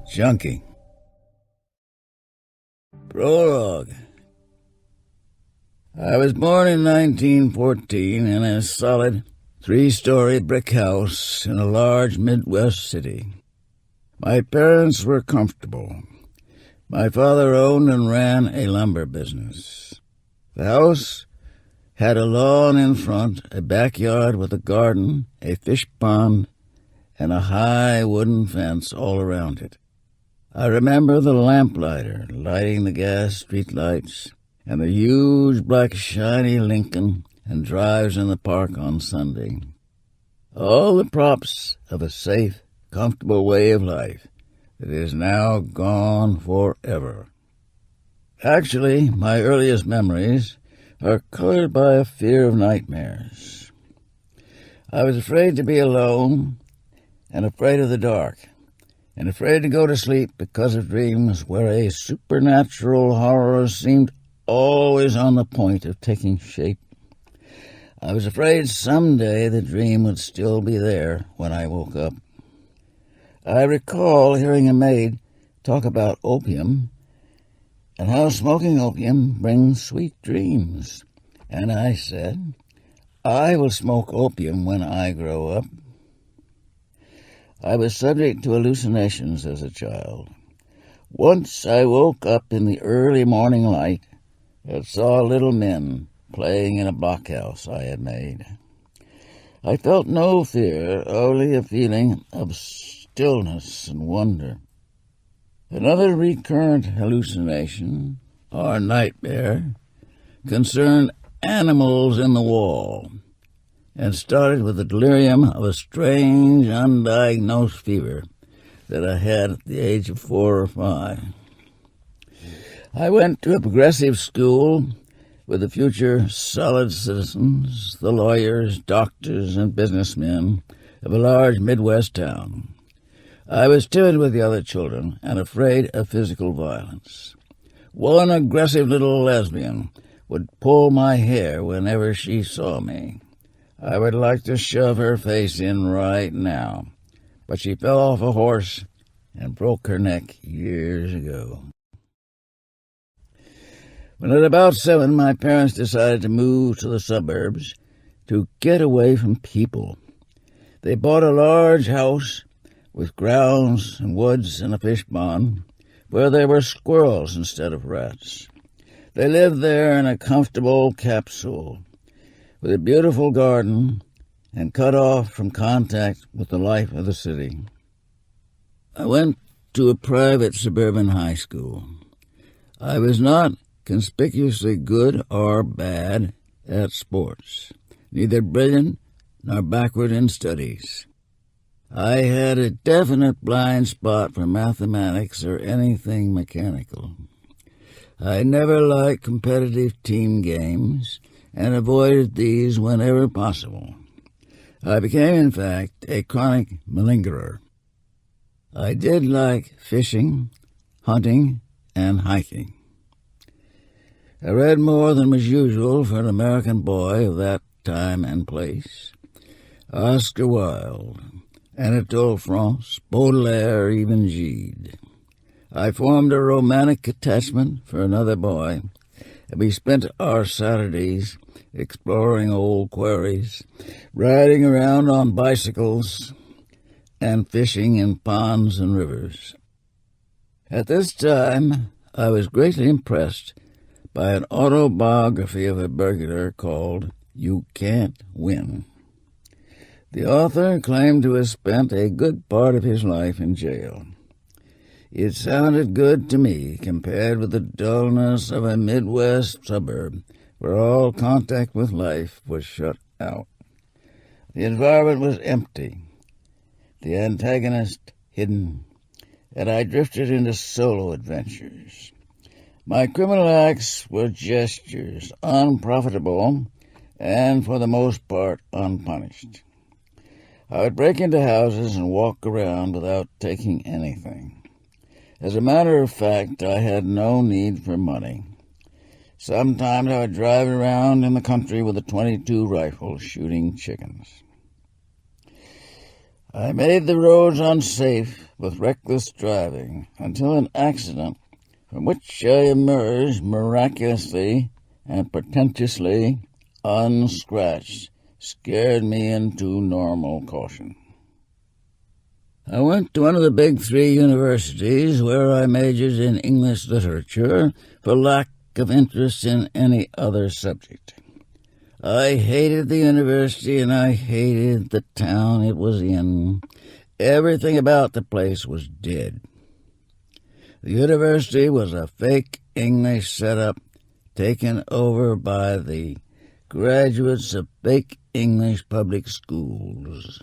Junky. Prologue. I was born in 1914 in a solid 3-story brick house in a large Midwest city. My parents were comfortable. My father owned and ran a lumber business. The house had a lawn in front, a backyard with a garden, a fish pond, and a high wooden fence all around it. I remember the lamplighter lighting the gas street lights and the huge black shiny Lincoln and drives in the park on Sunday. All the props of a safe, comfortable way of life that is now gone forever. Actually, my earliest memories are colored by a fear of nightmares. I was afraid to be alone and afraid of the dark, and afraid to go to sleep because of dreams where a supernatural horror seemed always on the point of taking shape. I was afraid someday the dream would still be there when I woke up. I recall hearing a maid talk about opium and how smoking opium brings sweet dreams, and I said, I will smoke opium when I grow up. I was subject to hallucinations as a child. Once I woke up in the early morning light and saw little men playing in a blockhouse I had made. I felt no fear, only a feeling of stillness and wonder. Another recurrent hallucination, or nightmare, concerned animals in the wall, and started with the delirium of a strange, undiagnosed fever that I had at the age of 4 or 5. I went to a progressive school with the future solid citizens, the lawyers, doctors, and businessmen of a large Midwest town. I was timid with the other children and afraid of physical violence. One aggressive little lesbian would pull my hair whenever she saw me. I would like to shove her face in right now, but she fell off a horse and broke her neck years ago. When at about 7, my parents decided to move to the suburbs to get away from people. They bought a large house with grounds and woods and a fish pond where there were squirrels instead of rats. They lived there in a comfortable capsule with a beautiful garden and cut off from contact with the life of the city. I went to a private suburban high school. I was not conspicuously good or bad at sports, neither brilliant nor backward in studies. I had a definite blind spot for mathematics or anything mechanical. I never liked competitive team games and avoided these whenever possible. I became, in fact, a chronic malingerer. I did like fishing, hunting, and hiking. I read more than was usual for an American boy of that time and place. Oscar Wilde, Anatole France, Baudelaire, even Gide. I formed a romantic attachment for another boy, and we spent our Saturdays exploring old quarries, riding around on bicycles, and fishing in ponds and rivers. At this time, I was greatly impressed by an autobiography of a burglar called You Can't Win. The author claimed to have spent a good part of his life in jail. It sounded good to me compared with the dullness of a Midwest suburb where all contact with life was shut out. The environment was empty, the antagonist hidden, and I drifted into solo adventures. My criminal acts were gestures, unprofitable, and for the most part unpunished. I would break into houses and walk around without taking anything. As a matter of fact, I had no need for money. Sometimes I would drive around in the country with a .22 rifle shooting chickens. I made the roads unsafe with reckless driving until an accident from which I emerged miraculously and pretentiously unscratched scared me into normal caution. I went to one of the big three universities where I majored in English literature for lack of interest in any other subject. I hated the university and I hated the town it was in. Everything about the place was dead. The university was a fake English setup taken over by the graduates of fake English public schools.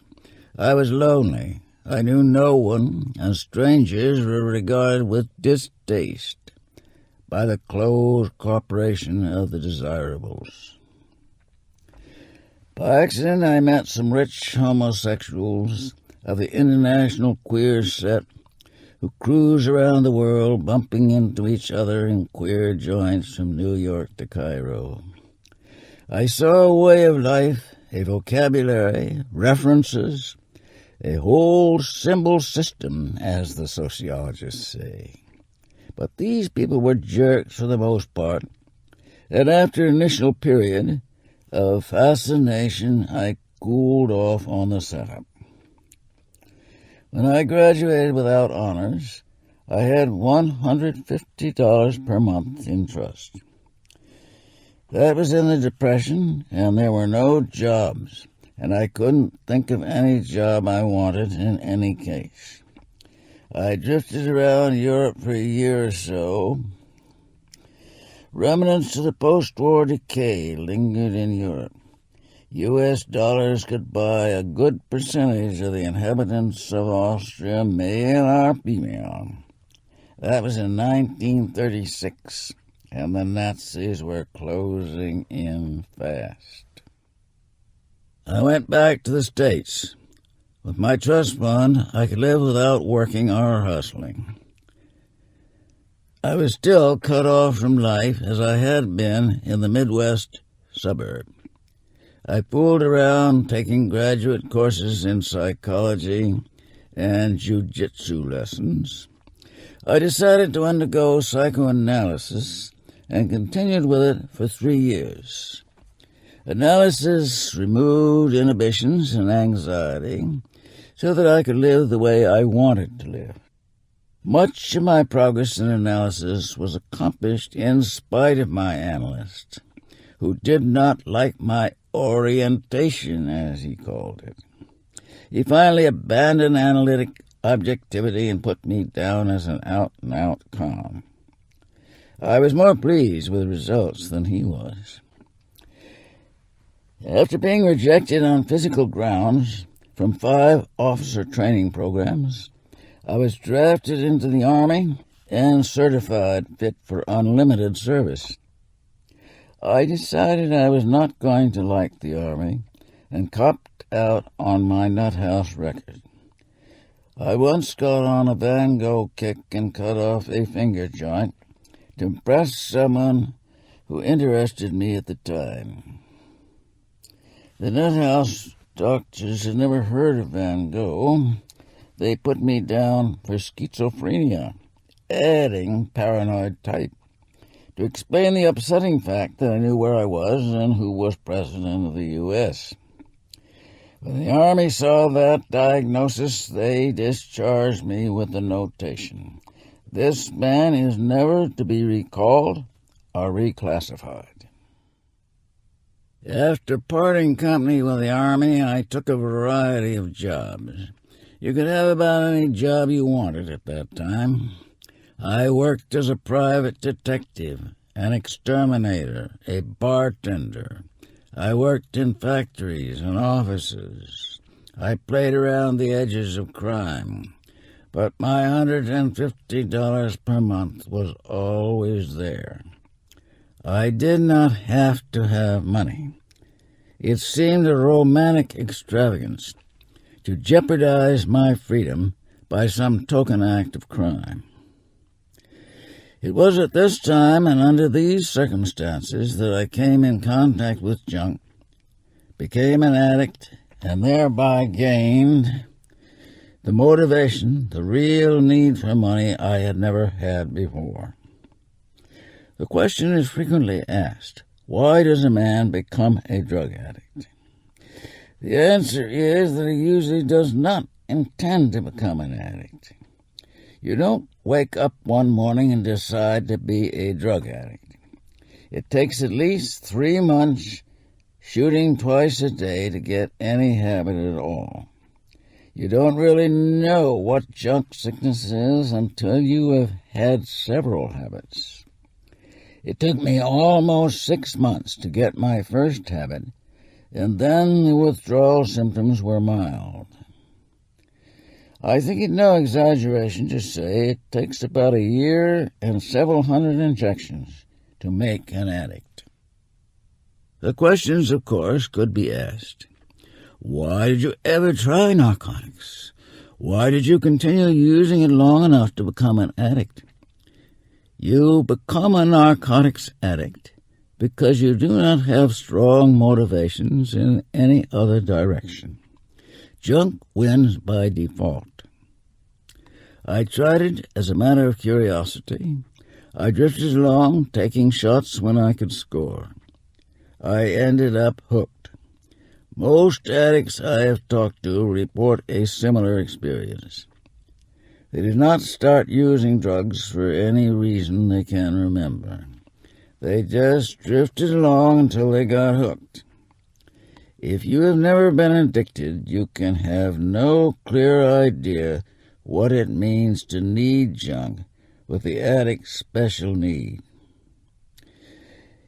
I was lonely. I knew no one, and strangers were regarded with distaste by the closed corporation of the desirables. By accident, I met some rich homosexuals of the international queer set who cruise around the world bumping into each other in queer joints from New York to Cairo. I saw a way of life, a vocabulary, references, a whole symbol system, as the sociologists say. But these people were jerks for the most part, and after an initial period of fascination, I cooled off on the setup. When I graduated without honors, I had $150 per month in trust. That was in the Depression, and there were no jobs, and I couldn't think of any job I wanted in any case. I drifted around Europe for a year or so. Remnants of the post-war decay lingered in Europe. U.S. dollars could buy a good percentage of the inhabitants of Austria, male or female. That was in 1936, and the Nazis were closing in fast. I went back to the States. With my trust fund, I could live without working or hustling. I was still cut off from life as I had been in the Midwest suburb. I fooled around taking graduate courses in psychology and jiu-jitsu lessons. I decided to undergo psychoanalysis and continued with it for 3 years. Analysis removed inhibitions and anxiety so that I could live the way I wanted to live. Much of my progress in analysis was accomplished in spite of my analyst, who did not like my orientation, as he called it. He finally abandoned analytic objectivity and put me down as an out-and-out con. I was more pleased with the results than he was. After being rejected on physical grounds from 5 officer training programs, I was drafted into the Army and certified fit for unlimited service. I decided I was not going to like the Army and copped out on my nuthouse record. I once got on a Van Gogh kick and cut off a finger joint to impress someone who interested me at the time. The nuthouse doctors had never heard of Van Gogh. They put me down for schizophrenia, adding paranoid type, to explain the upsetting fact that I knew where I was and who was president of the U.S. When the Army saw that diagnosis, they discharged me with the notation, "This man is never to be recalled or reclassified." After parting company with the Army, I took a variety of jobs. You could have about any job you wanted at that time. I worked as a private detective, an exterminator, a bartender. I worked in factories and offices. I played around the edges of crime. But my $150 per month was always there. I did not have to have money. It seemed a romantic extravagance to jeopardize my freedom by some token act of crime. It was at this time and under these circumstances that I came in contact with junk, became an addict, and thereby gained the motivation, the real need for money I had never had before. The question is frequently asked, why does a man become a drug addict? The answer is that he usually does not intend to become an addict. You don't wake up one morning and decide to be a drug addict. It takes at least 3 months shooting twice a day to get any habit at all. You don't really know what junk sickness is until you have had several habits. It took me almost 6 months to get my first habit, and then the withdrawal symptoms were mild. I think it's no exaggeration to say it takes about a year and several hundred injections to make an addict. The questions, of course, could be asked. Why did you ever try narcotics? Why did you continue using it long enough to become an addict? You become a narcotics addict because you do not have strong motivations in any other direction. Junk wins by default. I tried it as a matter of curiosity. I drifted along, taking shots when I could score. I ended up hooked. Most addicts I have talked to report a similar experience. They did not start using drugs for any reason they can remember. They just drifted along until they got hooked. If you have never been addicted, you can have no clear idea what it means to need junk with the addict's special need.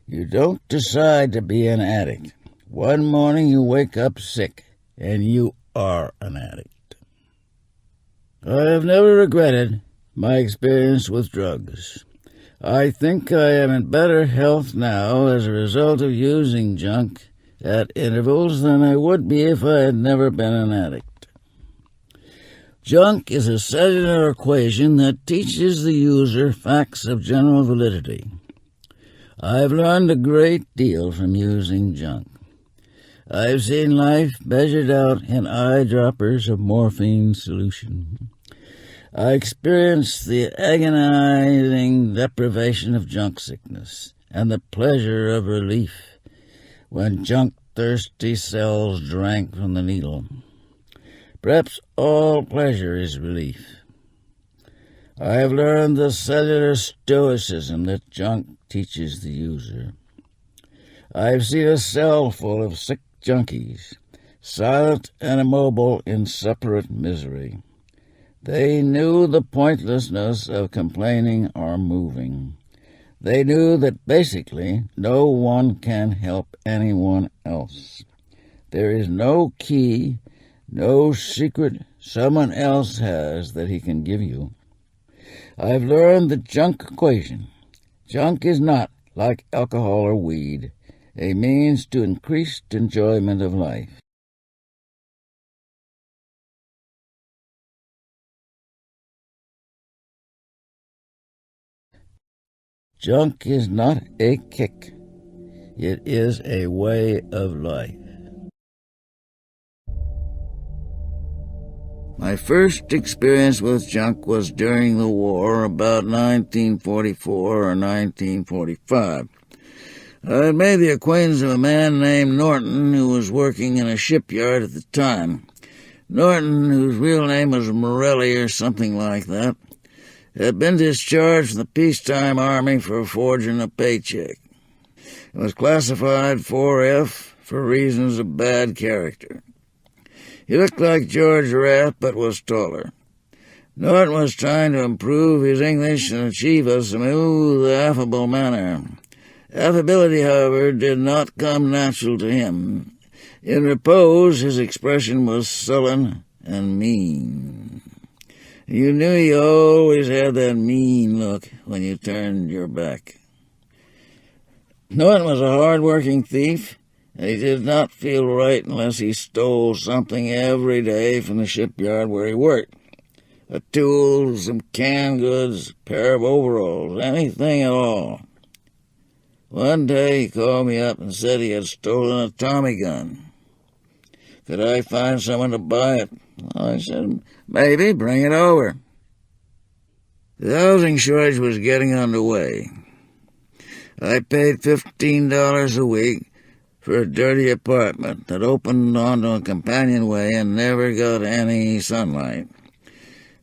You don't decide to be an addict. One morning you wake up sick, and you are an addict. I have never regretted my experience with drugs. I think I am in better health now as a result of using junk at intervals than I would be if I had never been an addict. Junk is a cellular equation that teaches the user facts of general validity. I've learned a great deal from using junk. I've seen life measured out in eyedroppers of morphine solution. I experienced the agonizing deprivation of junk sickness and the pleasure of relief when junk-thirsty cells drank from the needle. Perhaps all pleasure is relief. I have learned the cellular stoicism that junk teaches the user. I have seen a cell full of sick junkies, silent and immobile in separate misery. They knew the pointlessness of complaining or moving. They knew that basically no one can help anyone else. There is no key, no secret someone else has that he can give you. I've learned the junk equation. Junk is not, like alcohol or weed, a means to increased enjoyment of life. Junk is not a kick. It is a way of life. My first experience with junk was during the war, about 1944 or 1945. I had made the acquaintance of a man named Norton who was working in a shipyard at the time. Norton, whose real name was Morelli or something like that, had been discharged from the peacetime army for forging a paycheck. It was classified 4F for reasons of bad character. He looked like George Rath, but was taller. Norton was trying to improve his English and achieve a smooth, affable manner. Affability, however, did not come natural to him. In repose, his expression was sullen and mean. You knew he always had that mean look when you turned your back. Norton was a hard-working thief, and he did not feel right unless he stole something every day from the shipyard where he worked. A tool, some canned goods, a pair of overalls, anything at all. One day he called me up and said he had stolen a Tommy gun. Could I find someone to buy it? I said, maybe, bring it over. The housing shortage was getting underway. I paid $15 a week for a dirty apartment that opened onto a companionway and never got any sunlight.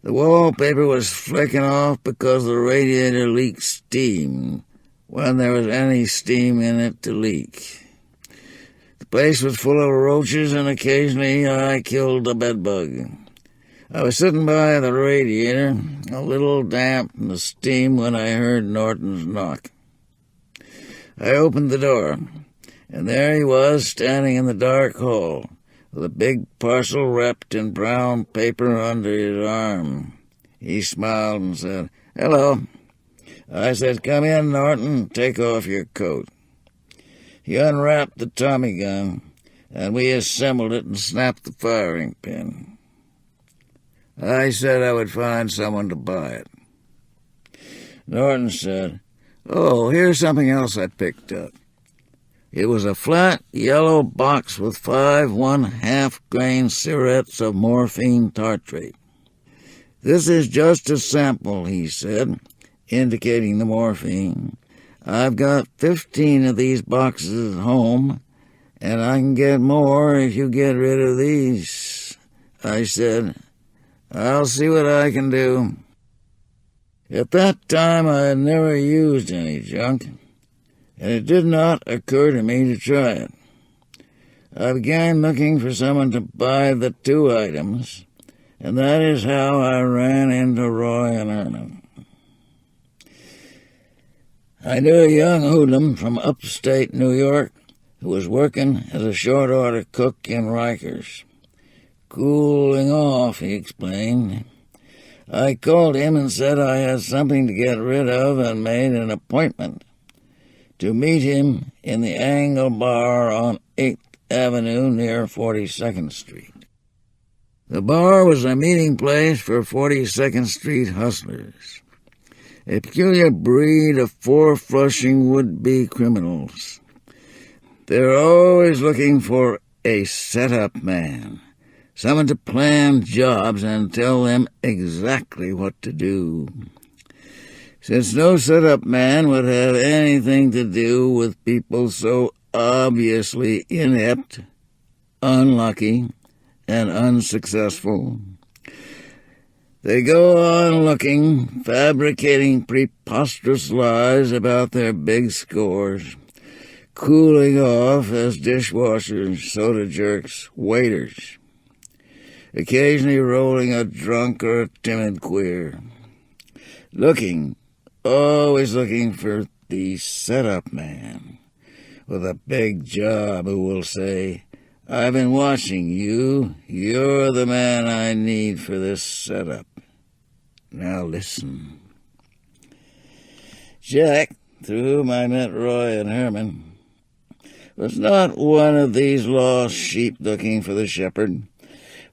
The wallpaper was flicking off because the radiator leaked steam when there was any steam in it to leak. The place was full of roaches, and occasionally I killed a bedbug. I was sitting by the radiator, a little damp from the steam, when I heard Norton's knock. I opened the door, and there he was, standing in the dark hall, with a big parcel wrapped in brown paper under his arm. He smiled and said, "Hello." I said, "Come in, Norton, take off your coat." He unwrapped the Tommy gun, and we assembled it and snapped the firing pin. I said I would find someone to buy it. Norton said, "Oh, here's something else I picked up." It was a flat yellow box with 5 1/2-grain cigarettes of morphine tartrate. "This is just a sample," he said, indicating the morphine. "I've got 15 of these boxes at home, and I can get more if you get rid of these." I said, "I'll see what I can do." At that time I had never used any junk, and it did not occur to me to try it. I began looking for someone to buy the 2 items, and that is how I ran into Roy and Herman. I knew a young hoodlum from upstate New York who was working as a short-order cook in Rikers. "Cooling off," he explained. I called him and said I had something to get rid of and made an appointment to meet him in the Angle Bar on 8th Avenue near 42nd Street. The bar was a meeting place for 42nd Street hustlers, a peculiar breed of 4-flushing would-be criminals. They're always looking for a set-up man, someone to plan jobs and tell them exactly what to do. Since no set-up man would have anything to do with people so obviously inept, unlucky, and unsuccessful, they go on looking, fabricating preposterous lies about their big scores, cooling off as dishwashers, soda jerks, waiters, occasionally rolling a drunk or a timid queer. Always looking for the set-up man with a big job who will say, "I've been watching you. You're the man I need for this setup. Now listen." Jack, through whom I met Roy and Herman, was not one of these lost sheep looking for the shepherd,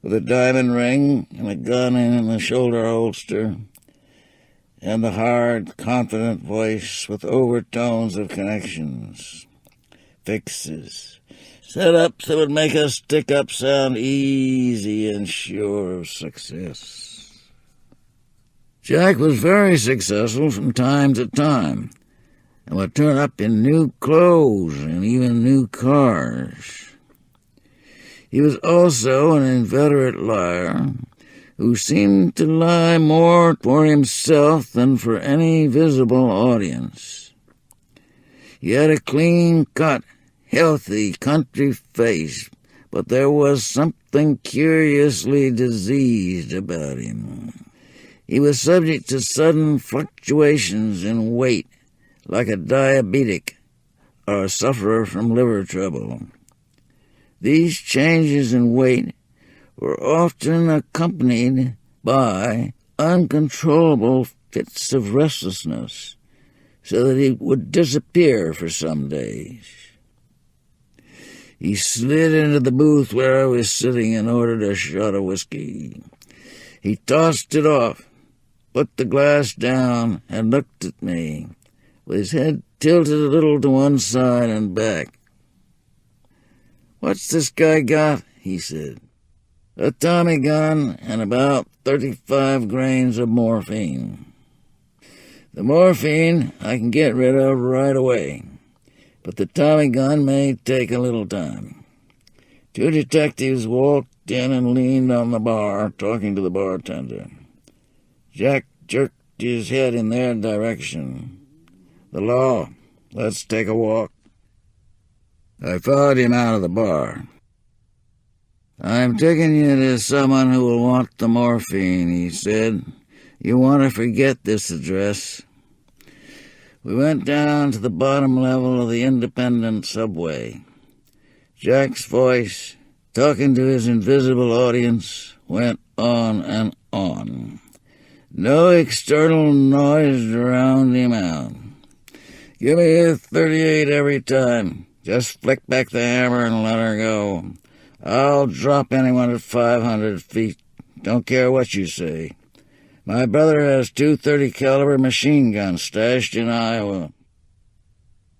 with a diamond ring and a gun in the shoulder holster, and the hard, confident voice with overtones of connections, fixes, set-ups that would make a stick-up sound easy and sure of success. Jack was very successful from time to time, and would turn up in new clothes and even new cars. He was also an inveterate liar, who seemed to lie more for himself than for any visible audience. He had a clean-cut, healthy country face, but there was something curiously diseased about him. He was subject to sudden fluctuations in weight, like a diabetic or a sufferer from liver trouble. These changes in weight were often accompanied by uncontrollable fits of restlessness, so that he would disappear for some days. He slid into the booth where I was sitting and ordered a shot of whiskey. He tossed it off, put the glass down, and looked at me, with his head tilted a little to one side and back. "What's this guy got?" he said. "A Tommy gun and about 35 grains of morphine. The morphine I can get rid of right away, but the Tommy gun may take a little time." Two detectives walked in and leaned on the bar, talking to the bartender. Jack jerked his head in their direction. "The law. Let's take a walk." I followed him out of the bar. "I'm taking you to someone who will want the morphine," he said. "You want to forget this address." We went down to the bottom level of the independent subway. Jack's voice, talking to his invisible audience, went on and on. No external noise drowned him out. "Give me a 38 every time. Just flick back the hammer and let her go. I'll drop anyone at 500 feet. Don't care what you say. My brother has 230 caliber machine guns stashed in Iowa."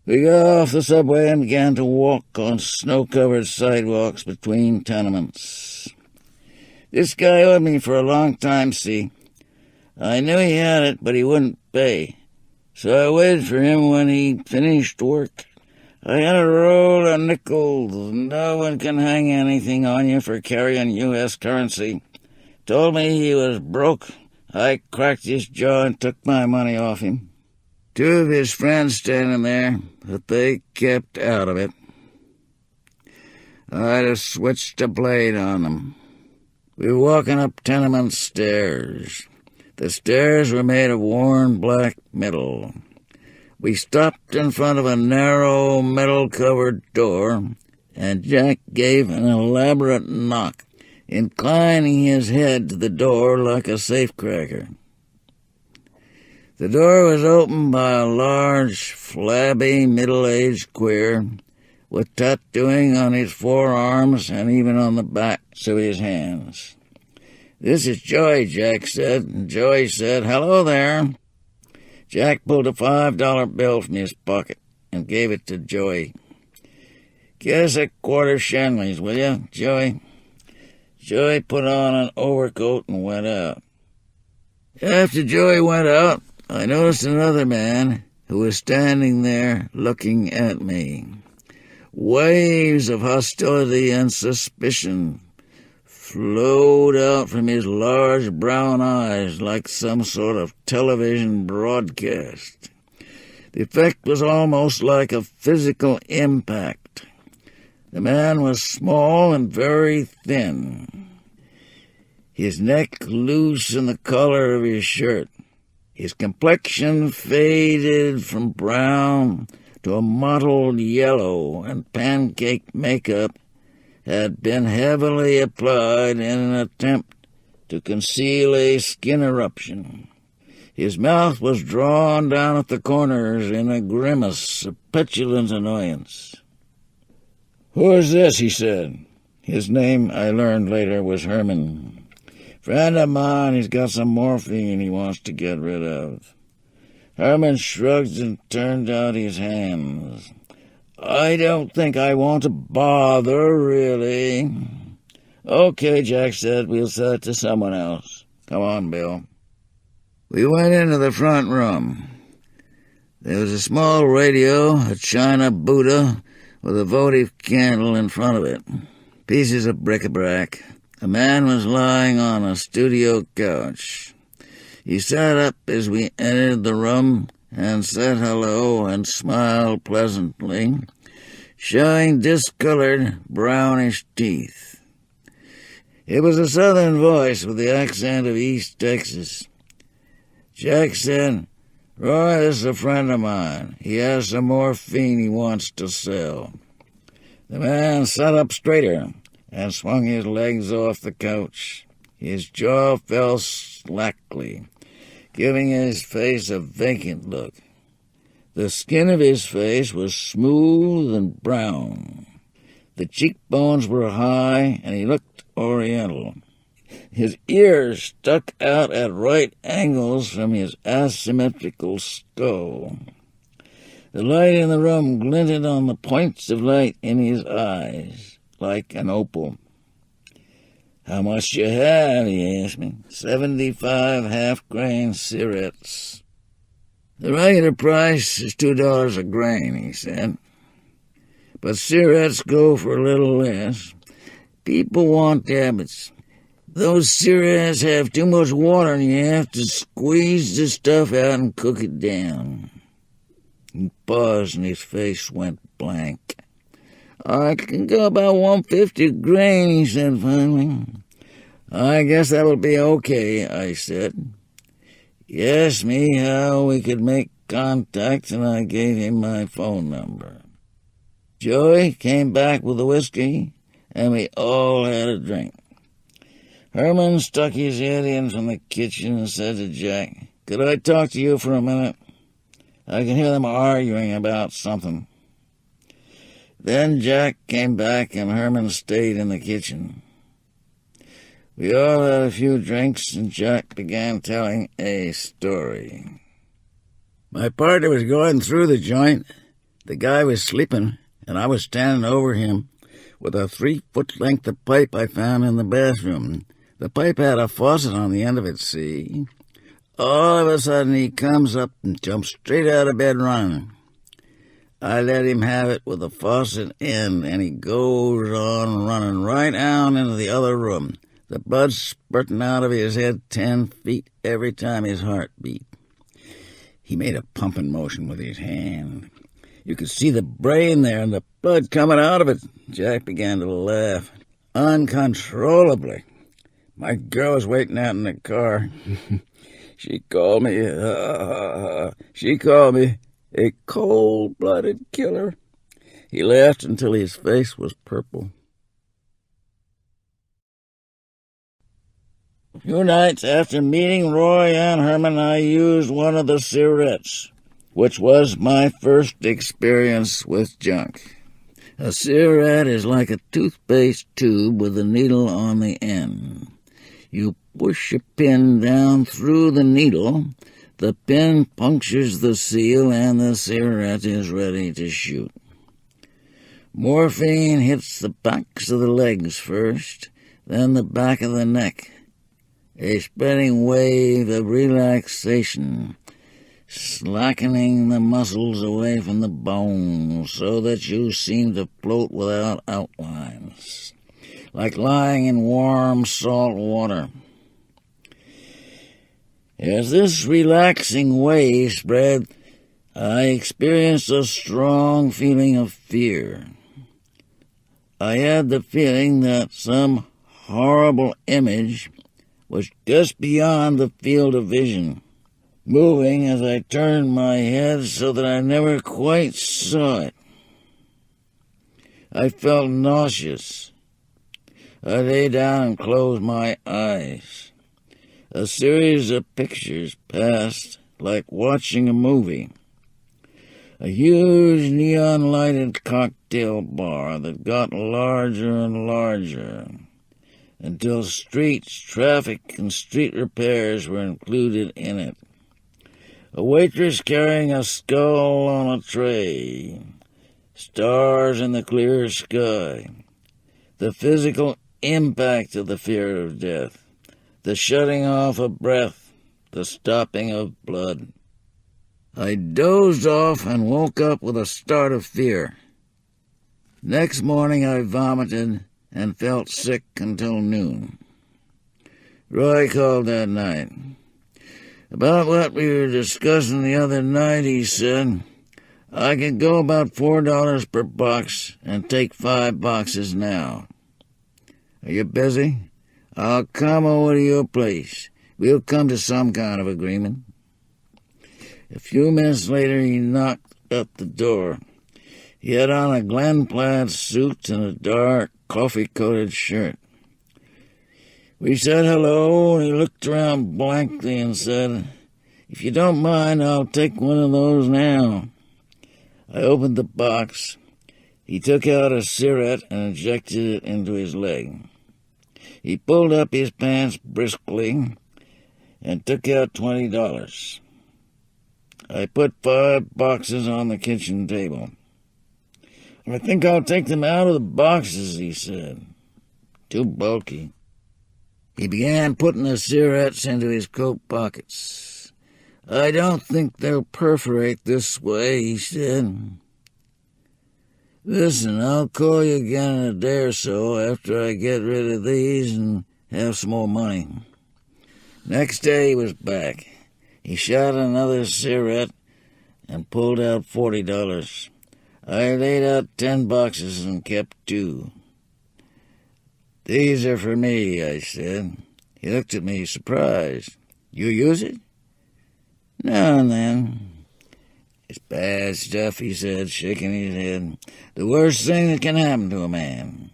We got off the subway and began to walk on snow-covered sidewalks between tenements. This guy owed me for a long time, see. I knew he had it, but he wouldn't pay. So I waited for him when he finished work. I had a roll of nickels. No one can hang anything on you for carrying U.S. currency. Told me he was broke. I cracked his jaw and took my money off him. Two of his friends standing there, but they kept out of it. I'd have switched a blade on them. We were walking up tenement stairs. The stairs were made of worn black metal. We stopped in front of a narrow metal-covered door, and Jack gave an elaborate knock, inclining his head to the door like a safecracker. The door was opened by a large, flabby, middle-aged queer with tattooing on his forearms and even on the backs of his hands. "This is Joey," Jack said, and Joey said, "Hello there." Jack pulled a $5 bill from his pocket and gave it to Joey. "Get us a quarter Shanleys, will you, Joey?" Joey put on an overcoat and went out. After Joey went out, I noticed another man who was standing there looking at me. Waves of hostility and suspicion flowed out from his large brown eyes like some sort of television broadcast. The effect was almost like a physical impact. The man was small and very thin, his neck loose in the collar of his shirt. His complexion faded from brown to a mottled yellow, and pancake makeup had been heavily applied in an attempt to conceal a skin eruption. His mouth was drawn down at the corners in a grimace of petulant annoyance. "Who is this?" he said. His name, I learned later, was Herman. "Friend of mine, he's got some morphine he wants to get rid of." Herman shrugged and turned out his hands. "I don't think I want to bother, really." "Okay," Jack said, "we'll sell it to someone else. Come on, Bill." We went into the front room. There was a small radio, a china Buddha with a votive candle in front of it, pieces of bric-a-brac. A man was lying on a studio couch. He sat up as we entered the room and said hello and smiled pleasantly, showing discolored, brownish teeth. It was a southern voice with the accent of East Texas. Jack said, "Roy, this is a friend of mine. He has some morphine he wants to sell." The man sat up straighter and swung his legs off the couch. His jaw fell slackly, giving his face a vacant look. The skin of his face was smooth and brown. The cheekbones were high, and he looked oriental. His ears stuck out at right angles from his asymmetrical skull. The light in the room glinted on the points of light in his eyes, like an opal. "How much you have?" he asked me. 75 half-grain cigarettes." "The regular price is $2 a grain," he said. "But cigarettes go for a little less. People want habits. Those cigarettes have too much water and you have to squeeze the stuff out and cook it down." He paused and his face went blank. "I can go about 150 a grain," he said finally. "I guess that will be okay," I said. He asked me how we could make contact, and I gave him my phone number. Joey came back with the whiskey, and we all had a drink. Herman stuck his head in from the kitchen and said to Jack, "Could I talk to you for a minute? I can hear them arguing about something." Then Jack came back and Herman stayed in the kitchen. We all had a few drinks and Jack began telling a story. My partner was going through the joint. The guy was sleeping, and I was standing over him with a 3-foot length of pipe I found in the bathroom. The pipe had a faucet on the end of it, see? All of a sudden he comes up and jumps straight out of bed running. I let him have it with the faucet in, and he goes on running right out into the other room, the blood spurting out of his head 10 feet every time his heart beat. He made a pumping motion with his hand. You could see the brain there and the blood coming out of it. Jack began to laugh uncontrollably. My girl was waiting out in the car. She called me a cold-blooded killer. He laughed until his face was purple. A few nights after meeting Roy and Herman, I used one of the cigarettes, which was my first experience with junk. A cigarette is like a toothpaste tube with a needle on the end. You push a pin down through the needle, the pin punctures the seal, and the cigarette is ready to shoot. Morphine hits the backs of the legs first, then the back of the neck. A spreading wave of relaxation, slackening the muscles away from the bones so that you seem to float without outlines, like lying in warm salt water. As this relaxing wave spread, I experienced a strong feeling of fear. I had the feeling that some horrible image was just beyond the field of vision, moving as I turned my head so that I never quite saw it. I felt nauseous. I lay down and closed my eyes. A series of pictures passed like watching a movie. A huge neon-lighted cocktail bar that got larger and larger, until streets, traffic, and street repairs were included in it. A waitress carrying a skull on a tray, stars in the clear sky, the physical impact of the fear of death, the shutting off of breath, the stopping of blood. I dozed off and woke up with a start of fear. Next morning I vomited and felt sick until noon. Roy called that night. About what we were discussing the other night, he said, "I could go about $4 per box and take 5 boxes now. Are you busy? I'll come over to your place. We'll come to some kind of agreement." A few minutes later, he knocked at the door. He had on a Glen plaid suit and a dark, coffee-coated shirt. We said hello, and he looked around blankly and said, "If you don't mind, I'll take one of those now." I opened the box. He took out a cigarette and injected it into his leg. He pulled up his pants briskly and took out $20. I put 5 boxes on the kitchen table. I think I'll take them out of the boxes, he said. Too bulky. He began putting the cigarettes into his coat pockets. I don't think they'll perforate this way, he said. Listen, I'll call you again in a day or so after I get rid of these and have some more money. Next day he was back. He shot another cigarette and pulled out $40. I laid out 10 boxes and kept 2. These are for me, I said. He looked at me surprised. You use it? Now and then. It's bad stuff, he said, shaking his head. The worst thing that can happen to a man.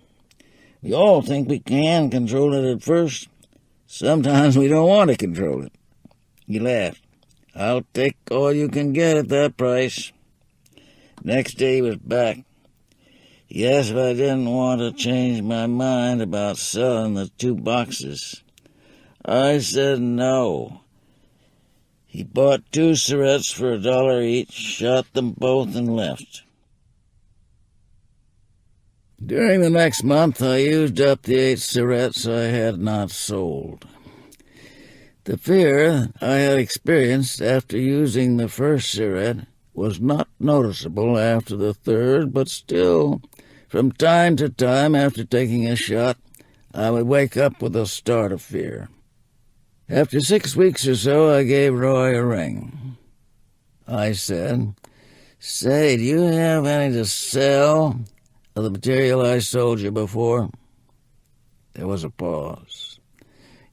We all think we can control it at first. Sometimes we don't want to control it. He laughed. I'll take all you can get at that price. Next day he was back. He asked if I didn't want to change my mind about selling the 2 boxes. I said no. He bought 2 cigarettes for $1 each, shot them both, and left. During the next month, I used up the 8 cigarettes I had not sold. The fear I had experienced after using the first cigarette was not noticeable after the third, but still, from time to time after taking a shot, I would wake up with a start of fear. After 6 weeks or so, I gave Roy a ring. I said, Say, do you have any to sell of the material I sold you before? There was a pause.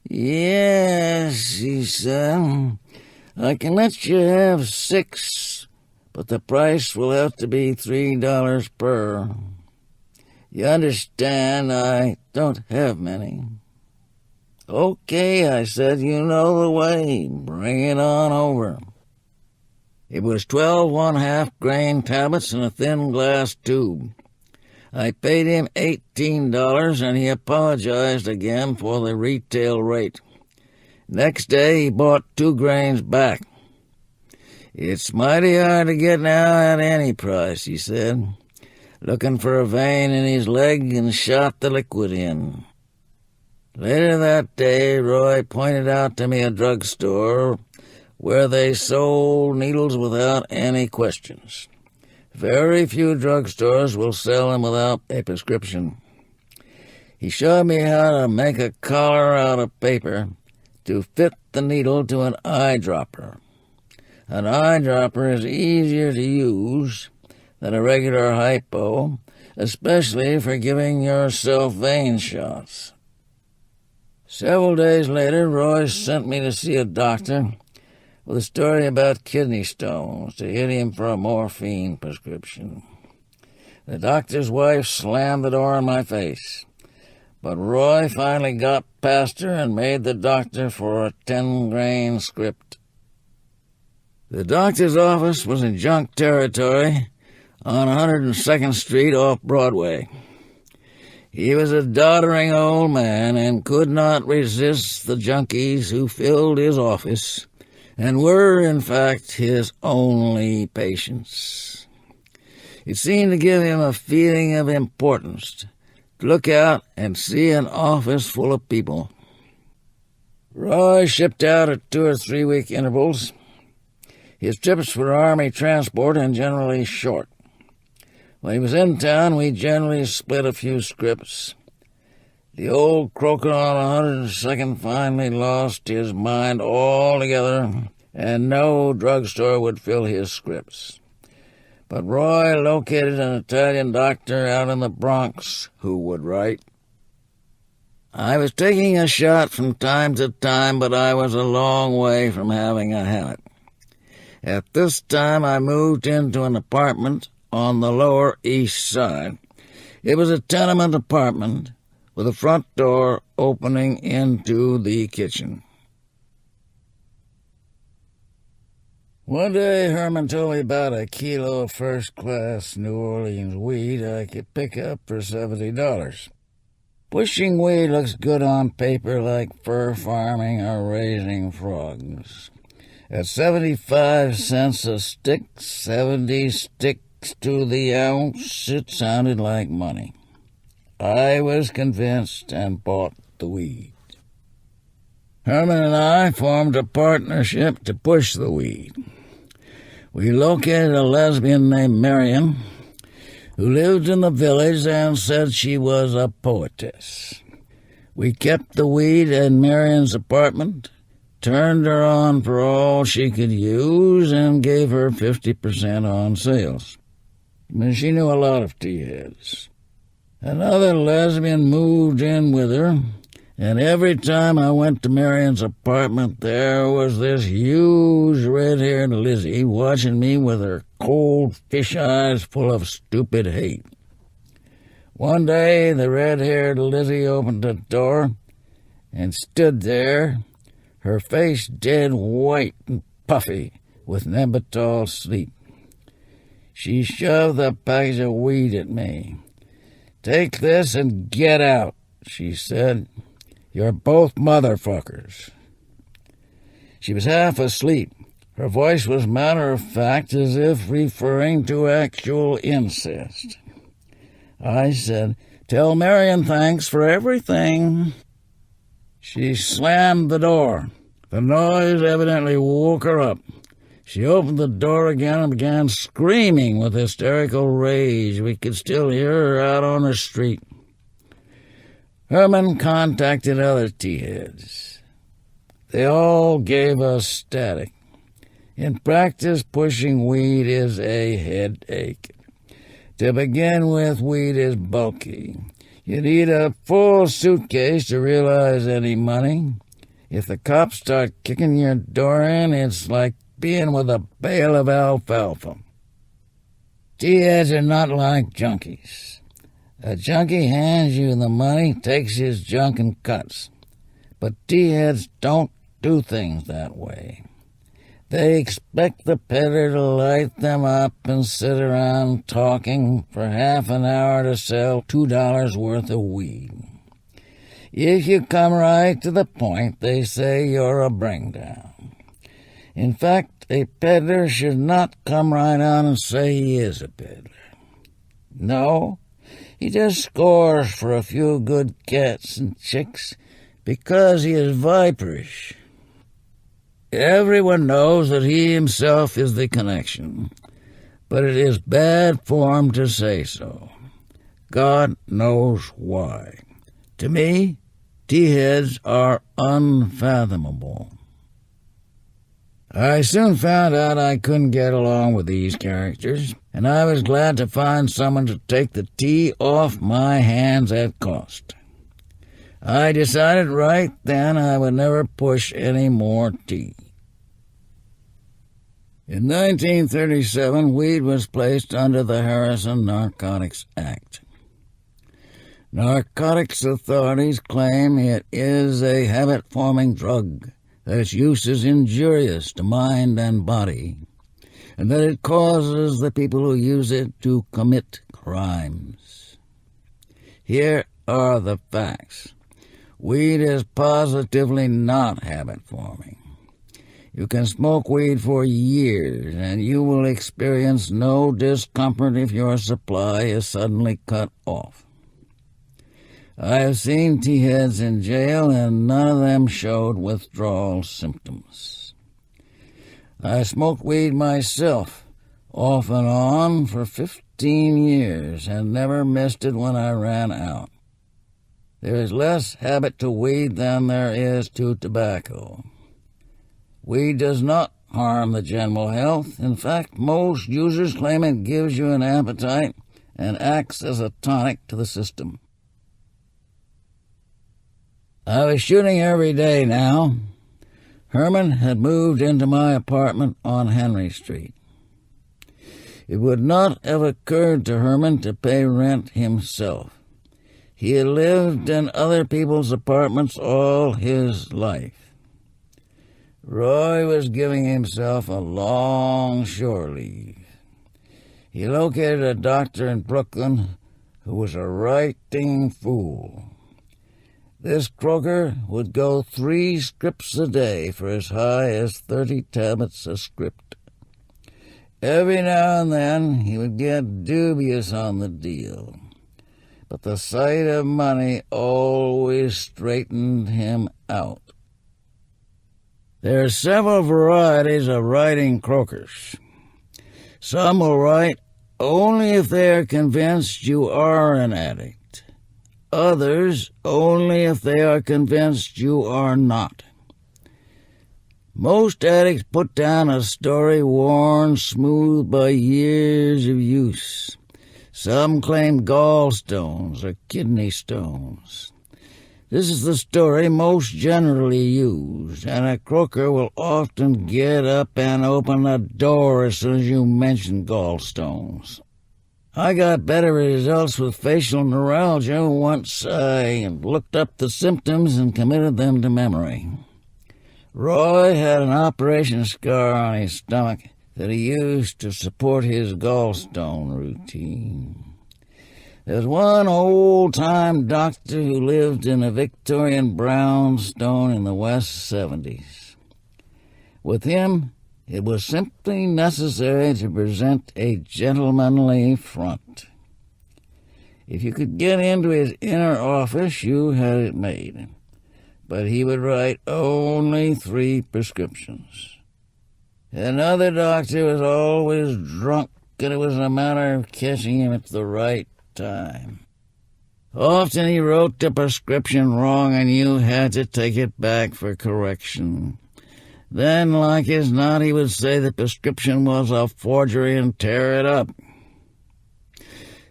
Yes, he said. I can let you have 6, but the price will have to be $3 per. You understand, I don't have many. Okay, I said, you know the way. Bring it on over. It was 12 1/2-grain tablets in a thin glass tube. I paid him $18, and he apologized again for the retail rate. Next day, he bought 2 grains back. It's mighty hard to get now at any price, he said, looking for a vein in his leg and shot the liquid in. Later that day, Roy pointed out to me a drugstore where they sold needles without any questions. Very few drugstores will sell them without a prescription. He showed me how to make a collar out of paper to fit the needle to an eyedropper. An eyedropper is easier to use than a regular hypo, especially for giving yourself vein shots. Several days later, Roy sent me to see a doctor with a story about kidney stones to hit him for a morphine prescription. The doctor's wife slammed the door in my face, but Roy finally got past her and made the doctor for a 10-grain script. The doctor's office was in junk territory on 102nd Street off Broadway. He was a doddering old man and could not resist the junkies who filled his office and were, in fact, his only patients. It seemed to give him a feeling of importance to look out and see an office full of people. Roy shipped out at 2 or 3 week intervals. His trips were Army transport and generally short. When he was in town, we generally split a few scripts. The old croaker on 102nd finally lost his mind altogether, and no drugstore would fill his scripts. But Roy located an Italian doctor out in the Bronx who would write. I was taking a shot from time to time, but I was a long way from having a habit. At this time, I moved into an apartment on the Lower East Side. It was a tenement apartment with a front door opening into the kitchen. One day, Herman told me about a kilo of first-class New Orleans weed I could pick up for $70. Bushing weed looks good on paper like fur farming or raising frogs. At 75 cents a stick, 70 sticks next to the ounce, it sounded like money. I was convinced and bought the weed. Herman and I formed a partnership to push the weed. We located a lesbian named Marion, who lived in the village and said she was a poetess. We kept the weed in Marion's apartment, turned her on for all she could use, and gave her 50% on sales. She knew a lot of tea-heads. Another lesbian moved in with her, and every time I went to Marion's apartment, there was this huge red-haired Lizzie watching me with her cold fish eyes full of stupid hate. One day, the red-haired Lizzie opened the door and stood there, her face dead white and puffy with Nematol sleep. She shoved a package of weed at me. "Take this and get out," she said. "You're both motherfuckers." She was half asleep. Her voice was matter-of-fact, as if referring to actual incest. I said, "Tell Marion thanks for everything." She slammed the door. The noise evidently woke her up. She opened the door again and began screaming with hysterical rage. We could still hear her out on the street. Herman contacted other tea-heads. They all gave us static. In practice, pushing weed is a headache. To begin with, weed is bulky. You need a full suitcase to realize any money. If the cops start kicking your door in, it's like being with a bale of alfalfa. Tea-heads are not like junkies. A junkie hands you the money, takes his junk and cuts. But tea-heads don't do things that way. They expect the peddler to light them up and sit around talking for half an hour to sell $2 worth of weed. If you come right to the point, they say you're a bring-down. In fact, a peddler should not come right on and say he is a peddler. No, he just scores for a few good cats and chicks because he is viperish. Everyone knows that he himself is the connection, but it is bad form to say so. God knows why. To me, tea-heads are unfathomable. I soon found out I couldn't get along with these characters, and I was glad to find someone to take the tea off my hands at cost. I decided right then I would never push any more tea. In 1937, weed was placed under the Harrison Narcotics Act. Narcotics authorities claim it is a habit-forming drug, that its use is injurious to mind and body, and that it causes the people who use it to commit crimes. Here are the facts. Weed is positively not habit-forming. You can smoke weed for years, and you will experience no discomfort if your supply is suddenly cut off. I have seen tea-heads in jail, and none of them showed withdrawal symptoms. I smoked weed myself, off and on, for 15 years, and never missed it when I ran out. There is less habit to weed than there is to tobacco. Weed does not harm the general health. In fact, most users claim it gives you an appetite and acts as a tonic to the system. I was shooting every day now. Herman had moved into my apartment on Henry Street. It would not have occurred to Herman to pay rent himself. He had lived in other people's apartments all his life. Roy was giving himself a long shore leave. He located a doctor in Brooklyn who was a writing fool. This croaker would go 3 scripts a day for as high as 30 tablets a script. Every now and then he would get dubious on the deal, but the sight of money always straightened him out. There are several varieties of writing croakers. Some will write only if they are convinced you are an addict. Others only if they are convinced you are not. Most addicts put down a story worn smooth by years of use. Some claim gallstones or kidney stones. This is the story most generally used, and a croaker will often get up and open the door as soon as you mention gallstones. I got better results with facial neuralgia once I looked up the symptoms and committed them to memory. Roy had an operation scar on his stomach that he used to support his gallstone routine. There's one old-time doctor who lived in a Victorian brownstone in the West 70s. With him, it was simply necessary to present a gentlemanly front. If you could get into his inner office, you had it made. But he would write only 3 prescriptions. Another doctor was always drunk, and it was a matter of catching him at the right time. Often he wrote the prescription wrong, and you had to take it back for correction. Then, like as not, he would say the prescription was a forgery and tear it up.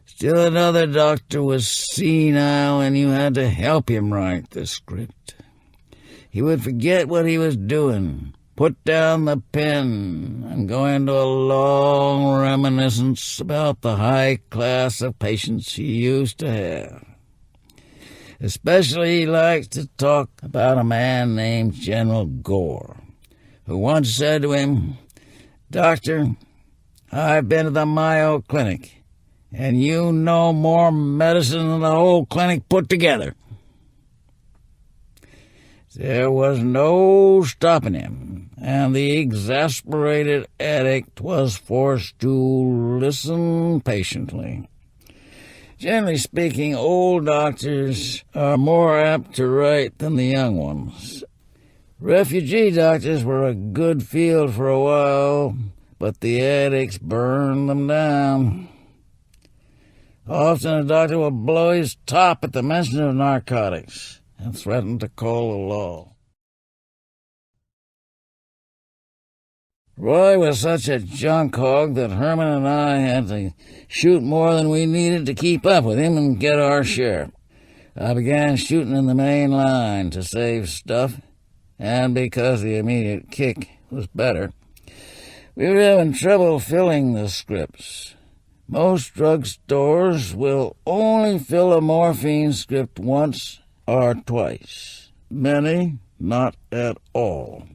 Still another doctor was senile, and you had to help him write the script. He would forget what he was doing, put down the pen, and go into a long reminiscence about the high class of patients he used to have. Especially he liked to talk about a man named General Gore, who once said to him, "Doctor, I've been to the Mayo Clinic, and you know more medicine than the whole clinic put together." There was no stopping him, and the exasperated addict was forced to listen patiently. Generally speaking, old doctors are more apt to write than the young ones. Refugee doctors were a good field for a while, but the addicts burned them down. Often a doctor will blow his top at the mention of narcotics and threatened to call the law. Roy was such a junk hog that Herman and I had to shoot more than we needed to keep up with him and get our share. I began shooting in the main line to save stuff, and because the immediate kick was better, we were having trouble filling the scripts. Most drugstores will only fill a morphine script once or twice. Many, not at all.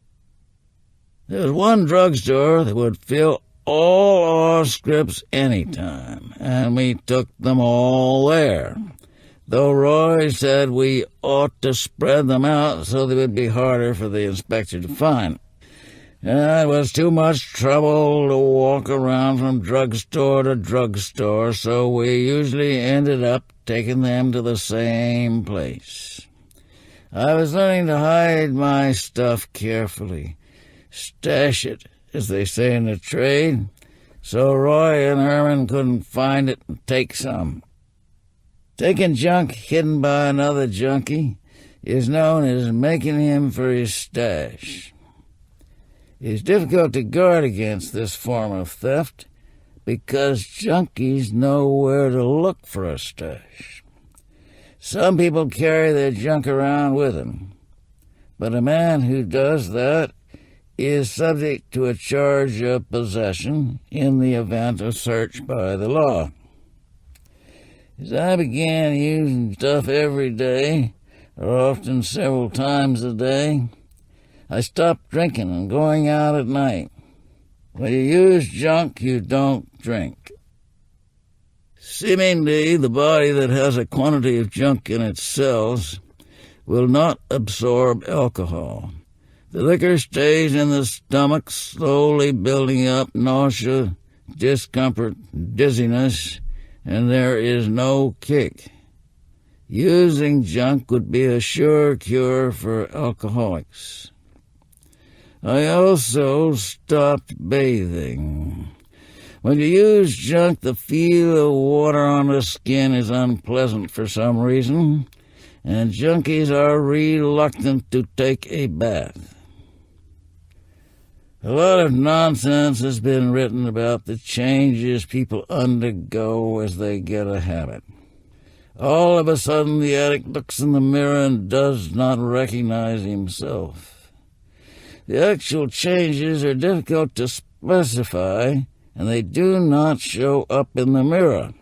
There was one drugstore that would fill all our scripts anytime, and we took them all there, though Roy said we ought to spread them out so they would be harder for the inspector to find. It was too much trouble to walk around from drugstore to drugstore, so we usually ended up taking them to the same place. I was learning to hide my stuff carefully, stash it, as they say in the trade, so Roy and Herman couldn't find it and take some. Taking junk hidden by another junkie is known as making him for his stash. It is difficult to guard against this form of theft because junkies know where to look for a stash. Some people carry their junk around with them, but a man who does that is subject to a charge of possession in the event of search by the law. As I began using stuff every day, or often several times a day, I stopped drinking and going out at night. When you use junk, you don't drink. Seemingly, the body that has a quantity of junk in its cells will not absorb alcohol. The liquor stays in the stomach, slowly building up nausea, discomfort, dizziness, and there is no kick. Using junk would be a sure cure for alcoholics. I also stopped bathing. When you use junk, the feel of water on the skin is unpleasant for some reason, and junkies are reluctant to take a bath. A lot of nonsense has been written about the changes people undergo as they get a habit. All of a sudden, the addict looks in the mirror and does not recognize himself. The actual changes are difficult to specify, and they do not show up in the mirror.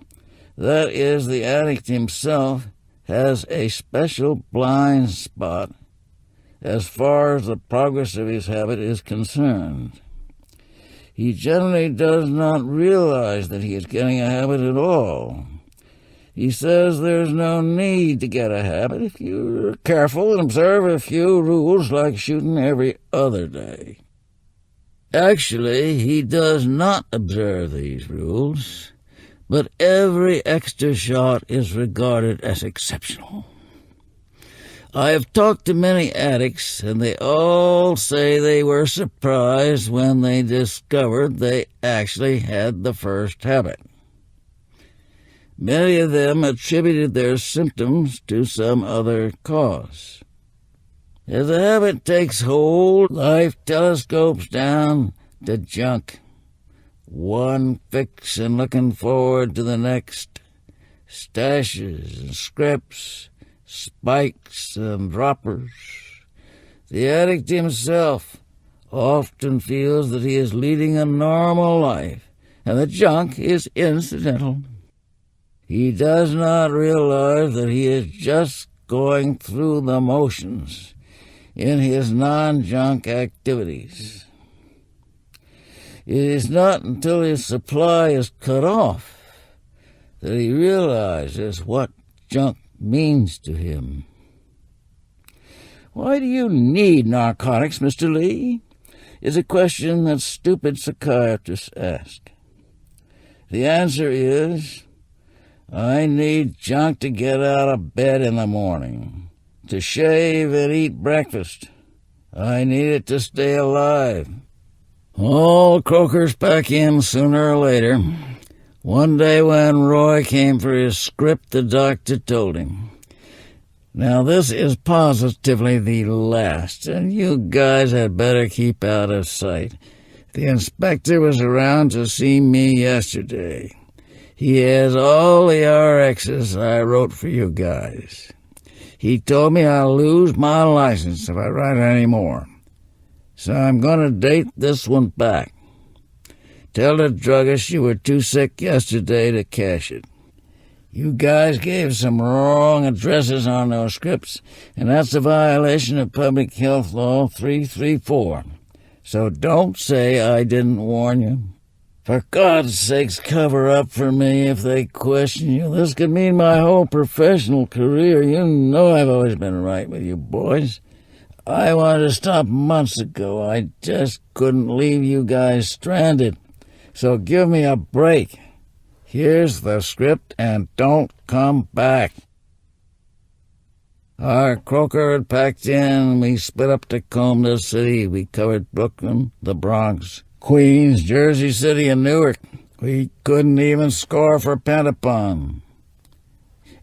That is, the addict himself has a special blind spot as far as the progress of his habit is concerned. He generally does not realize that he is getting a habit at all. He says there's no need to get a habit if you're careful and observe a few rules like shooting every other day. Actually, he does not observe these rules, but every extra shot is regarded as exceptional. I have talked to many addicts, and they all say they were surprised when they discovered they actually had the first habit. Many of them attributed their symptoms to some other cause. As the habit takes hold, life telescopes down to junk. One fix and looking forward to the next. Stashes and scripts, spikes and droppers. The addict himself often feels that he is leading a normal life, and the junk is incidental. He does not realize that he is just going through the motions in his non-junk activities. It is not until his supply is cut off that he realizes what junk means to him. Why do you need narcotics, Mr. Lee? Is a question that stupid psychiatrists ask. The answer is, I need junk to get out of bed in the morning, to shave and eat breakfast. I need it to stay alive. All croakers pack in sooner or later. One day when Roy came for his script, the doctor told him, "Now this is positively the last, and you guys had better keep out of sight. The inspector was around to see me yesterday. He has all the RXs I wrote for you guys. He told me I'll lose my license if I write any more. So I'm going to date this one back. Tell the druggist you were too sick yesterday to cash it. You guys gave some wrong addresses on those scripts, and that's a violation of Public Health Law 334. So don't say I didn't warn you. For God's sakes, cover up for me if they question you. This could mean my whole professional career. You know I've always been right with you boys. I wanted to stop months ago. I just couldn't leave you guys stranded. So give me a break. Here's the script, and don't come back." Our croaker had packed in. We split up to comb the city. We covered Brooklyn, the Bronx, Queens, Jersey City, and Newark. We couldn't even score for Pentapon.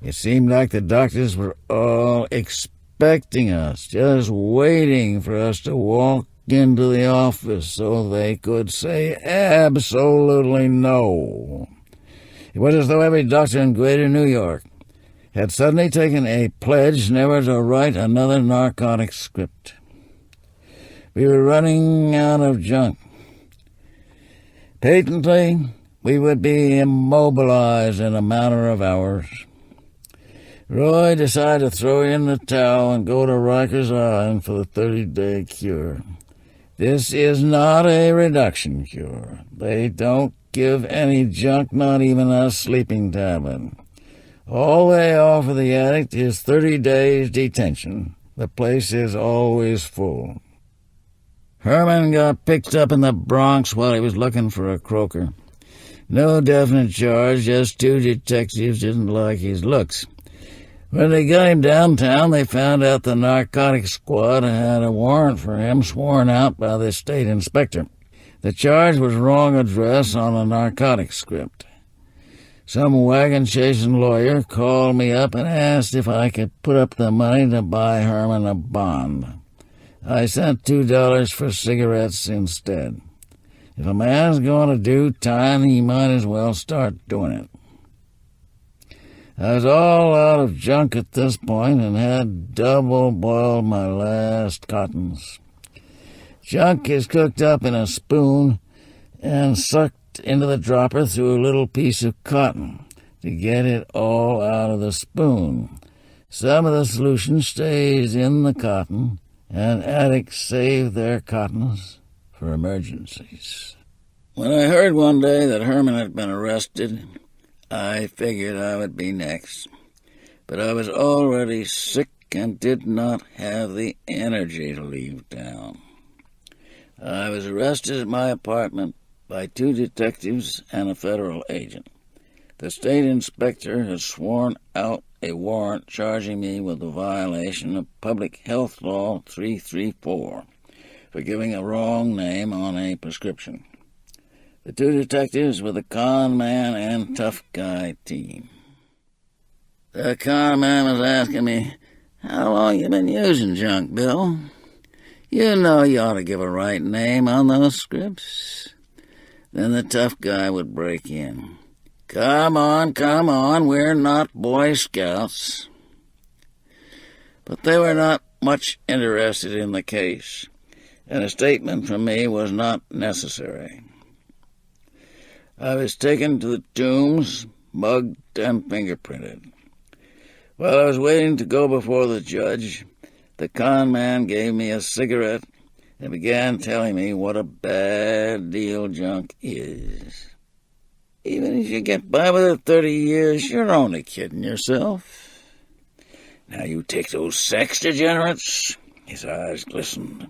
It seemed like the doctors were all expecting us, just waiting for us to walk into the office so they could say absolutely no. It was as though every doctor in greater New York had suddenly taken a pledge never to write another narcotic script. We were running out of junk. Patently, we would be immobilized in a matter of hours. Roy decided to throw in the towel and go to Rikers Island for the 30-day cure. This is not a reduction cure. They don't give any junk, not even a sleeping tablet. All they offer the addict is 30 days detention. The place is always full. Herman got picked up in the Bronx while he was looking for a croaker. No definite charge, just two detectives didn't like his looks. When they got him downtown, they found out the narcotics squad had a warrant for him sworn out by the state inspector. The charge was wrong address on a narcotics script. Some wagon-chasing lawyer called me up and asked if I could put up the money to buy Herman a bond. I sent $2 for cigarettes instead. If a man's going to do time, he might as well start doing it. I was all out of junk at this point and had double-boiled my last cottons. Junk is cooked up in a spoon and sucked into the dropper through a little piece of cotton to get it all out of the spoon. Some of the solution stays in the cotton, and addicts save their cottons for emergencies. When I heard one day that Herman had been arrested, I figured I would be next. But I was already sick and did not have the energy to leave town. I was arrested at my apartment by two detectives and a federal agent. The state inspector has sworn out a warrant charging me with a violation of Public Health Law 334 for giving a wrong name on a prescription. The two detectives were the con man and tough guy team. The con man was asking me, "How long you been using junk, Bill? You know you ought to give a right name on those scripts." Then the tough guy would break in. Come on, we're not Boy Scouts." But they were not much interested in the case, and a statement from me was not necessary. I was taken to the tombs, mugged and fingerprinted. While I was waiting to go before the judge, the con man gave me a cigarette and began telling me what a bad deal junk is. Even if you get by with it 30 years, you're only kidding yourself. Now you take those sex degenerates. His eyes glistened.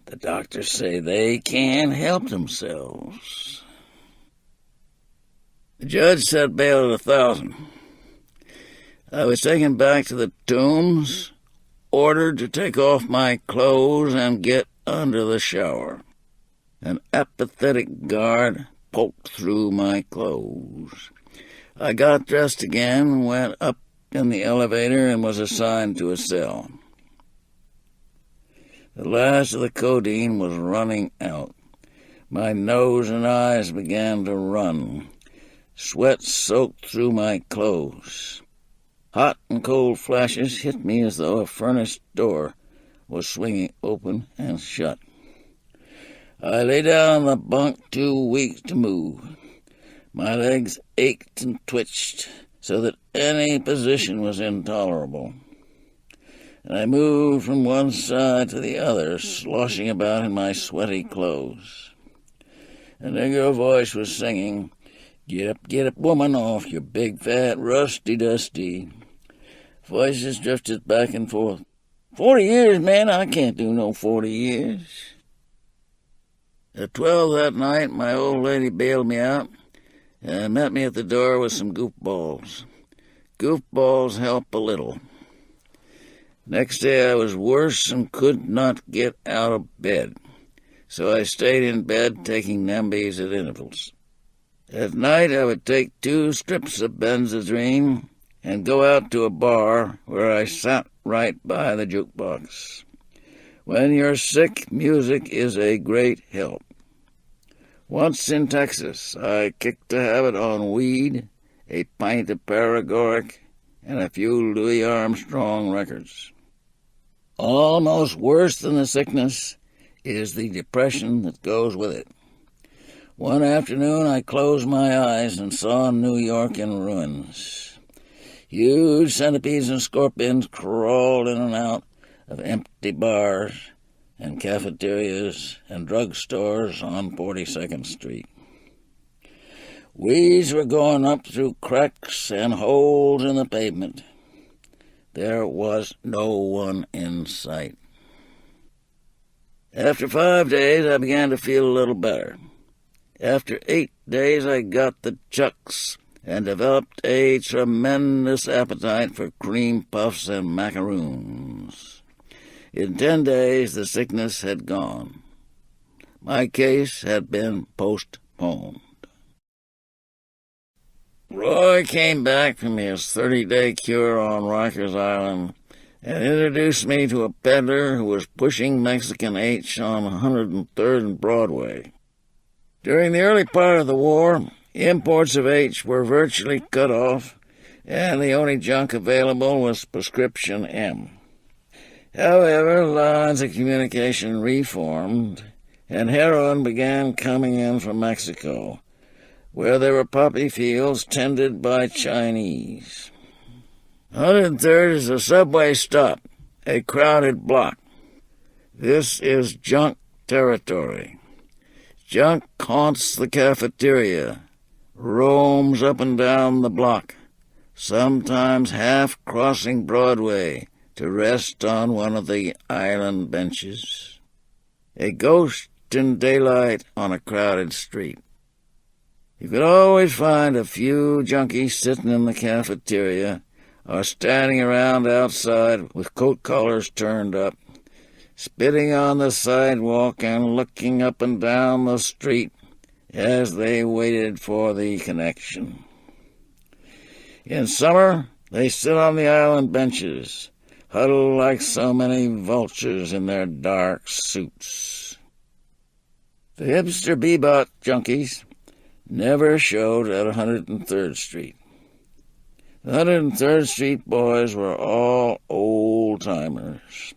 The doctors say they can't help themselves. The judge set bail at $1,000. I was taken back to the tombs, ordered to take off my clothes and get under the shower. An apathetic guard poked through my clothes. I got dressed again, went up in the elevator, and was assigned to a cell. The last of the codeine was running out. My nose and eyes began to run. Sweat soaked through my clothes. Hot and cold flashes hit me as though a furnace door was swinging open and shut. I lay down on the bunk too weak to move. My legs ached and twitched so that any position was intolerable. And I moved from one side to the other, sloshing about in my sweaty clothes. A negro voice was singing, get up, woman, off your big, fat, rusty dusty." Voices drifted back and forth. 40 years, man, I can't do no 40 years. At 12 that night, my old lady bailed me out and met me at the door with some goofballs. Goofballs help a little. Next day I was worse and could not get out of bed, so I stayed in bed taking Nembies at intervals. At night I would take 2 strips of Benzedrine and go out to a bar where I sat right by the jukebox. When you're sick, music is a great help. Once in Texas, I kicked a habit on weed, a pint of paregoric, and a few Louis Armstrong records. Almost worse than the sickness is the depression that goes with it. One afternoon I closed my eyes and saw New York in ruins. Huge centipedes and scorpions crawled in and out of empty bars and cafeterias and drugstores on 42nd Street. Weeds were going up through cracks and holes in the pavement. There was no one in sight. After 5 days, I began to feel a little better. After 8 days I got the chucks and developed a tremendous appetite for cream puffs and macaroons. In 10 days the sickness had gone. My case had been postponed. Roy came back from his 30-day cure on Rikers Island and introduced me to a peddler who was pushing Mexican H on 103rd and Broadway. During the early part of the war, imports of H were virtually cut off, and the only junk available was prescription M. However, lines of communication reformed, and heroin began coming in from Mexico, where there were poppy fields tended by Chinese. 103rd is a subway stop, a crowded block. This is junk territory. Junk haunts the cafeteria, roams up and down the block, sometimes half-crossing Broadway to rest on one of the island benches. A ghost in daylight on a crowded street. You could always find a few junkies sitting in the cafeteria or standing around outside with coat collars turned up, spitting on the sidewalk and looking up and down the street as they waited for the connection. In summer, they sit on the island benches, huddled like so many vultures in their dark suits. The hipster bebop junkies never showed at 103rd Street. The 103rd Street boys were all old-timers.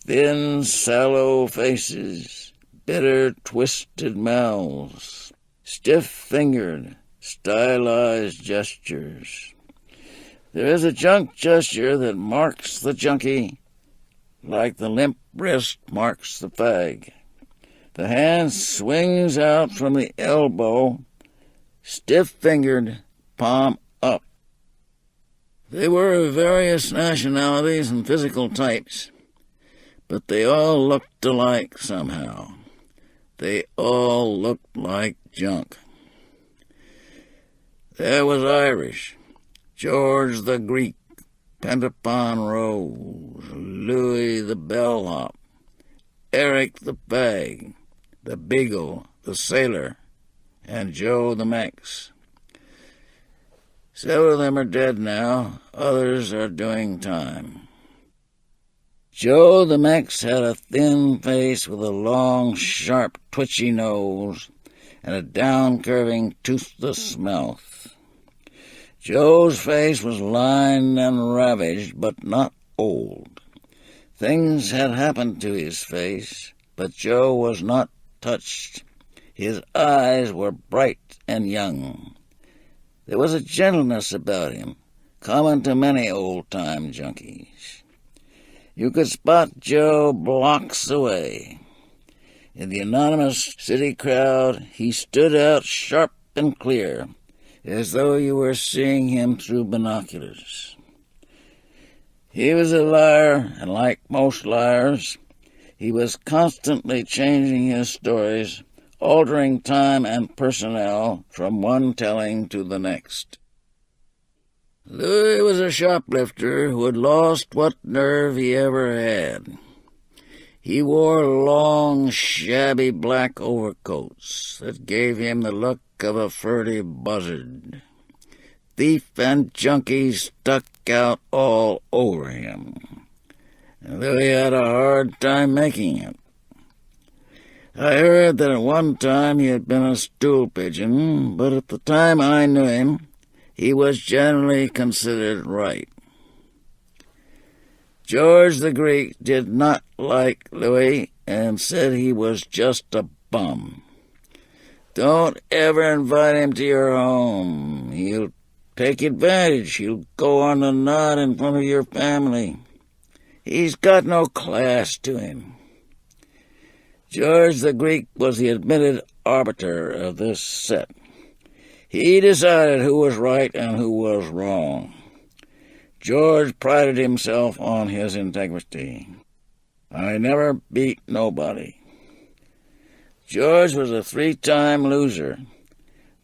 Thin, sallow faces, bitter, twisted mouths, stiff-fingered, stylized gestures. There is a junk gesture that marks the junkie like the limp wrist marks the fag. The hand swings out from the elbow, stiff-fingered, palm up. They were of various nationalities and physical types, but they all looked alike somehow. They all looked like junk. There was Irish, George the Greek, Pentapon Rose, Louis the Bellhop, Eric the Fag, the Beagle, the Sailor, and Joe the Mex. Several of them are dead now, others are doing time. Joe the Mex had a thin face with a long, sharp, twitchy nose and a down-curving, toothless mouth. Joe's face was lined and ravaged, but not old. Things had happened to his face, but Joe was not touched. His eyes were bright and young. There was a gentleness about him, common to many old-time junkies. You could spot Joe blocks away. In the anonymous city crowd, he stood out sharp and clear, as though you were seeing him through binoculars. He was a liar, and like most liars, he was constantly changing his stories, altering time and personnel from one telling to the next. Louis was a shoplifter who had lost what nerve he ever had. He wore long, shabby black overcoats that gave him the look of a furtive buzzard. Thief and junkie stuck out all over him, and Louis had a hard time making it. I heard that at one time he had been a stool pigeon, but at the time I knew him, he was generally considered right. George the Greek did not like Louis and said he was just a bum. Don't ever invite him to your home. He'll take advantage. He'll go on the nod in front of your family. He's got no class to him. George the Greek was the admitted arbiter of this set. He decided who was right and who was wrong. George prided himself on his integrity. I never beat nobody. George was a 3-time loser.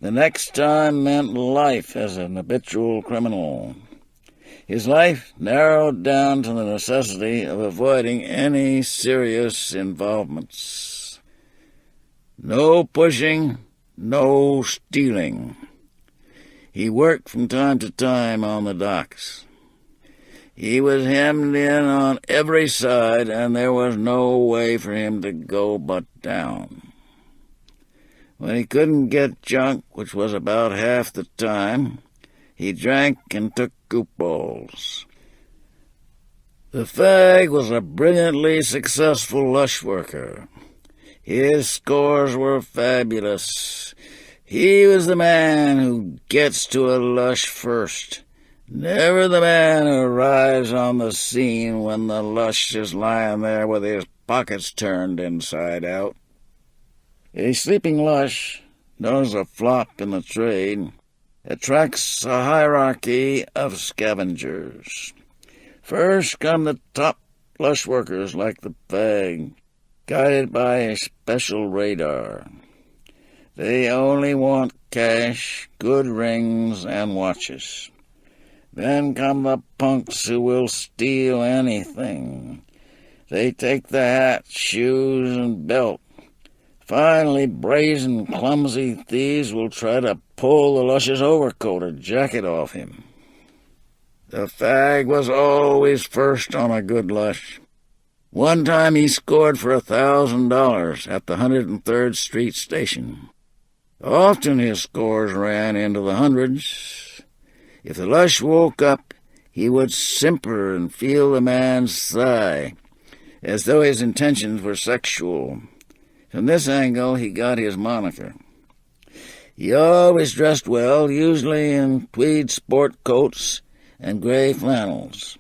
The next time meant life as an habitual criminal. His life narrowed down to the necessity of avoiding any serious involvements. No pushing, no stealing. He worked from time to time on the docks. He was hemmed in on every side, and there was no way for him to go but down. When he couldn't get junk, which was about half the time, he drank and took goopballs. The fag was a brilliantly successful lush worker. His scores were fabulous. He was the man who gets to a lush first, never the man who arrives on the scene when the lush is lying there with his pockets turned inside out. A sleeping lush, known as a flop in the trade, attracts a hierarchy of scavengers. First come the top lush workers like the fag, guided by a special radar. They only want cash, good rings, and watches. Then come the punks who will steal anything. They take the hat, shoes, and belt. Finally, brazen, clumsy thieves will try to pull the lush's overcoat or jacket off him. The fag was always first on a good lush. One time he scored for $1,000 at the 103rd Street station. Often his scores ran into the hundreds. If the lush woke up, he would simper and feel the man's thigh, as though his intentions were sexual. From this angle, he got his moniker. He always dressed well, usually in tweed sport coats and gray flannels.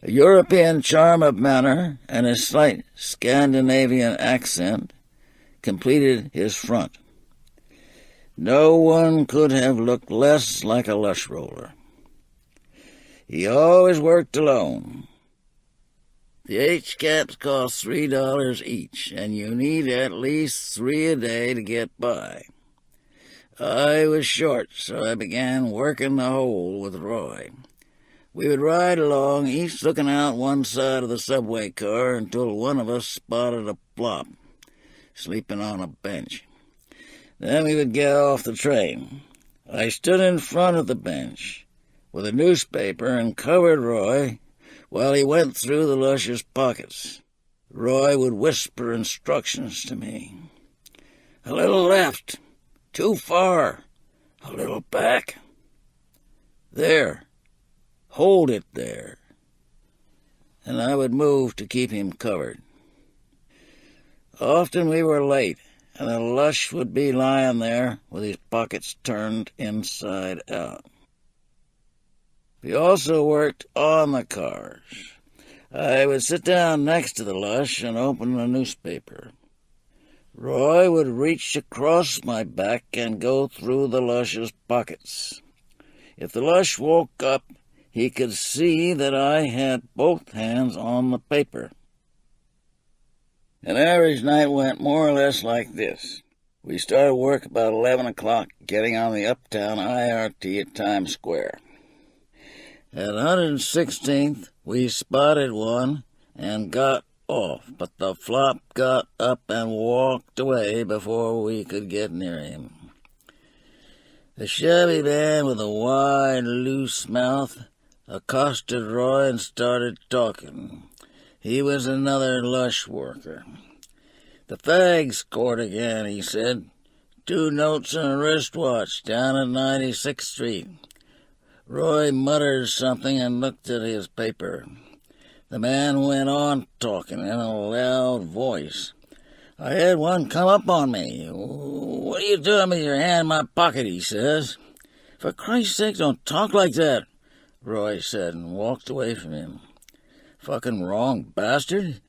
A European charm of manner and a slight Scandinavian accent completed his front. No one could have looked less like a lush roller. He always worked alone. The H-caps cost $3 each, and you need at least 3 a day to get by. I was short, so I began working the hole with Roy. We would ride along, each looking out one side of the subway car until one of us spotted a flop, sleeping on a bench. Then we would get off the train. I stood in front of the bench with a newspaper and covered Roy while he went through the lush's pockets. Roy would whisper instructions to me. A little left, too far, a little back. There, hold it there. And I would move to keep him covered. Often we were late, and the lush would be lying there with his pockets turned inside out. We also worked on the cars. I would sit down next to the lush and open a newspaper. Roy would reach across my back and go through the lush's pockets. If the lush woke up, he could see that I had both hands on the paper. An average night went more or less like this. We started work about 11 o'clock, getting on the uptown IRT at Times Square. At 116th, we spotted one and got off, but the flop got up and walked away before we could get near him. The shabby man with a wide, loose mouth accosted Roy and started talking. He was another lush worker. The fag scored again, he said. 2 notes and a wristwatch down at 96th Street. Roy muttered something and looked at his paper. The man went on talking in a loud voice. I had one come up on me. What are you doing with your hand in my pocket, he says. For Christ's sake, don't talk like that, Roy said, and walked away from him. Fucking wrong, bastard.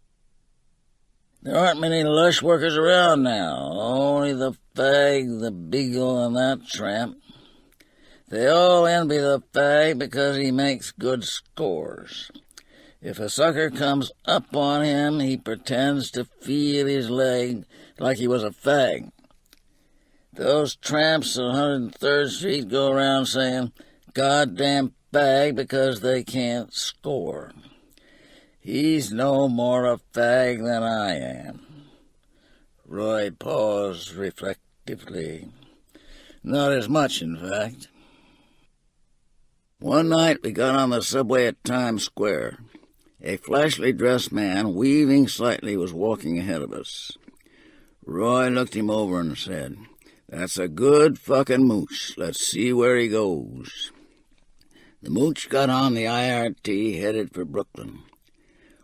There aren't many lush workers around now. Only the fag, the beagle, and that tramp. They all envy the fag because he makes good scores. If a sucker comes up on him, he pretends to feel his leg like he was a fag. Those tramps on 103rd Street go around saying, "Goddamn fag," because they can't score. He's no more a fag than I am. Roy paused reflectively. Not as much, in fact. One night we got on the subway at Times Square. A flashily dressed man, weaving slightly, was walking ahead of us. Roy looked him over and said, "That's a good fucking mooch. Let's see where he goes." The mooch got on the IRT, headed for Brooklyn.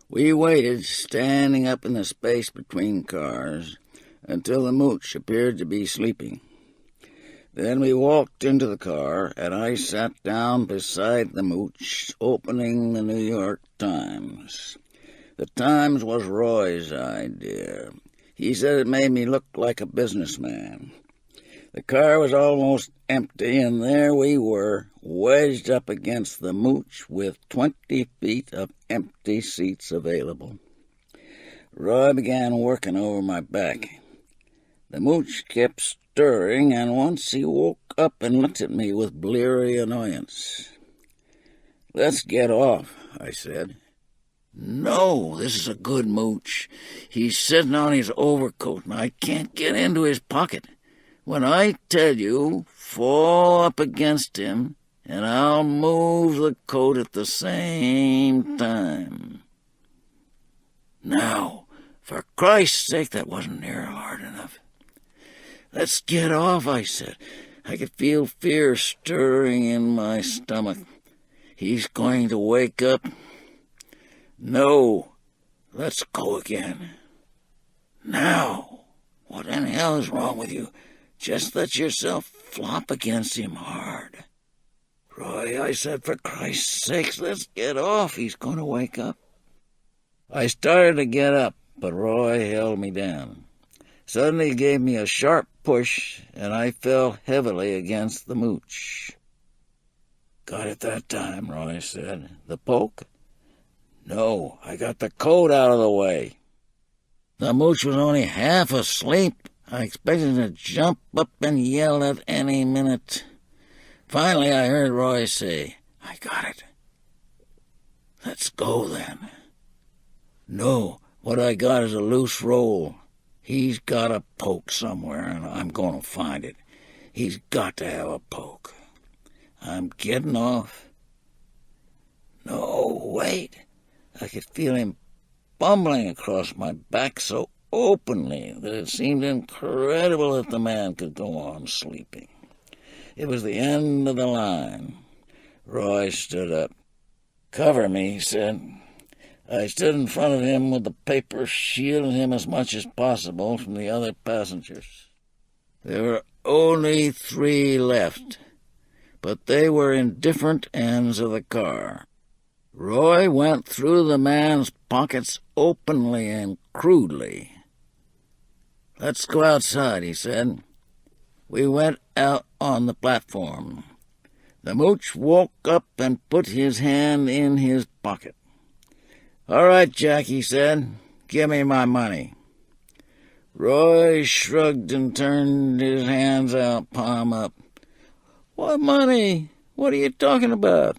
We waited, standing up in the space between cars, until the mooch appeared to be sleeping. Then we walked into the car, and I sat down beside the mooch, opening the New York Times. The Times was Roy's idea. He said it made me look like a businessman. The car was almost empty, and there we were, wedged up against the mooch with 20 feet of empty seats available. Roy began working over my back. The mooch kept stirring, and once he woke up and looked at me with bleary annoyance. "Let's get off," I said. "No, this is a good mooch. He's sitting on his overcoat, and I can't get into his pocket. When I tell you, fall up against him, and I'll move the coat at the same time." "Now, for Christ's sake, that wasn't near hard enough." "Let's get off," I said. I could feel fear stirring in my stomach. "He's going to wake up." "No, let's go again." "Now, what in hell is wrong with you? Just let yourself flop against him hard." "Roy," I said, "for Christ's sakes, let's get off. He's going to wake up." I started to get up, but Roy held me down. Suddenly he gave me a sharp push, and I fell heavily against the mooch. "Got it that time," Roy said. "The poke?" "No, I got the coat out of the way." The mooch was only half asleep. I expected him to jump up and yell at any minute. Finally I heard Roy say, "I got it." "Let's go, then." "No, what I got is a loose roll. He's got a poke somewhere, and I'm going to find it. He's got to have a poke. I'm getting off." "No, wait." I could feel him bumbling across my back so openly that it seemed incredible that the man could go on sleeping. It was the end of the line. Roy stood up. "Cover me," he said. I stood in front of him with the paper, shielding him as much as possible from the other passengers. There were only 3 left, but they were in different ends of the car. Roy went through the man's pockets openly and crudely. "Let's go outside," he said. We went out on the platform. The mooch woke up and put his hand in his pocket. "All right, Jack," he said. "Give me my money." Roy shrugged and turned his hands out, palm up. "What money? What are you talking about?"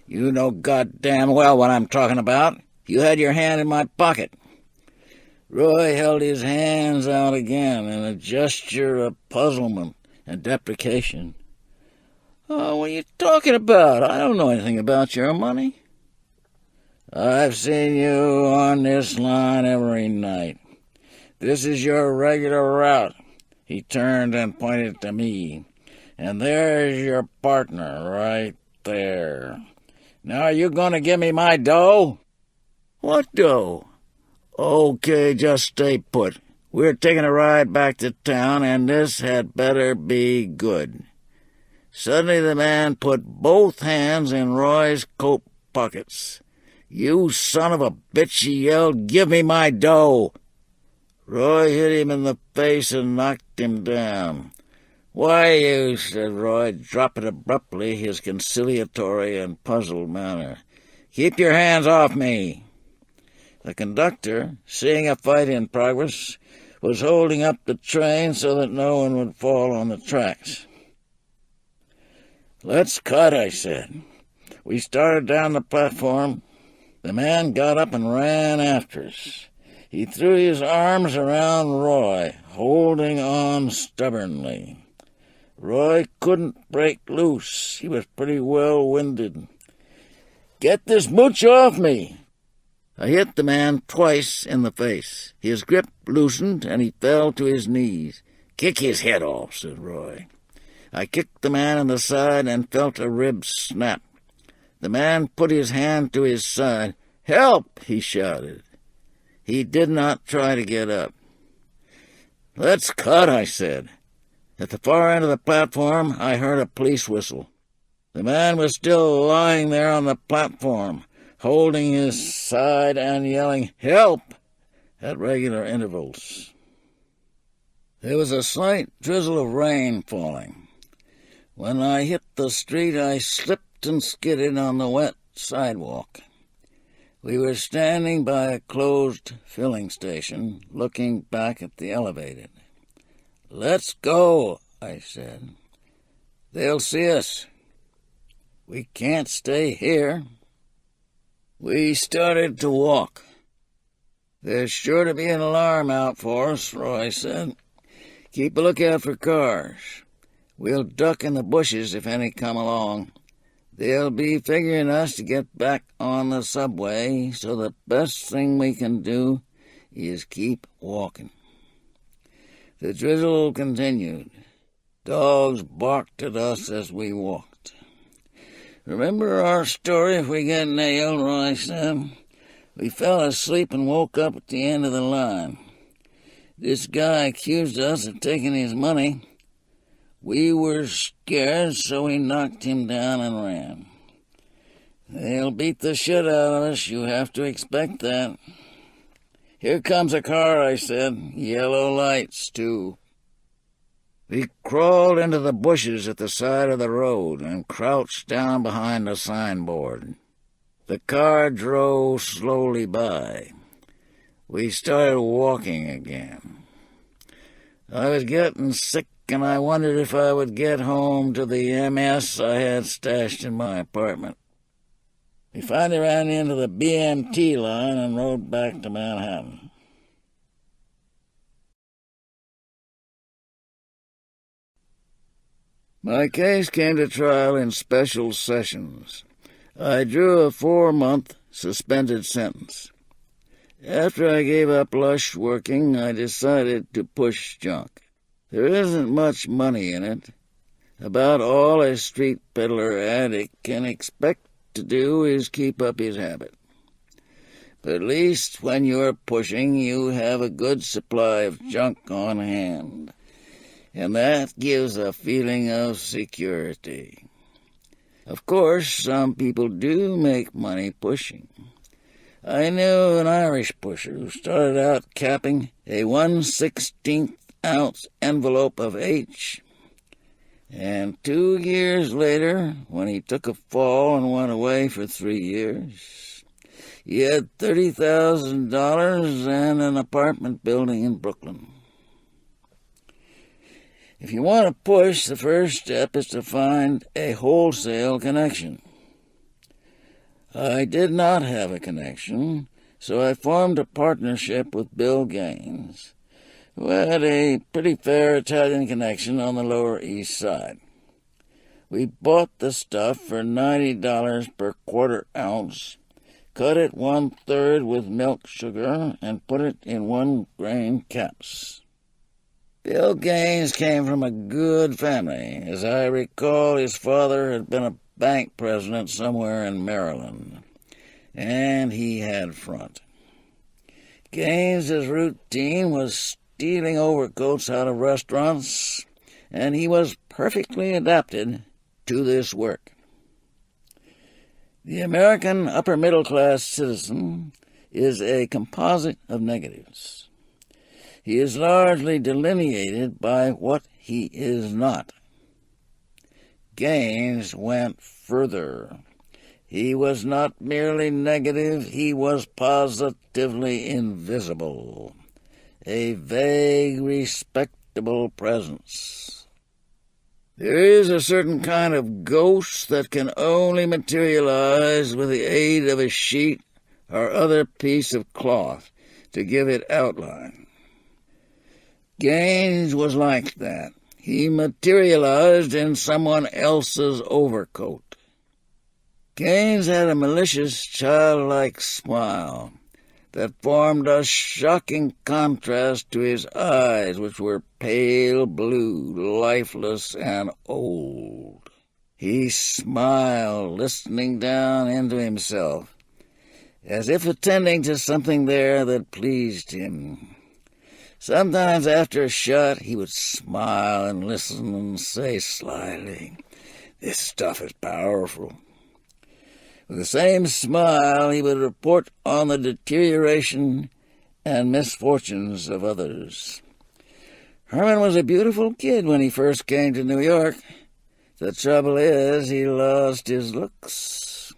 "You know goddamn well what I'm talking about. You had your hand in my pocket." Roy held his hands out again in a gesture of puzzlement and deprecation. "Oh, what are you talking about? I don't know anything about your money." "I've seen you on this line every night. This is your regular route." He turned and pointed to me. "And there's your partner right there. Now are you going to give me my dough?" "What dough?" "Okay, just stay put. We're taking a ride back to town, and this had better be good." Suddenly the man put both hands in Roy's coat pockets. "You son of a bitch," he yelled. "Give me my dough." Roy hit him in the face and knocked him down. "Why, you," said Roy, dropping abruptly his conciliatory and puzzled manner. "Keep your hands off me." The conductor, seeing a fight in progress, was holding up the train so that no one would fall on the tracks. "Let's cut," I said. We started down the platform. The man got up and ran after us. He threw his arms around Roy, holding on stubbornly. Roy couldn't break loose. He was pretty well winded. "Get this mooch off me!" I hit the man twice in the face. His grip loosened, and he fell to his knees. "Kick his head off," said Roy. I kicked the man in the side and felt a rib snap. The man put his hand to his side. "Help!" he shouted. He did not try to get up. "Let's cut," I said. At the far end of the platform, I heard a police whistle. The man was still lying there on the platform, holding his side and yelling, "Help!" at regular intervals. There was a slight drizzle of rain falling. When I hit the street, I slipped and skidded on the wet sidewalk. We were standing by a closed filling station, looking back at the elevated. "Let's go," I said. "They'll see us. We can't stay here." We started to walk. "There's sure to be an alarm out for us," Roy said. "Keep a lookout for cars. We'll duck in the bushes if any come along. They'll be figuring us to get back on the subway, so the best thing we can do is keep walking." The drizzle continued. Dogs barked at us as we walked. "Remember our story if we get nailed," Roy said. "We fell asleep and woke up at the end of the line. This guy accused us of taking his money. We were scared, so we knocked him down and ran. They'll beat the shit out of us. You have to expect that." "Here comes a car," I said. "Yellow lights, too." We crawled into the bushes at the side of the road and crouched down behind a signboard. The car drove slowly by. We started walking again. I was getting sick, and I wondered if I would get home to the MS I had stashed in my apartment. We finally ran into the BMT line and rode back to Manhattan. My case came to trial in special sessions. I drew a 4-month suspended sentence. After I gave up lush working, I decided to push junk. There isn't much money in it. About all a street peddler addict can expect to do is keep up his habit. But at least when you're pushing, you have a good supply of junk on hand, and that gives a feeling of security. Of course, some people do make money pushing. I knew an Irish pusher who started out capping a 1/16 ounce envelope of H. And 2 years later, when he took a fall and went away for 3 years, he had $30,000 and an apartment building in Brooklyn. If you want to push, the first step is to find a wholesale connection. I did not have a connection, so I formed a partnership with Bill Gaines, who had a pretty fair Italian connection on the Lower East Side. We bought the stuff for $90 per quarter ounce, cut it 1/3 with milk sugar, and put it in 1-grain caps. Bill Gaines came from a good family. As I recall, his father had been a bank president somewhere in Maryland, and he had front. Gaines's routine was stealing overcoats out of restaurants, and he was perfectly adapted to this work. The American upper-middle-class citizen is a composite of negatives. He is largely delineated by what he is not. Gaines went further. He was not merely negative, he was positively invisible. A vague, respectable presence. There is a certain kind of ghost that can only materialize with the aid of a sheet or other piece of cloth to give it outline. Gaines was like that. He materialized in someone else's overcoat. Gaines had a malicious, childlike smile that formed a shocking contrast to his eyes, which were pale blue, lifeless, and old. He smiled, listening down into himself, as if attending to something there that pleased him. Sometimes after a shot, he would smile and listen and say slyly, "This stuff is powerful." With the same smile, he would report on the deterioration and misfortunes of others. Herman was a beautiful kid when he first came to New York. The trouble is, he lost his looks.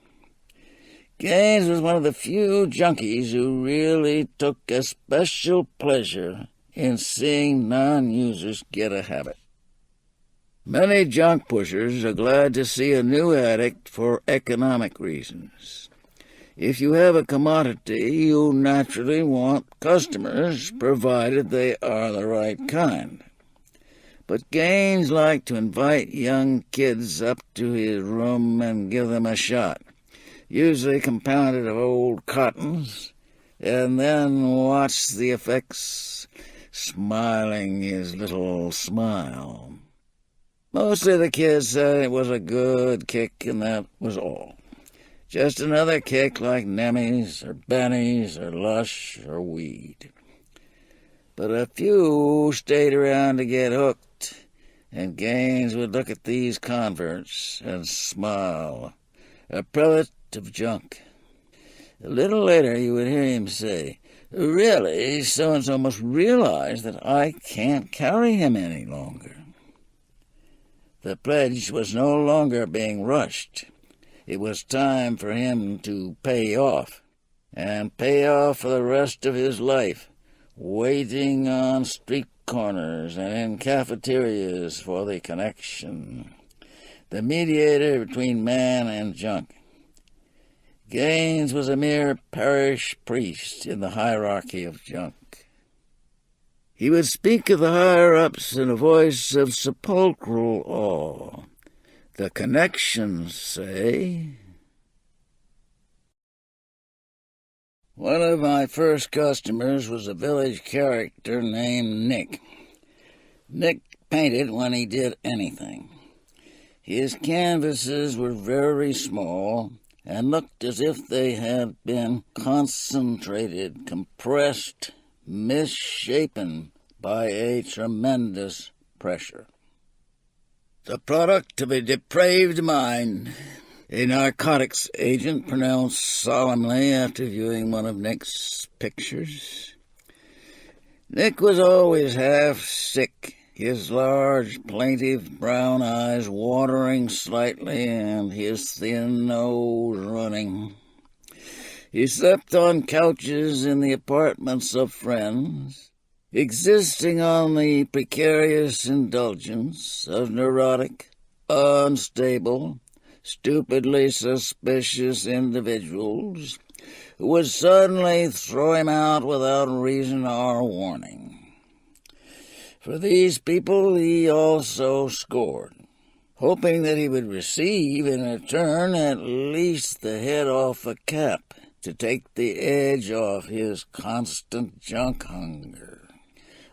Gaines was one of the few junkies who really took a special pleasure in seeing non-users get a habit. Many junk pushers are glad to see a new addict for economic reasons. If you have a commodity, you naturally want customers, provided they are the right kind. But Gaines liked to invite young kids up to his room and give them a shot, usually compounded of old cottons, and then watch the effects, smiling his little smile. Mostly the kids said it was a good kick, and that was all. Just another kick like Nemmy's or Benny's or Lush or Weed. But a few stayed around to get hooked, and Gaines would look at these converts and smile, a prelate of junk. A little later you would hear him say, "Really, so-and-so must realize that I can't carry him any longer." The pledge was no longer being rushed. It was time for him to pay off, and pay off for the rest of his life, waiting on street corners and in cafeterias for the connection, the mediator between man and junk. Gaines was a mere parish priest in the hierarchy of junk. He would speak of the higher-ups in a voice of sepulchral awe. The connections, say. One of my first customers was a village character named Nick. Nick painted when he did anything. His canvases were very small and looked as if they had been concentrated, compressed, misshapen by a tremendous pressure. The product of a depraved mind, a narcotics agent pronounced solemnly after viewing one of Nick's pictures. Nick was always half sick, his large, plaintive brown eyes watering slightly and his thin nose running. He slept on couches in the apartments of friends, existing on the precarious indulgence of neurotic, unstable, stupidly suspicious individuals who would suddenly throw him out without reason or warning. For these people he also scored, hoping that he would receive in return at least the head off a cap to take the edge off his constant junk hunger.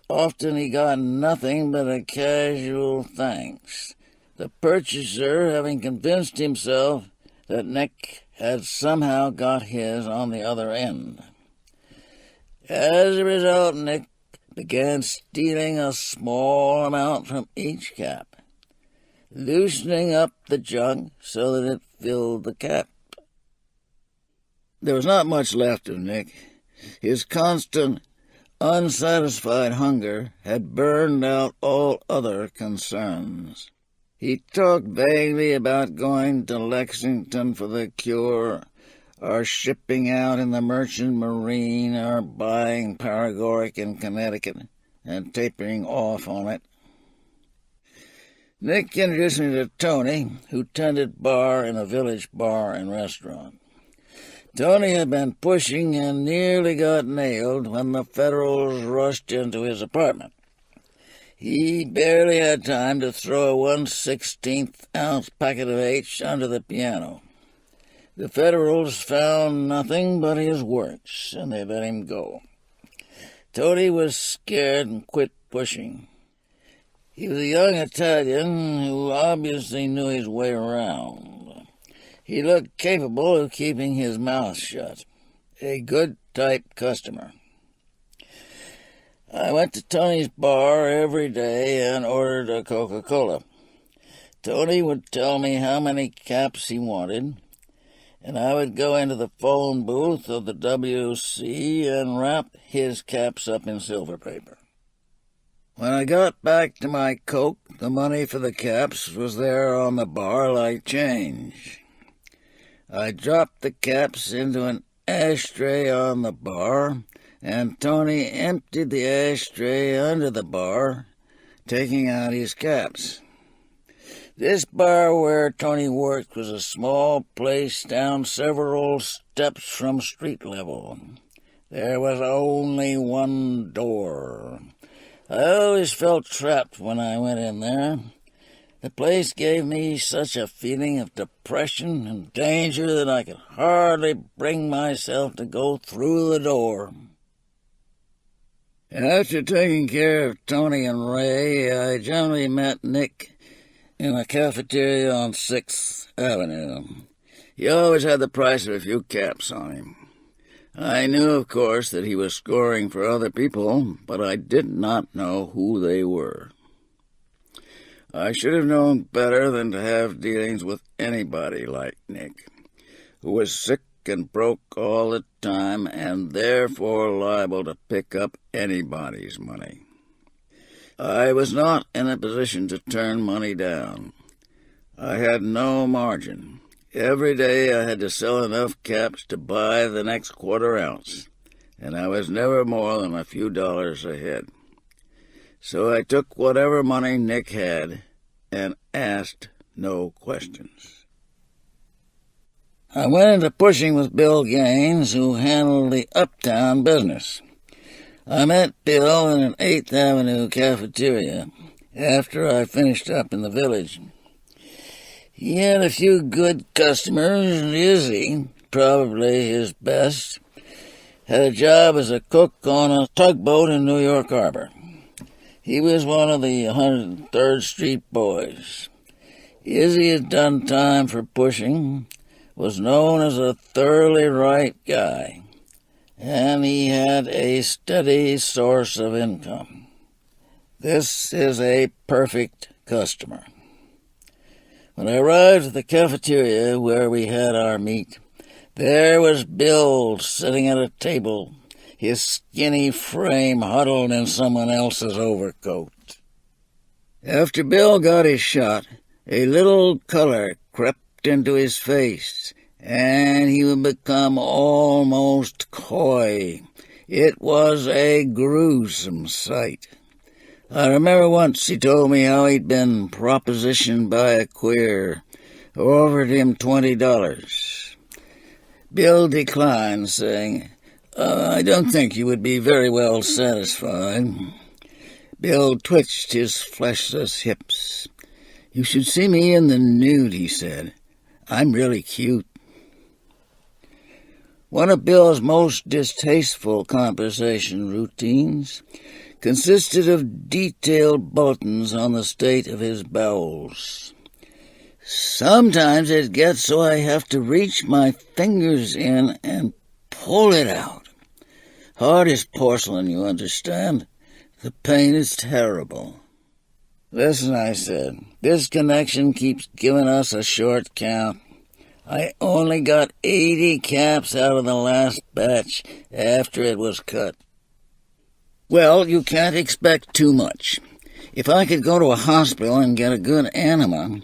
Often he got nothing but a casual thanks, the purchaser having convinced himself that Nick had somehow got his on the other end. As a result, Nick began stealing a small amount from each cap, loosening up the junk so that it filled the cap. There was not much left of Nick. His constant, unsatisfied hunger had burned out all other concerns. He talked vaguely about going to Lexington for the cure, or shipping out in the merchant marine, or buying paregoric in Connecticut and tapering off on it. Nick introduced me to Tony, who tended bar in a village bar and restaurant. Tony had been pushing and nearly got nailed when the Federals rushed into his apartment. He barely had time to throw a 1/16-ounce packet of H under the piano. The Federals found nothing but his works, and they let him go. Tony was scared and quit pushing. He was a young Italian who obviously knew his way around. He looked capable of keeping his mouth shut. A good type customer. I went to Tony's bar every day and ordered a Coca-Cola. Tony would tell me how many caps he wanted, and I would go into the phone booth of the WC and wrap his caps up in silver paper. When I got back to my Coke, the money for the caps was there on the bar like change. I dropped the caps into an ashtray on the bar, and Tony emptied the ashtray under the bar, taking out his caps. This bar where Tony worked was a small place down several steps from street level. There was only one door. I always felt trapped when I went in there. The place gave me such a feeling of depression and danger that I could hardly bring myself to go through the door. After taking care of Tony and Ray, I generally met Nick in a cafeteria on 6th Avenue. He always had the price of a few caps on him. I knew, of course, that he was scoring for other people, but I did not know who they were. I should have known better than to have dealings with anybody like Nick, who was sick and broke all the time and therefore liable to pick up anybody's money. I was not in a position to turn money down. I had no margin. Every day I had to sell enough caps to buy the next quarter ounce, and I was never more than a few dollars ahead. So I took whatever money Nick had and asked no questions. I went into pushing with Bill Gaines, who handled the uptown business. I met Bill in an 8th Avenue cafeteria after I finished up in the village. He had a few good customers, and Izzy, probably his best, had a job as a cook on a tugboat in New York Harbor. He was one of the 103rd Street boys. Izzy had done time for pushing, was known as a thoroughly right guy, and he had a steady source of income. This is a perfect customer. When I arrived at the cafeteria where we had our meet, there was Bill sitting at a table, his skinny frame huddled in someone else's overcoat. After Bill got his shot, a little color crept into his face, and he would become almost coy. It was a gruesome sight. I remember once he told me how he'd been propositioned by a queer who offered him $20. Bill declined, saying, I don't think you would be very well satisfied. Bill twitched his fleshless hips. You should see me in the nude, he said. I'm really cute. One of Bill's most distasteful conversation routines consisted of detailed bulletins on the state of his bowels. Sometimes it gets so I have to reach my fingers in and pull it out. Hard as porcelain, you understand. The pain is terrible. Listen, I said, this connection keeps giving us a short count. I only got 80 caps out of the last batch after it was cut. Well, you can't expect too much. If I could go to a hospital and get a good enema,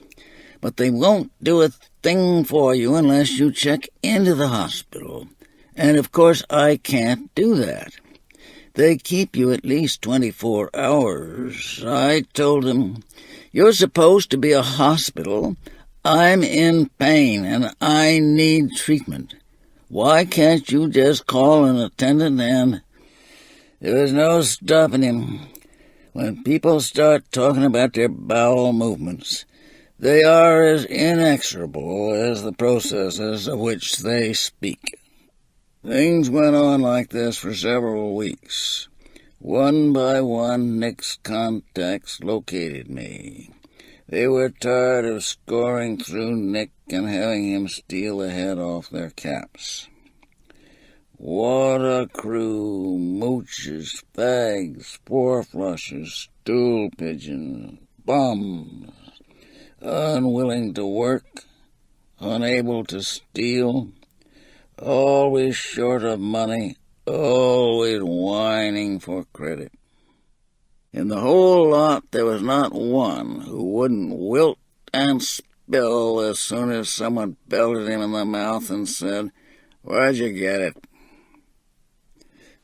but they won't do a thing for you unless you check into the hospital. And of course I can't do that. They keep you at least 24 hours. I told them, you're supposed to be a hospital. I'm in pain and I need treatment. Why can't you just call an attendant? And there was no stopping him. When people start talking about their bowel movements, they are as inexorable as the processes of which they speak. Things went on like this for several weeks. One by one, Nick's contacts located me. They were tired of scoring through Nick and having him steal the head off their caps. What a crew! Mooches, fags, four flushes, stool pigeons, bums, unwilling to work, unable to steal, always short of money, always whining for credit. In the whole lot, there was not one who wouldn't wilt and spill as soon as someone belted him in the mouth and said, "Where'd you get it?"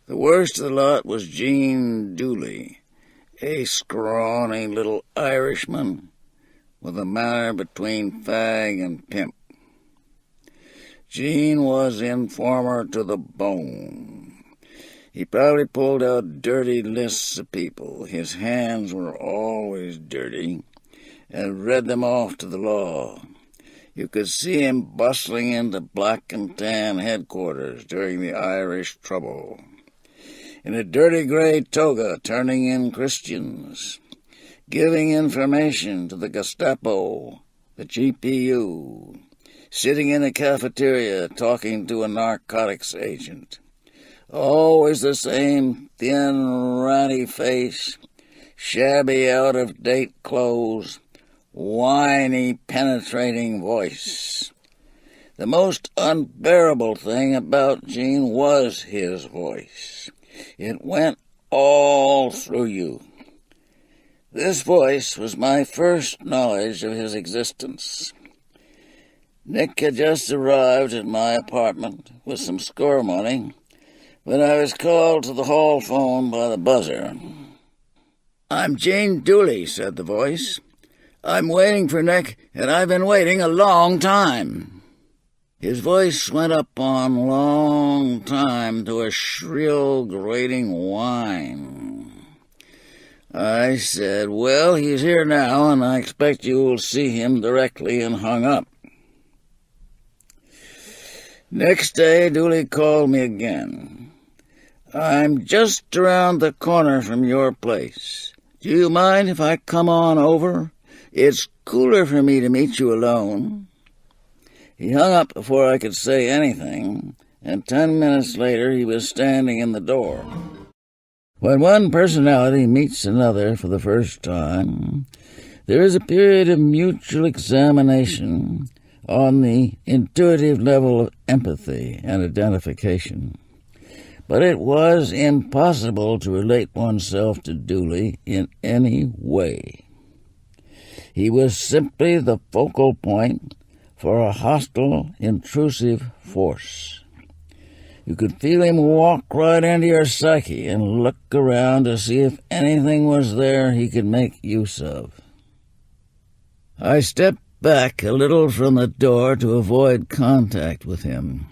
The worst of the lot was Gene Dooley, a scrawny little Irishman with a manner between fag and pimp. Gene was informer to the bone. He probably pulled out dirty lists of people. His hands were always dirty, and read them off to the law. You could see him bustling into Black and Tan headquarters during the Irish trouble, in a dirty gray toga turning in Christians, giving information to the Gestapo, the GPU, sitting in a cafeteria talking to a narcotics agent. Always the same thin, ratty face, shabby, out-of-date clothes, whiny, penetrating voice. The most unbearable thing about Gene was his voice. It went all through you. This voice was my first knowledge of his existence. Nick had just arrived at my apartment with some score money when I was called to the hall phone by the buzzer. "I'm Gene Dooley," said the voice. "I'm waiting for Nick, and I've been waiting a long time." His voice went up on long time to a shrill, grating whine. I said, "Well, he's here now, and I expect you will see him directly," and hung up. Next day, Dooley called me again. "I'm just around the corner from your place. Do you mind if I come on over? It's cooler for me to meet you alone." He hung up before I could say anything, and 10 minutes later he was standing in the door. When one personality meets another for the first time, there is a period of mutual examination on the intuitive level of empathy and identification. But it was impossible to relate oneself to Dooley in any way. He was simply the focal point for a hostile, intrusive force. You could feel him walk right into your psyche and look around to see if anything was there he could make use of. I stepped back a little from the door to avoid contact with him.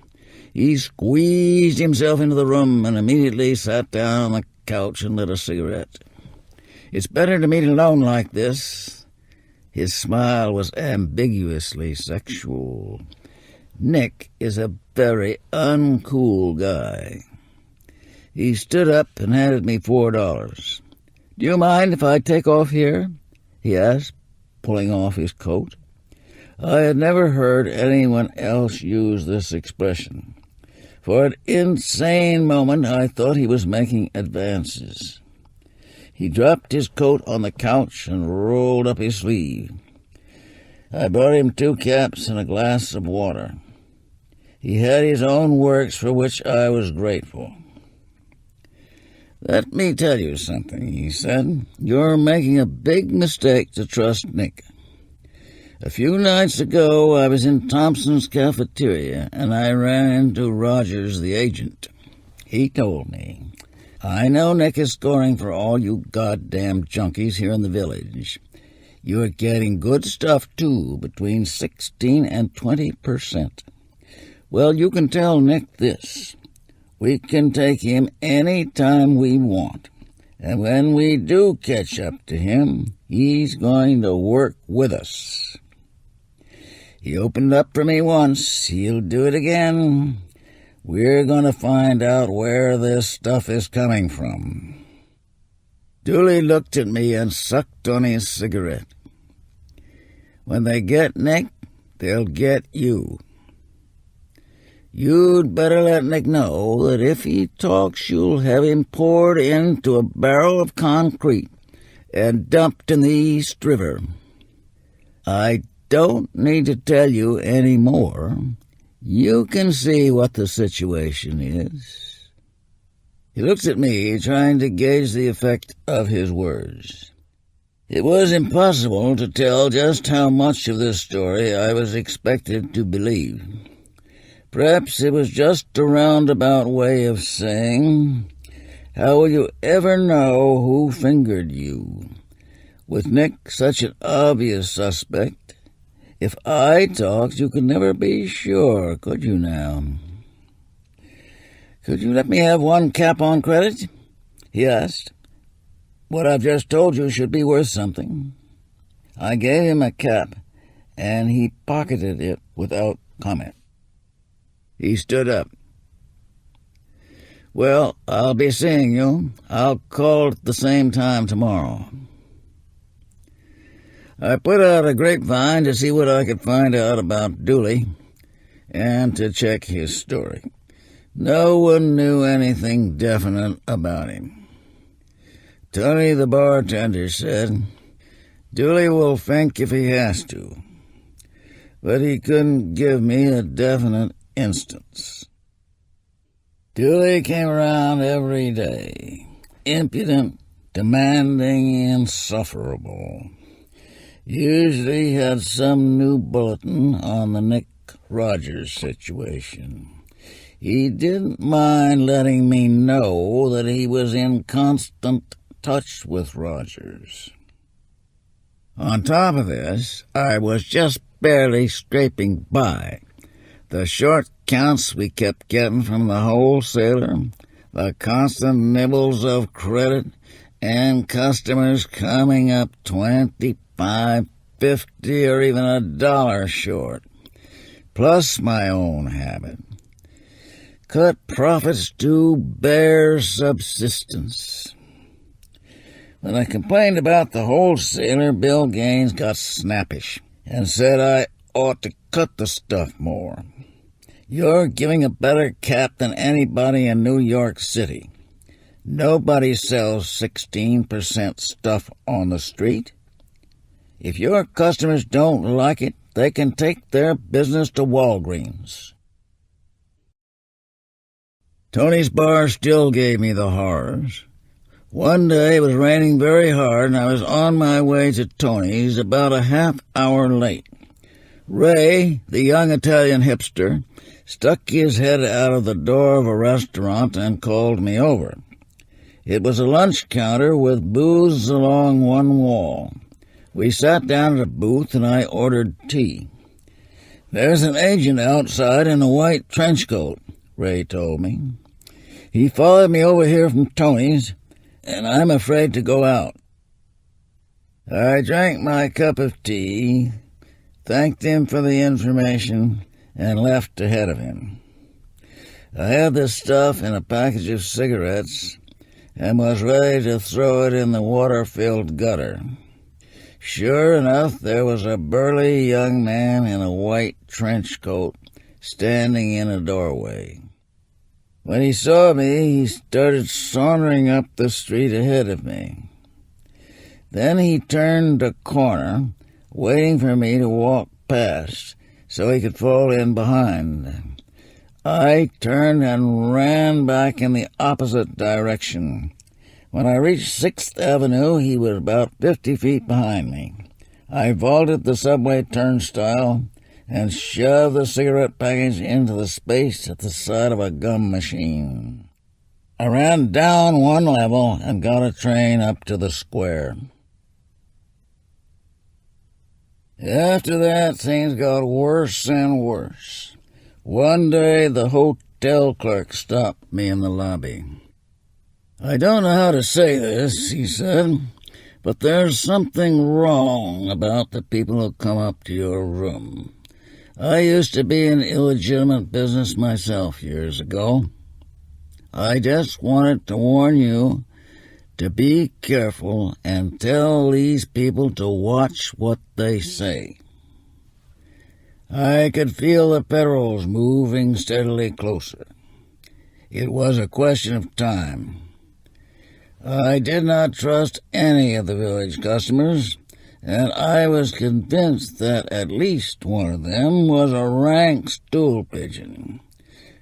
He squeezed himself into the room and immediately sat down on the couch and lit a cigarette. "It's better to meet alone like this." His smile was ambiguously sexual. Nick is a very uncool guy. He stood up and handed me $4. "Do you mind if I take off here?" he asked, pulling off his coat. I had never heard anyone else use this expression. For an insane moment I thought he was making advances. He dropped his coat on the couch and rolled up his sleeve. I brought him 2 caps and a glass of water. He had his own works for which I was grateful. "Let me tell you something," he said. "You're making a big mistake to trust Nick. A few nights ago I was in Thompson's cafeteria, and I ran into Rogers, the agent. He told me, 'I know Nick is scoring for all you goddamn junkies here in the village. You're getting good stuff, too, between 16 and 20%. Well, you can tell Nick this. We can take him any time we want. And when we do catch up to him, he's going to work with us. He opened up for me once. He'll do it again. We're going to find out where this stuff is coming from.'" Dooley looked at me and sucked on his cigarette. "When they get Nick, they'll get you. You'd better let Nick know that if he talks, you'll have him poured into a barrel of concrete and dumped in the East River. I don't need to tell you any more. You can see what the situation is." He looked at me, trying to gauge the effect of his words. It was impossible to tell just how much of this story I was expected to believe. Perhaps it was just a roundabout way of saying, "How will you ever know who fingered you? With Nick such an obvious suspect, if I talked, you could never be sure, could you now?" "Could you let me have one cap on credit?" he asked. "What I've just told you should be worth something." I gave him a cap, and he pocketed it without comment. He stood up. "Well, I'll be seeing you. I'll call at the same time tomorrow." I put out a grapevine to see what I could find out about Dooley and to check his story. No one knew anything definite about him. Tony, the bartender, said, "Dooley will think if he has to," but he couldn't give me a definite instance. Dooley came around every day, impudent, demanding, insufferable. Usually he had some new bulletin on the Nick Rogers situation. He didn't mind letting me know that he was in constant touch with Rogers. On top of this, I was just barely scraping by. The short counts we kept getting from the wholesaler, the constant nibbles of credit, and customers coming up 25, 50, or even $1 short, plus my own habit. Cut profits to bare subsistence. When I complained about the wholesaler, Bill Gaines got snappish and said I ought to cut the stuff more. "You're giving a better cap than anybody in New York City. Nobody sells 16% stuff on the street. If your customers don't like it, they can take their business to Walgreens." Tony's bar still gave me the horrors. One day it was raining very hard, and I was on my way to Tony's about a half-hour late. Ray, the young Italian hipster, stuck his head out of the door of a restaurant and called me over. It was a lunch counter with booths along one wall. We sat down at a booth, and I ordered tea. "There's an agent outside in a white trench coat," Ray told me. "He followed me over here from Tony's, and I'm afraid to go out." I drank my cup of tea, thanked him for the information, and left ahead of him. I had the stuff in a package of cigarettes and was ready to throw it in the water-filled gutter. Sure enough, there was a burly young man in a white trench coat standing in a doorway. When he saw me, he started sauntering up the street ahead of me. Then he turned a corner, waiting for me to walk past so he could fall in behind. I turned and ran back in the opposite direction, When I reached 6th Avenue, he was about 50 feet behind me. I vaulted the subway turnstile and shoved the cigarette package into the space at the side of a gum machine. I ran down one level and got a train up to the square. After that, things got worse and worse. One day, the hotel clerk stopped me in the lobby. "I don't know how to say this," he said, "but there's something wrong about the people who come up to your room. I used to be in illegitimate business myself years ago. I just wanted to warn you to be careful and tell these people to watch what they say." I could feel the pedals moving steadily closer. It was a question of time. I did not trust any of the village customers, and I was convinced that at least one of them was a rank stool pigeon.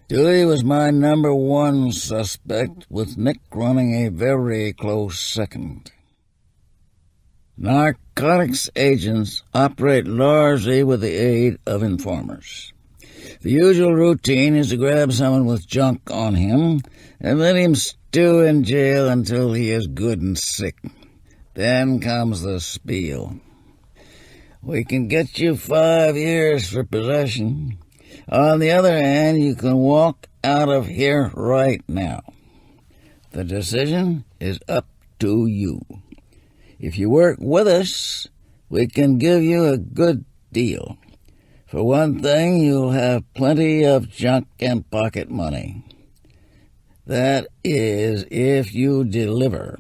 Dewey was my number one suspect, with Nick running a very close second. Narcotics agents operate largely with the aid of informers. The usual routine is to grab someone with junk on him and let him stew in jail until he is good and sick. Then comes the spiel. "We can get you 5 years for possession. On the other hand, you can walk out of here right now. The decision is up to you. If you work with us, we can give you a good deal. For one thing, you'll have plenty of junk and pocket money. That is, if you deliver.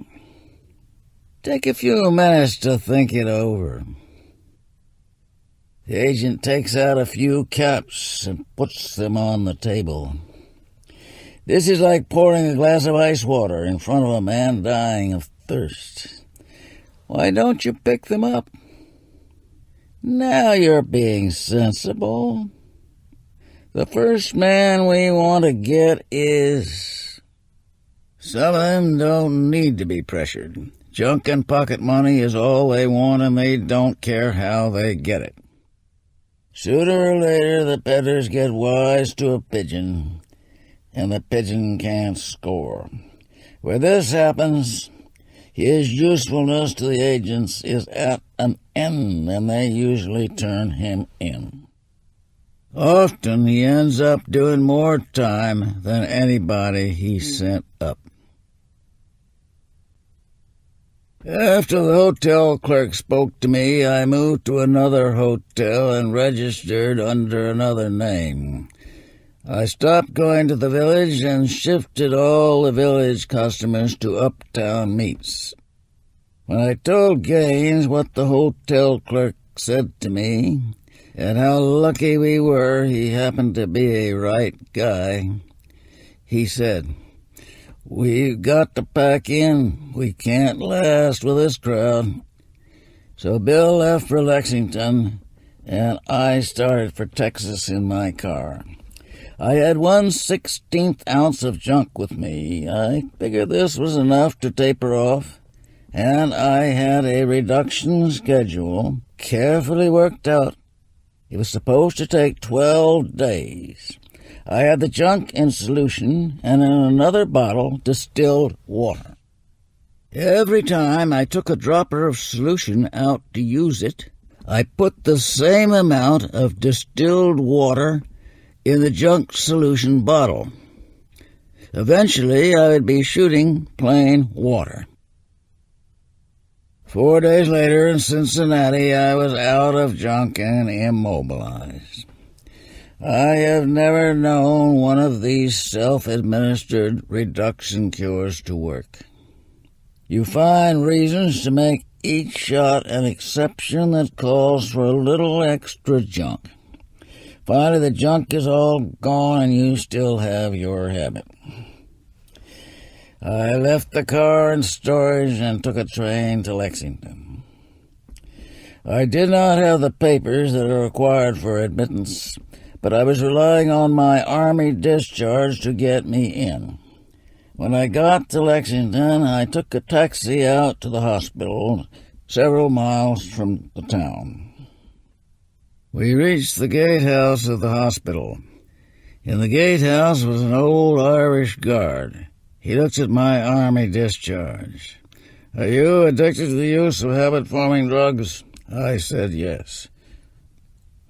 Take a few minutes to think it over." The agent takes out a few caps and puts them on the table. "This is like pouring a glass of ice water in front of a man dying of thirst. Why don't you pick them up? Now you're being sensible. The first man we want to get is..." Some of them don't need to be pressured. Junk and pocket money is all they want, and they don't care how they get it. Sooner or later, the peddlers get wise to a pigeon, and the pigeon can't score. Where this happens, his usefulness to the agents is at an end, and they usually turn him in. Often he ends up doing more time than anybody he sent up. After the hotel clerk spoke to me, I moved to another hotel and registered under another name. I stopped going to the village and shifted all the village customers to uptown meets. When I told Gaines what the hotel clerk said to me, and how lucky we were he happened to be a right guy, he said, "We've got to pack in. We can't last with this crowd." So Bill left for Lexington, and I started for Texas in my car. I had 1/16 ounce of junk with me. I figured this was enough to taper off, and I had a reduction schedule carefully worked out. It was supposed to take 12 days. I had the junk in solution and in another bottle distilled water. Every time I took a dropper of solution out to use it, I put the same amount of distilled water in the junk solution bottle. Eventually, I would be shooting plain water. 4 days later in Cincinnati, I was out of junk and immobilized. I have never known one of these self-administered reduction cures to work. You find reasons to make each shot an exception that calls for a little extra junk. Finally, the junk is all gone and you still have your habit. I left the car in storage and took a train to Lexington. I did not have the papers that are required for admittance, but I was relying on my Army discharge to get me in. When I got to Lexington, I took a taxi out to the hospital, several miles from the town. We reached the gatehouse of the hospital. In the gatehouse was an old Irish guard. He looked at my army discharge. "Are you addicted to the use of habit-forming drugs?" I said yes.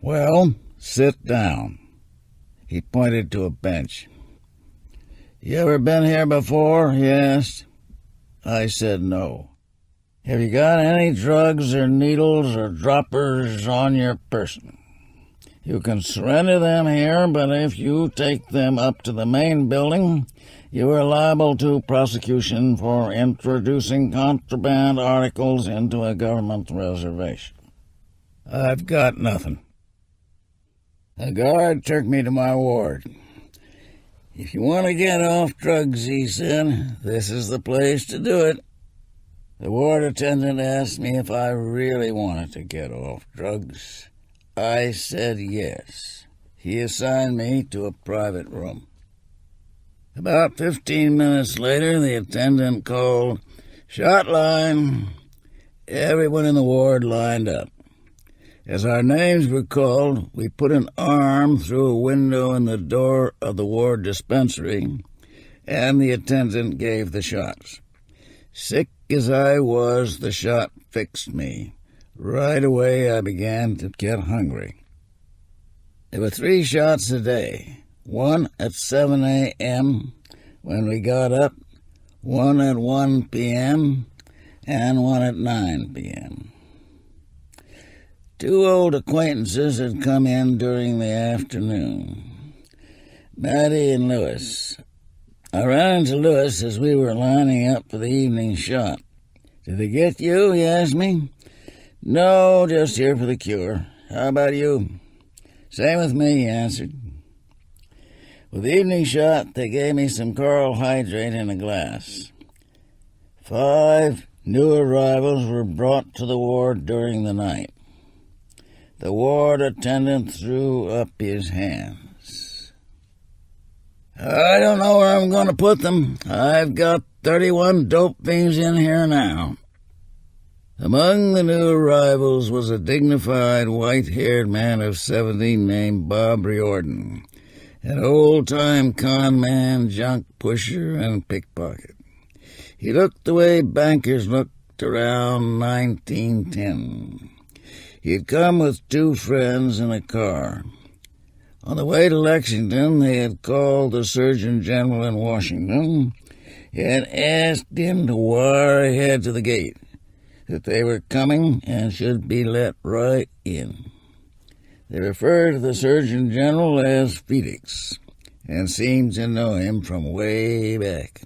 "Well, sit down." He pointed to a bench. "You ever been here before?" he asked. I said no. "Have you got any drugs or needles or droppers on your person? You can surrender them here, but if you take them up to the main building, you are liable to prosecution for introducing contraband articles into a government reservation." "I've got nothing." The guard took me to my ward. "If you want to get off drugs," he said, "this is the place to do it." The ward attendant asked me if I really wanted to get off drugs. I said yes. He assigned me to a private room. About 15 minutes later, the attendant called, "Shot line." Everyone in the ward lined up. As our names were called, we put an arm through a window in the door of the ward dispensary, and the attendant gave the shots. Sick as I was, the shot fixed me. Right away, I began to get hungry. There were 3 shots a day, one at 7 a.m. when we got up, one at 1 p.m., and one at 9 p.m. 2 old acquaintances had come in during the afternoon, Mattie and Lewis. I ran into Lewis as we were lining up for the evening shot. "Did they get you?" he asked me. "No, just here for the cure. How about you?" "Same with me," he answered. With the evening shot, they gave me some Coral Hydrate in a glass. 5 new arrivals were brought to the ward during the night. The ward attendant threw up his hands. "I don't know where I'm going to put them. I've got 31 dope fiends in here now." Among the new arrivals was a dignified, white-haired man of 70 named Bob Riordan, an old-time con man, junk pusher, and pickpocket. He looked the way bankers looked around 1910. He had come with 2 friends in a car. On the way to Lexington, they had called the Surgeon General in Washington and asked him to wire ahead to the gate that they were coming and should be let right in. They referred to the Surgeon General as Felix and seemed to know him from way back.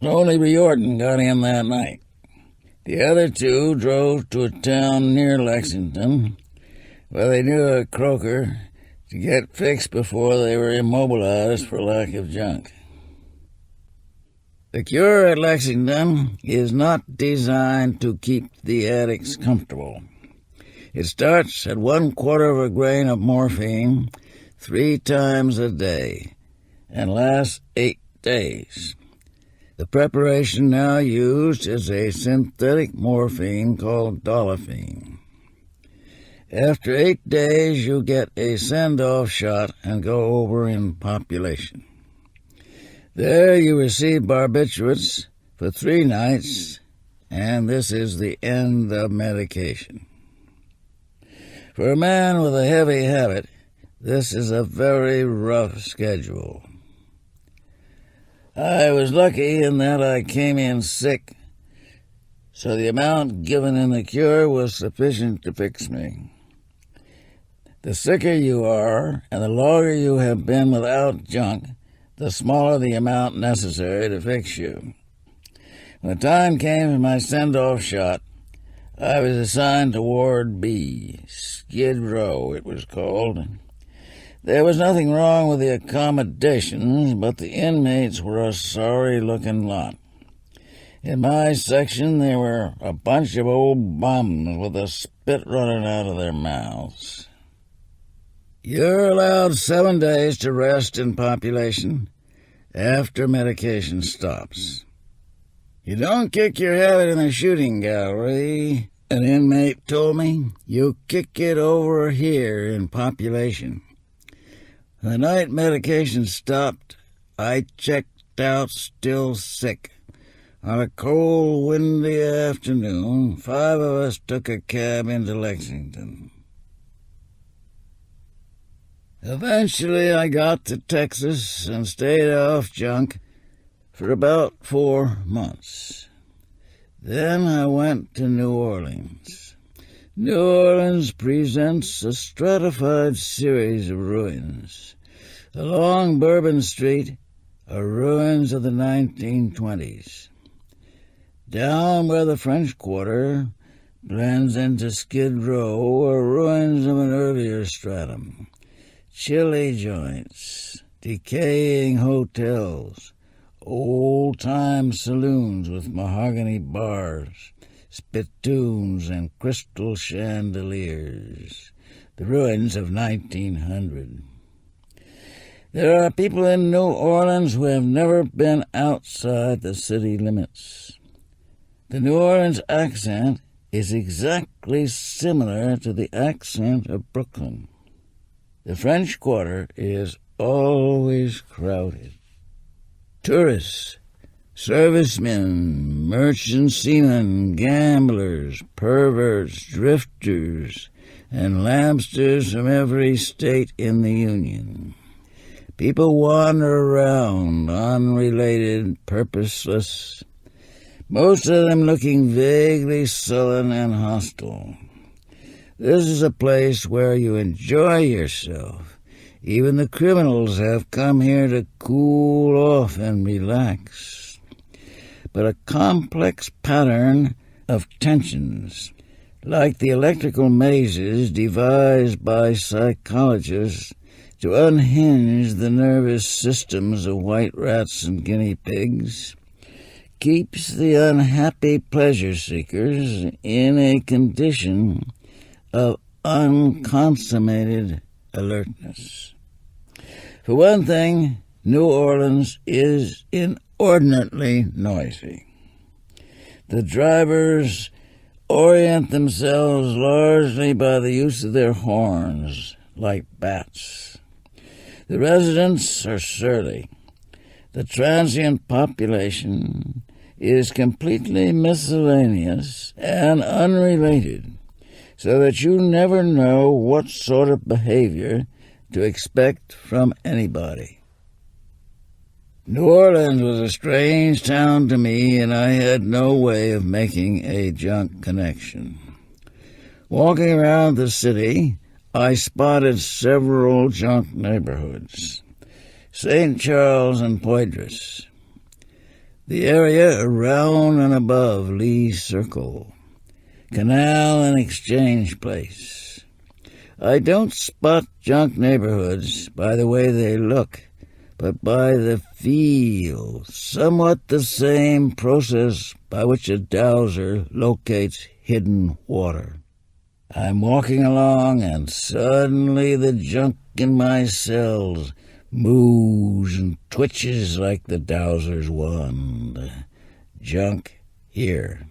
Only Riordan got in that night. The other 2 drove to a town near Lexington where they knew a croaker to get fixed before they were immobilized for lack of junk. The cure at Lexington is not designed to keep the addicts comfortable. It starts at 1/4 grain of morphine 3 times a day and lasts 8 days. The preparation now used is a synthetic morphine called dolafine. After 8 days, you get a send-off shot and go over in population. There you receive barbiturates for 3 nights, and this is the end of medication. For a man with a heavy habit, this is a very rough schedule. I was lucky in that I came in sick, so the amount given in the cure was sufficient to fix me. The sicker you are, and the longer you have been without junk, the smaller the amount necessary to fix you. When the time came for my send-off shot, I was assigned to Ward B, Skid Row it was called. There was nothing wrong with the accommodations, but the inmates were a sorry-looking lot. In my section, there were a bunch of old bums with the spit running out of their mouths. You're allowed 7 days to rest in population. after medication stops. You don't kick your habit in the shooting gallery, an inmate told me. You kick it over here in population. The night medication stopped, I checked out still sick. On a cold, windy afternoon, 5 of us took a cab into Lexington. Eventually I got to Texas and stayed off junk for about 4 months. Then I went to New Orleans. New Orleans presents a stratified series of ruins. Along Bourbon Street are ruins of the 1920s. Down where the French Quarter blends into Skid Row are ruins of an earlier stratum. Chilly joints, decaying hotels, old-time saloons with mahogany bars, spittoons and crystal chandeliers, the ruins of 1900. There are people in New Orleans who have never been outside the city limits. The New Orleans accent is exactly similar to the accent of Brooklyn. The French Quarter is always crowded. Tourists, servicemen, merchant seamen, gamblers, perverts, drifters, and lambsters from every state in the Union. People wander around, unrelated, purposeless, most of them looking vaguely sullen and hostile. This is a place where you enjoy yourself. Even the criminals have come here to cool off and relax. But a complex pattern of tensions, like the electrical mazes devised by psychologists to unhinge the nervous systems of white rats and guinea pigs, keeps the unhappy pleasure seekers in a condition of unconsummated alertness. For one thing, New Orleans is inordinately noisy. The drivers orient themselves largely by the use of their horns, like bats. The residents are surly. The transient population is completely miscellaneous and unrelated, so that you never know what sort of behavior to expect from anybody. New Orleans was a strange town to me, and I had no way of making a junk connection. Walking around the city, I spotted several junk neighborhoods. St. Charles and Poydras, the area around and above Lee Circle, Canal and Exchange Place. I don't spot junk neighborhoods by the way they look, but by the feel, somewhat the same process by which a dowser locates hidden water. I'm walking along, and suddenly the junk in my cells moves and twitches like the dowser's wand. Junk here.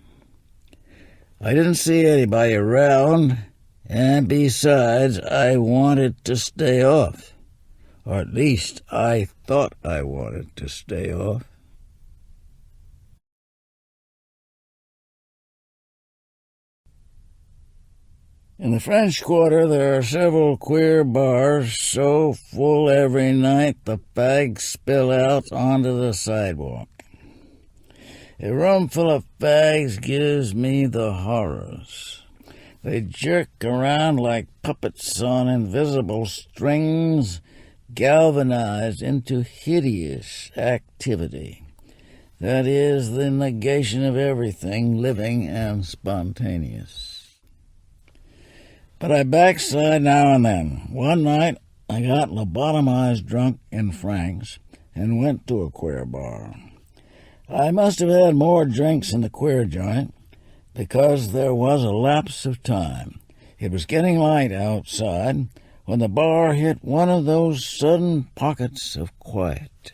I didn't see anybody around, and besides, I wanted to stay off. Or at least I thought I wanted to stay off. In the French Quarter, there are several queer bars so full every night the fags spill out onto the sidewalk. A room full of fags gives me the horrors. They jerk around like puppets on invisible strings, galvanized into hideous activity. That is the negation of everything living and spontaneous. But I backslide now and then. One night, I got lobotomized drunk in Frank's and went to a queer bar. I must have had more drinks in the queer joint because there was a lapse of time. It was getting light outside when the bar hit one of those sudden pockets of quiet.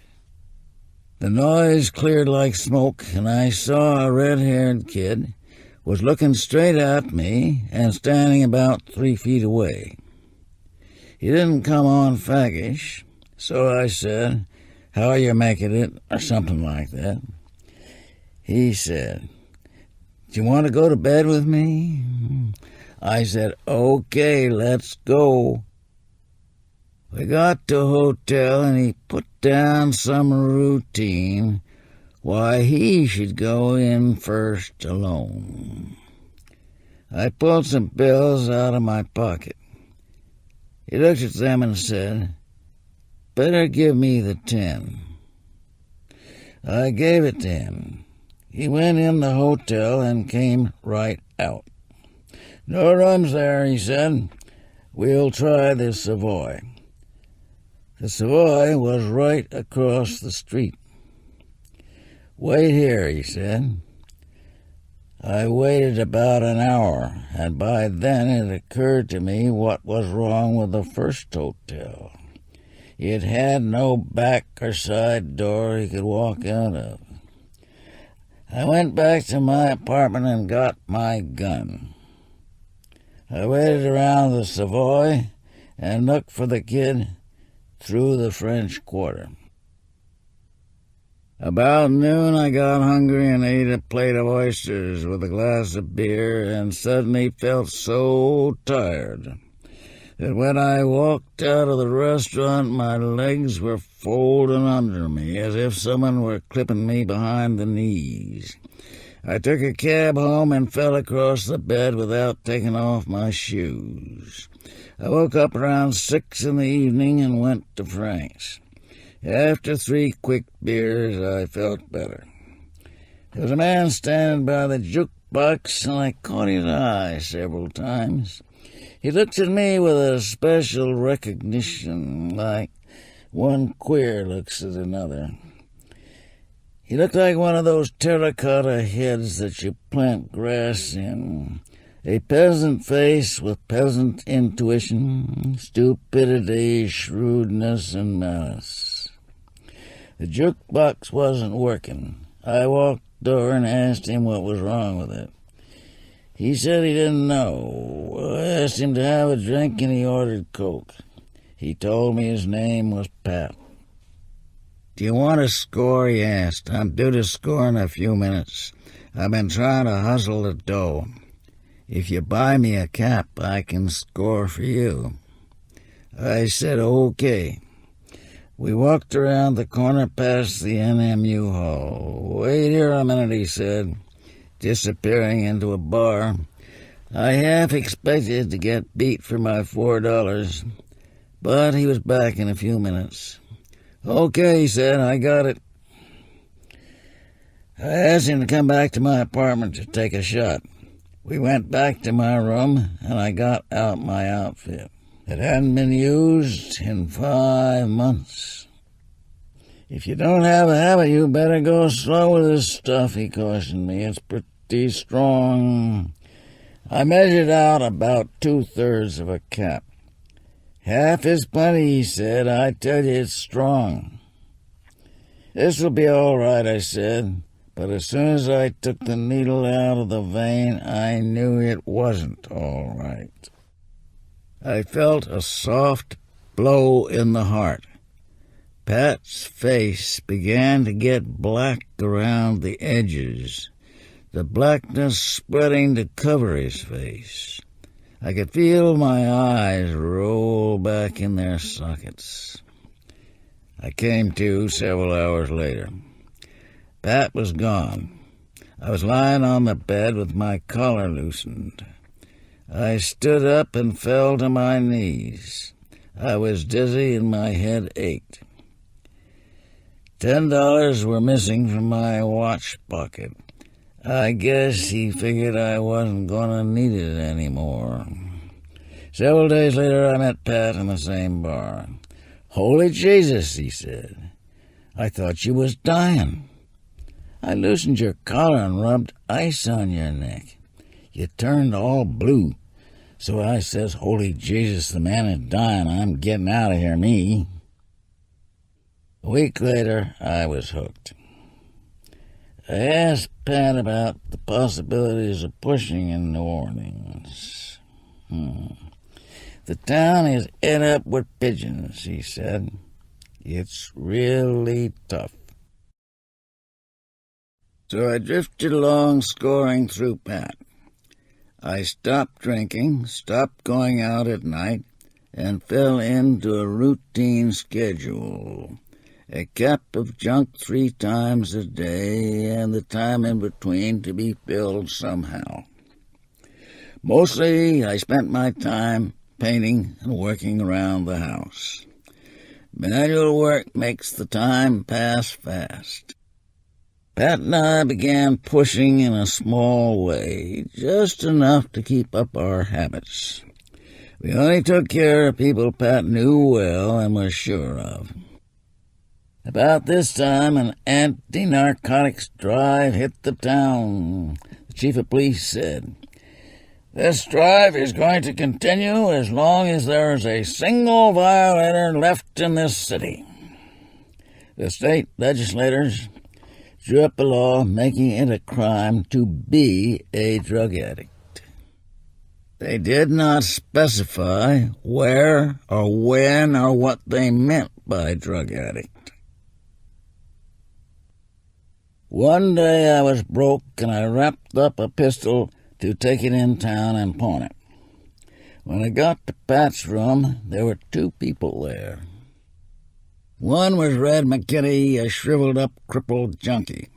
The noise cleared like smoke, and I saw a red-haired kid was looking straight at me and standing about 3 feet away. He didn't come on faggish, so I said, "How are you making it?" or something like that. He said, "Do you want to go to bed with me?" I said, "Okay, let's go." We got to a hotel, and he put down some routine why he should go in first alone. I pulled some bills out of my pocket. He looked at them and said, "Better give me the 10. I gave it to him. He went in the hotel and came right out. "No rooms there," he said. "We'll try the Savoy." The Savoy was right across the street. "Wait here," he said. I waited about an hour, and by then it occurred to me what was wrong with the first hotel. It had no back or side door he could walk out of. I went back to my apartment and got my gun. I waited around the Savoy and looked for the kid through the French Quarter. About noon I got hungry and ate a plate of oysters with a glass of beer, and suddenly felt so tired that when I walked out of the restaurant my legs were folding under me as if someone were clipping me behind the knees. I took a cab home and fell across the bed without taking off my shoes. I woke up around 6 in the evening and went to Frank's. After 3 quick beers, I felt better. There was a man standing by the jukebox, and I caught his eye several times. He looked at me with a special recognition, like one queer looks at another. He looked like one of those terracotta heads that you plant grass in. A peasant face with peasant intuition, stupidity, shrewdness, and malice. The jukebox wasn't working. I walked the door and asked him what was wrong with it. He said he didn't know. I asked him to have a drink, and he ordered Coke. He told me his name was Pat. "Do you want to score?" he asked. "I'm due to score in a few minutes. I've been trying to hustle the dough. If you buy me a cap, I can score for you." I said, "Okay." We walked around the corner past the NMU hall. "Wait here a minute," he said, disappearing into a bar. I half expected to get beat for my $4, but he was back in a few minutes. "Okay," he said, "I got it." I asked him to come back to my apartment to take a shot. We went back to my room, and I got out my outfit. It hadn't been used in 5 months. "If you don't have a habit, you better go slow with this stuff," he cautioned me. "It's pretty strong." I measured out about 2/3 of a cap. "Half is plenty," he said. "I tell you, it's strong." "This'll be all right," I said. But as soon as I took the needle out of the vein, I knew it wasn't all right. I felt a soft blow in the heart. Pat's face began to get black around the edges, the blackness spreading to cover his face. I could feel my eyes roll back in their sockets. I came to several hours later. Pat was gone. I was lying on the bed with my collar loosened. I stood up and fell to my knees. I was dizzy and my head ached. $10 were missing from my watch pocket. I guess he figured I wasn't going to need it anymore. Several days later, I met Pat in the same bar. "Holy Jesus," he said. "I thought you was dying. I loosened your collar and rubbed ice on your neck. You turned all blue. So I says, 'Holy Jesus, the man is dying. I'm getting out of here, me.'" A week later, I was hooked. I asked Pat about the possibilities of pushing in New Orleans. The town is ate up with pigeons, he said. It's really tough. So I drifted along, scoring through Pat. I stopped drinking, stopped going out at night, and fell into a routine schedule. A cup of junk 3 times a day, and the time in between to be filled somehow. Mostly I spent my time painting and working around the house. Manual work makes the time pass fast. Pat and I began pushing in a small way, just enough to keep up our habits. We only took care of people Pat knew well and was sure of. About this time, an anti-narcotics drive hit the town. The chief of police said, "This drive is going to continue as long as there is a single violator left in this city." The state legislators drew up a law making it a crime to be a drug addict. They did not specify where or when or what they meant by drug addict. One day I was broke and I wrapped up a pistol to take it in town and pawn it. When I got to Pat's room, there were 2 people there. One was Red McKinney, a shriveled-up, crippled junkie.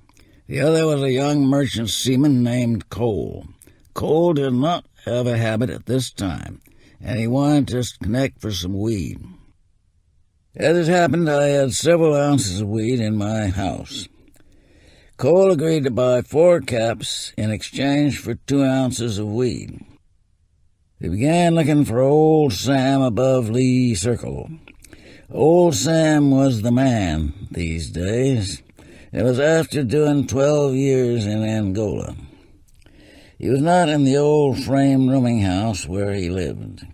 The other was a young merchant seaman named Cole. Cole did not have a habit at this time, and he wanted to connect for some weed. As it happened, I had several ounces of weed in my house. Cole agreed to buy 4 caps in exchange for 2 ounces of weed. We began looking for Old Sam above Lee Circle. Old Sam was the man these days. It was after doing 12 years in Angola. He was not in the old frame rooming house where he lived.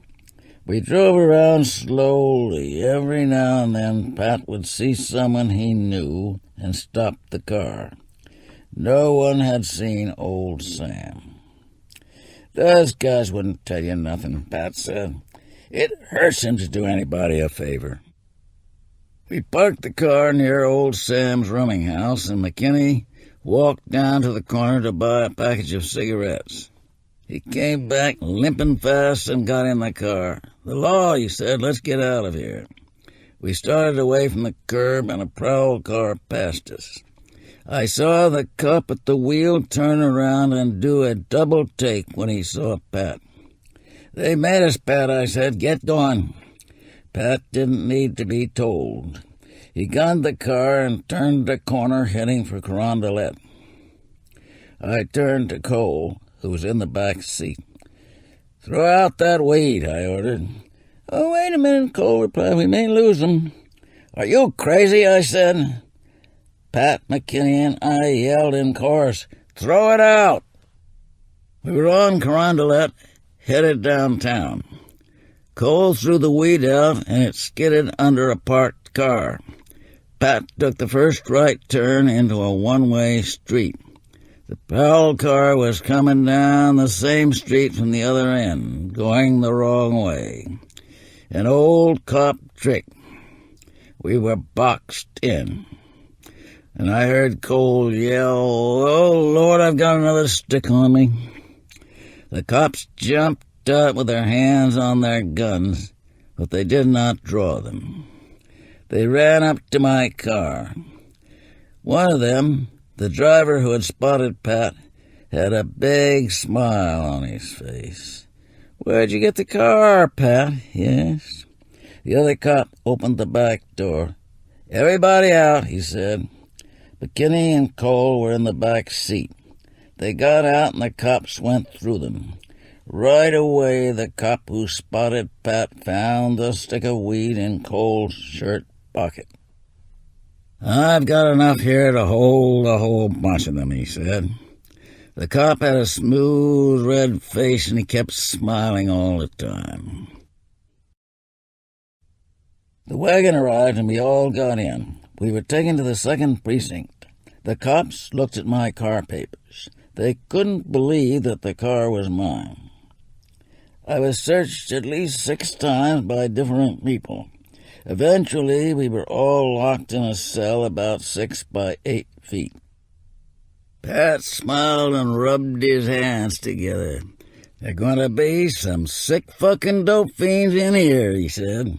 We drove around slowly. Every now and then Pat would see someone he knew and stop the car. No one had seen Old Sam. "Those guys wouldn't tell you nothing," Pat said. "It hurts him to do anybody a favor." We parked the car near Old Sam's rooming house, and McKinney walked down to the corner to buy a package of cigarettes. He came back limping fast and got in the car. "The law," he said. "Let's get out of here." We started away from the curb, and a prowl car passed us. I saw the cop at the wheel turn around and do a double take when he saw Pat. "They made us, Pat," I said. "Get going." Pat didn't need to be told. He gunned the car and turned the corner, heading for Carondelet. I turned to Cole, who was in the back seat. "Throw out that weed," I ordered. "Oh, wait a minute," Cole replied. "We may lose them." "Are you crazy?" I said. Pat, McKinney, and I yelled in chorus, "Throw it out!" We were on Carondelet, headed downtown. Cole threw the weed out, and it skidded under a parked car. Pat took the first right turn into a one-way street. The prowl car was coming down the same street from the other end, going the wrong way. An old cop trick. We were boxed in. And I heard Cole yell, "Oh, Lord, I've got another stick on me." The cops jumped up with their hands on their guns, but they did not draw them. They ran up to my car. One of them, the driver who had spotted Pat, had a big smile on his face. "Where'd you get the car, Pat?" he asked. The other cop opened the back door. "Everybody out," he said. McKinney and Cole were in the back seat. They got out, and the cops went through them. Right away, the cop who spotted Pat found the stick of weed in Cole's shirt pocket. "I've got enough here to hold a whole bunch of them," he said. The cop had a smooth red face, and he kept smiling all the time. The wagon arrived, and we all got in. We were taken to the 2nd precinct. The cops looked at my car papers. They couldn't believe that the car was mine. I was searched at least 6 times by different people. Eventually, we were all locked in a cell about 6 by 8 feet. Pat smiled and rubbed his hands together. "There going to be some sick fucking dope fiends in here," he said.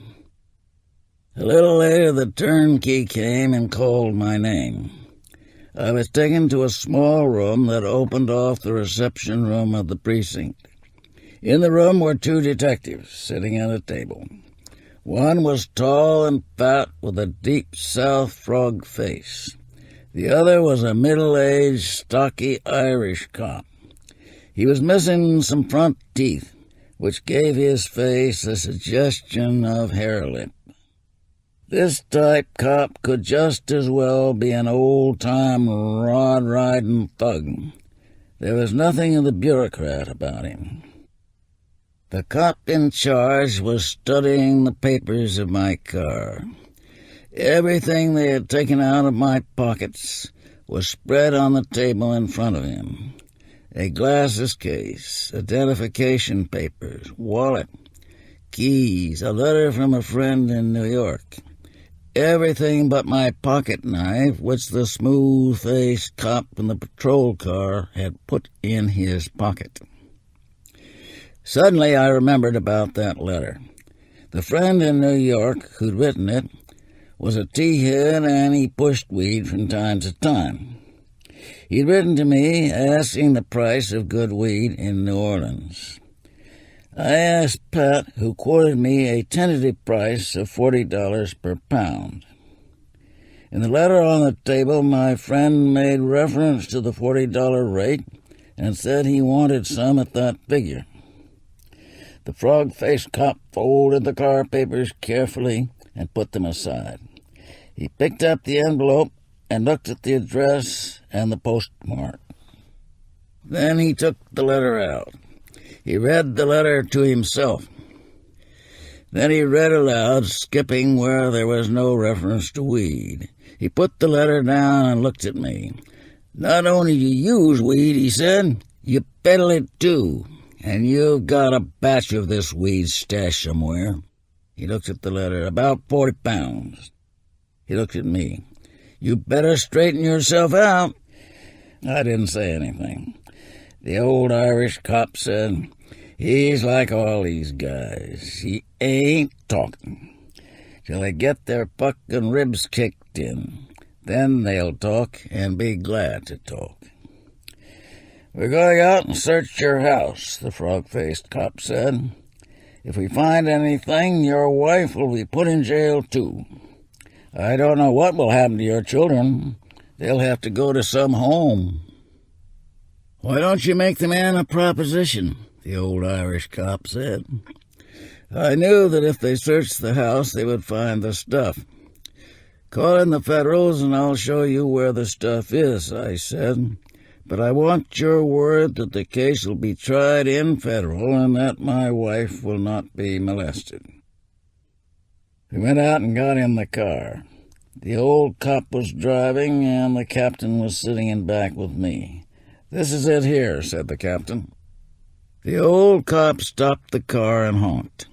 A little later, the turnkey came and called my name. I was taken to a small room that opened off the reception room of the precinct. In the room were 2 detectives sitting at a table. One was tall and fat with a deep South frog face. The other was a middle-aged, stocky Irish cop. He was missing some front teeth, which gave his face a suggestion of hair lip. This type cop could just as well be an old-time rod-riding thug. There was nothing of the bureaucrat about him. The cop in charge was studying the papers of my car. Everything they had taken out of my pockets was spread on the table in front of him. A glasses case, identification papers, wallet, keys, a letter from a friend in New York. Everything but my pocket knife, which the smooth-faced cop in the patrol car had put in his pocket. Suddenly I remembered about that letter. The friend in New York who'd written it was a tea-head, and he pushed weed from time to time. He'd written to me asking the price of good weed in New Orleans. I asked Pat, who quoted me a tentative price of $40 per pound. In the letter on the table, my friend made reference to the $40 rate and said he wanted some at that figure. The frog-faced cop folded the car papers carefully and put them aside. He picked up the envelope and looked at the address and the postmark. Then he took the letter out. He read the letter to himself. Then he read aloud, skipping where there was no reference to weed. He put the letter down and looked at me. "Not only do you use weed," he said, "you peddle it too, and you've got a batch of this weed stashed somewhere." He looked at the letter. "About 40 pounds. He looked at me. "You better straighten yourself out." I didn't say anything. The old Irish cop said, "He's like all these guys. He ain't talking till they get their fucking ribs kicked in. Then they'll talk and be glad to talk." "We're going out and search your house," the frog-faced cop said. "If we find anything, your wife will be put in jail too. I don't know what will happen to your children. They'll have to go to some home." "Why don't you make the man a proposition?" the old Irish cop said. I knew that if they searched the house, they would find the stuff. "Call in the Federals and I'll show you where the stuff is," I said. "But I want your word that the case will be tried in Federal and that my wife will not be molested." We went out and got in the car. The old cop was driving and the captain was sitting in back with me. "This is it here," said the captain. The old cop stopped the car and honked.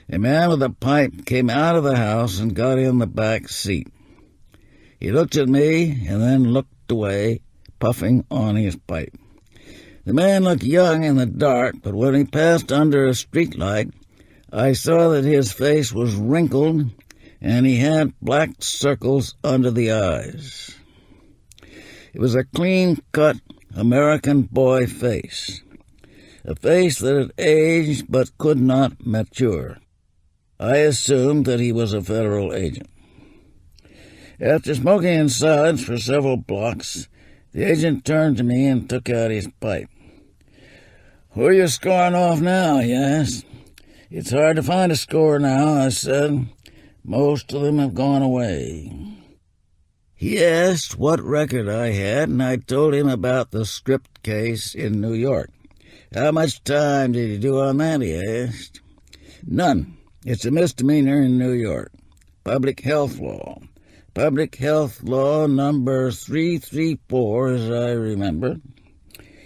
A man with a pipe came out of the house and got in the back seat. He looked at me and then looked away, puffing on his pipe. The man looked young in the dark, but when he passed under a streetlight, I saw that his face was wrinkled and he had black circles under the eyes. It was a clean-cut American boy face, a face that had aged but could not mature. I assumed that he was a federal agent. After smoking in silence for several blocks, the agent turned to me and took out his pipe. "Who are you scoring off now?" he asked. "It's hard to find a score now," I said. "Most of them have gone away." He asked what record I had, and I told him about the script case in New York. "How much time did you do on that?" he asked. "None. It's a misdemeanor in New York. Public health law. Public Health Law number 334, as I remember.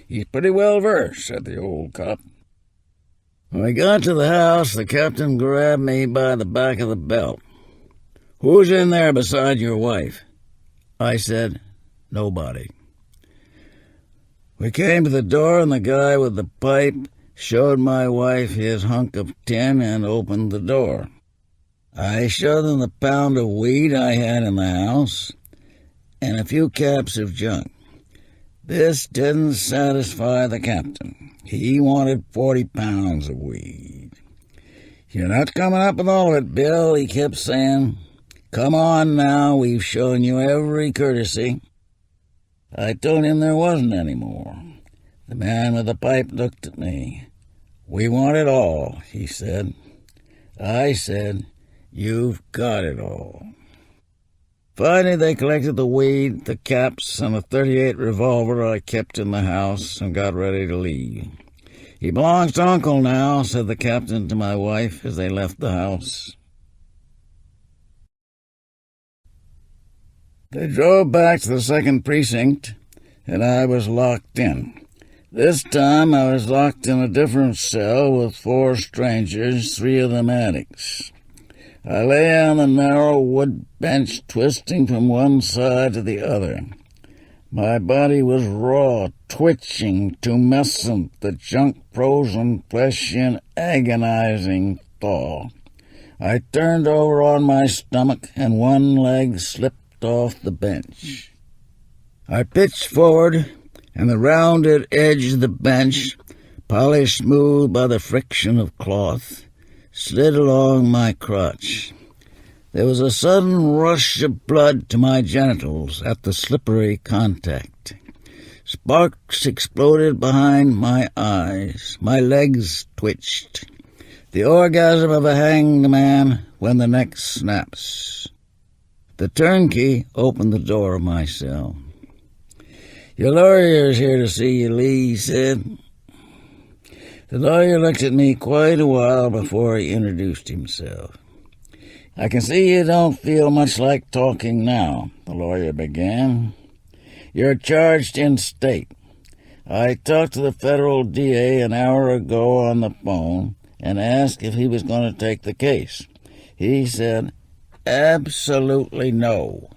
He's pretty well versed, said the old cop. When we got to the house, the captain grabbed me by the back of the belt. "Who's in there beside your wife?" I said, "Nobody." We came to the door, and the guy with the pipe showed my wife his hunk of tin and opened the door. I showed them the pound of weed I had in the house and a few caps of junk. This didn't satisfy the captain. He wanted 40 pounds of weed. "You're not coming up with all of it, Bill," he kept saying. "Come on now, we've shown you every courtesy." I told him there wasn't any more. The man with the pipe looked at me. "We want it all," he said. I said, "You've got it all." Finally, they collected the weed, the caps, and the .38 revolver I kept in the house and got ready to leave. "He belongs to Uncle now," said the captain to my wife as they left the house. They drove back to the second precinct, and I was locked in. This time I was locked in a different cell with 4 strangers, 3 of them addicts. I lay on the narrow wood bench, twisting from one side to the other. My body was raw, twitching, tumescent, the junk frozen flesh in agonizing thaw. I turned over on my stomach, and one leg slipped off the bench. I pitched forward, and the rounded edge of the bench, polished smooth by the friction of cloth, slid along my crotch. There was a sudden rush of blood to my genitals at the slippery contact. Sparks exploded behind my eyes. My legs twitched. The orgasm of a hanged man when the neck snaps. The turnkey opened the door of my cell. "Your lawyer's here to see you, Lee," he said. The lawyer looked at me quite a while before he introduced himself. "I can see you don't feel much like talking now," the lawyer began. "You're charged in state. I talked to the federal DA an hour ago on the phone and asked if he was going to take the case. He said, absolutely no.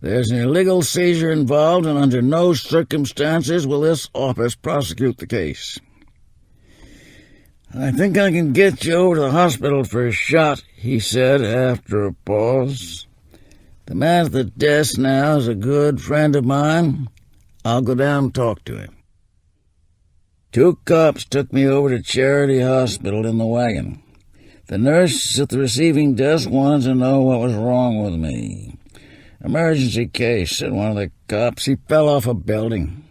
There's an illegal seizure involved, and under no circumstances will this office prosecute the case." "I think I can get you over to the hospital for a shot," he said after a pause. "The man at the desk now is a good friend of mine. I'll go down and talk to him." 2 cops took me over to Charity Hospital in the wagon. The nurse at the receiving desk wanted to know what was wrong with me. "Emergency case," said one of the cops. "He fell off a building."